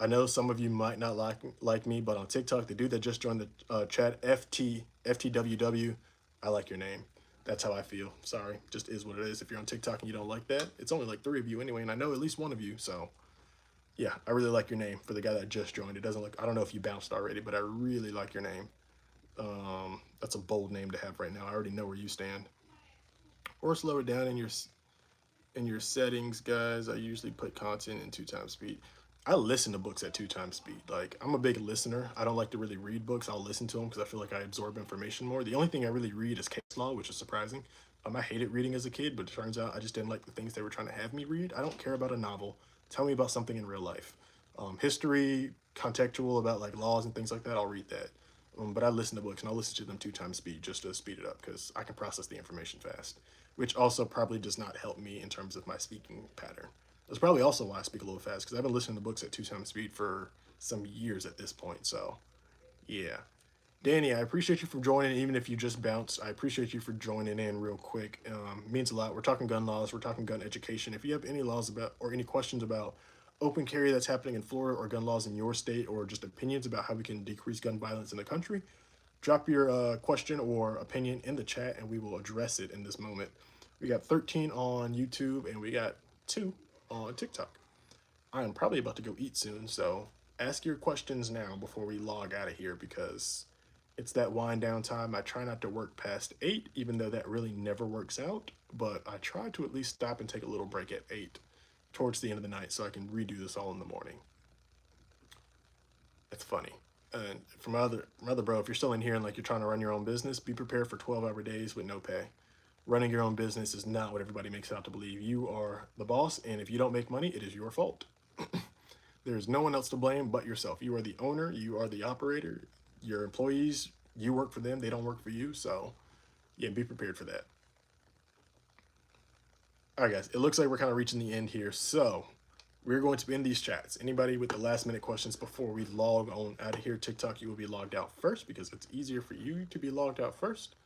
I know some of you might not like me, but on TikTok, the dude that just joined the chat, FTWW, I like your name. That's how I feel. Sorry, just is what it is. If you're on TikTok and you don't like that, it's only like 3 of you anyway, and I know at least 1 of you. So yeah, I really like your name for the guy that just joined. It doesn't look, I don't know if you bounced already, but I really like your name. That's a bold name to have right now. I already know where you stand. Or slow it down in your settings, guys. I usually put content in 2 times speed. I listen to books at 2 times speed. Like, I'm a big listener. I don't like to really read books. I'll listen to them because I feel like I absorb information more. The only thing I really read is case law, which is surprising. I hated reading as a kid, but it turns out I just didn't like the things they were trying to have me read. I don't care about a novel. Tell me about something in real life. History, contextual about like laws and things like that, I'll read that. But I listen to books, and I'll listen to them 2 times speed just to speed it up because I can process the information fast, which also probably does not help me in terms of my speaking pattern. That's probably also why I speak a little fast, because I've been listening to books at 2 times speed for some years at this point. So yeah. Danny, I appreciate you for joining, even if you just bounced. I appreciate you for joining in real quick. It means a lot. We're talking gun laws. We're talking gun education. If you have any laws about or any questions about open carry that's happening in Florida, or gun laws in your state, or just opinions about how we can decrease gun violence in the country, drop your question or opinion in the chat, and we will address it in this moment. We got 13 on YouTube, and we got 2 on TikTok. I am probably about to go eat soon, so ask your questions now before we log out of here, because it's that wind down time. I try not to work past 8, even though that really never works out, but I try to at least stop and take a little break at 8 towards the end of the night so I can redo this all in the morning. It's funny. And for my other bro, if you're still in here and like you're trying to run your own business, be prepared for 12-hour days with no pay. Running your own business is not what everybody makes out to believe. You are the boss, and if you don't make money, it is your fault. There's no one else to blame but yourself. You are the owner, you are the operator. Your employees, you work for them, they don't work for you. So yeah, be prepared for that. All right, guys, it looks like we're kind of reaching the end here. So we're going to end these chats. Anybody with the last minute questions before we log on out of here? TikTok, you will be logged out first because it's easier for you to be logged out first.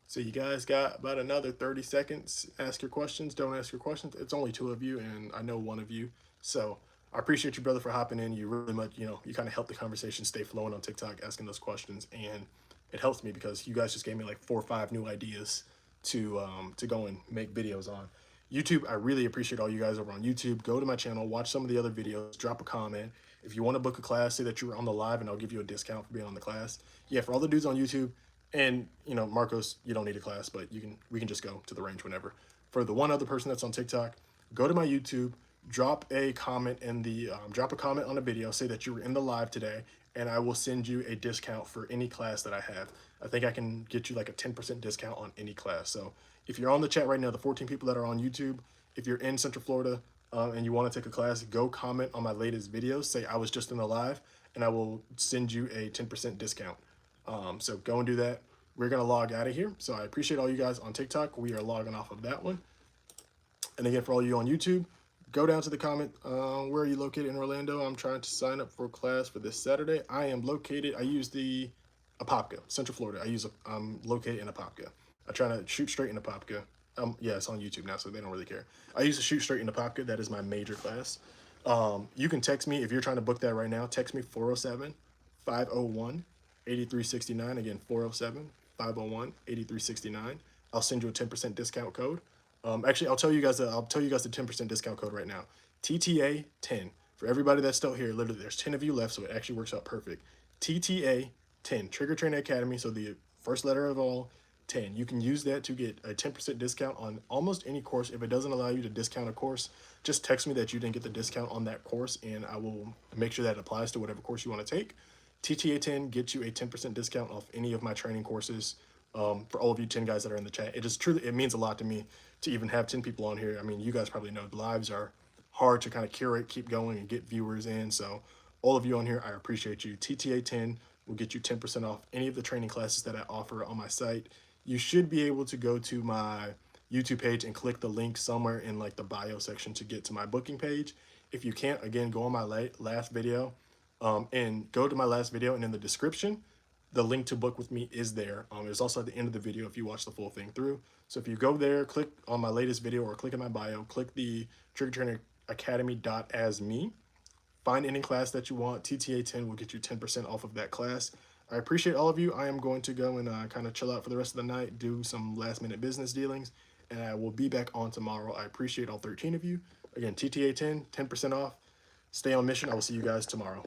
So you guys got about another 30 seconds. Ask your questions. Don't ask your questions. It's only 2 of you, and I know 1 of you. So I appreciate you, brother, for hopping in. You really much, you kind of help the conversation stay flowing on TikTok, asking those questions, and it helps me because you guys just gave me like 4 or 5 new ideas to go and make videos on. YouTube, I really appreciate all you guys over on YouTube. Go to my channel, watch some of the other videos, drop a comment. If you want to book a class, say that you were on the live and I'll give you a discount for being on the class. Yeah, for all the dudes on YouTube, and Marcos, you don't need a class, but we can just go to the range whenever. For the one other person that's on TikTok, go to my YouTube, drop a comment in the drop a comment on a video, say that you were in the live today, and I will send you a discount for any class that I have. I think I can get you like a 10% discount on any class. So if you're on the chat right now, the 14 people that are on YouTube, if you're in Central Florida and you want to take a class, go comment on my latest videos, say I was just in the live, and I will send you a 10% discount. So go and do that. We're going to log out of here. So I appreciate all you guys on TikTok. We are logging off of that one. And again, for all you on YouTube, go down to the comment. Where are you located in Orlando? I'm trying to sign up for a class for this Saturday. I use the Apopka, Central Florida. I'm located in Apopka. I try to shoot straight in Apopka. Yeah, it's on YouTube now, so they don't really care. I used to shoot straight in Apopka. That is my major class. You can text me if you're trying to book that right now. Text me 407-501-8369. Again, 407-501-8369. I'll send you a 10% discount code. Actually, I'll tell you guys the 10% discount code right now. TTA 10 for everybody that's still here. Literally, there's 10 of you left, so it actually works out perfect. TTA 10 Trigger Trainer Academy. So the first letter of all 10. You can use that to get a 10% discount on almost any course. If it doesn't allow you to discount a course, just text me that you didn't get the discount on that course, and I will make sure that applies to whatever course you want to take. TTA 10 gets you a 10% discount off any of my training courses. For all of you 10 guys that are in the chat, it means a lot to me to even have 10 people on here. I mean, you guys probably know lives are hard to kind of curate, keep going, and get viewers in. So all of you on here, I appreciate you. TTA 10 will get you 10% off any of the training classes that I offer on my site. You should be able to go to my YouTube page and click the link somewhere in like the bio section to get to my booking page. If you can't, again, go on my last video and go to my last video, and in the description, the link to book with me is there. It's also at the end of the video if you watch the full thing through. So if you go there, click on my latest video or click in my bio, click the Trigger Trainer Academy.as-me, find any class that you want. TTA 10 will get you 10% off of that class. I appreciate all of you. I am going to go and kind of chill out for the rest of the night, do some last minute business dealings, and I will be back on tomorrow. I appreciate all 13 of you. Again, TTA 10, 10% off. Stay on mission. I will see you guys tomorrow.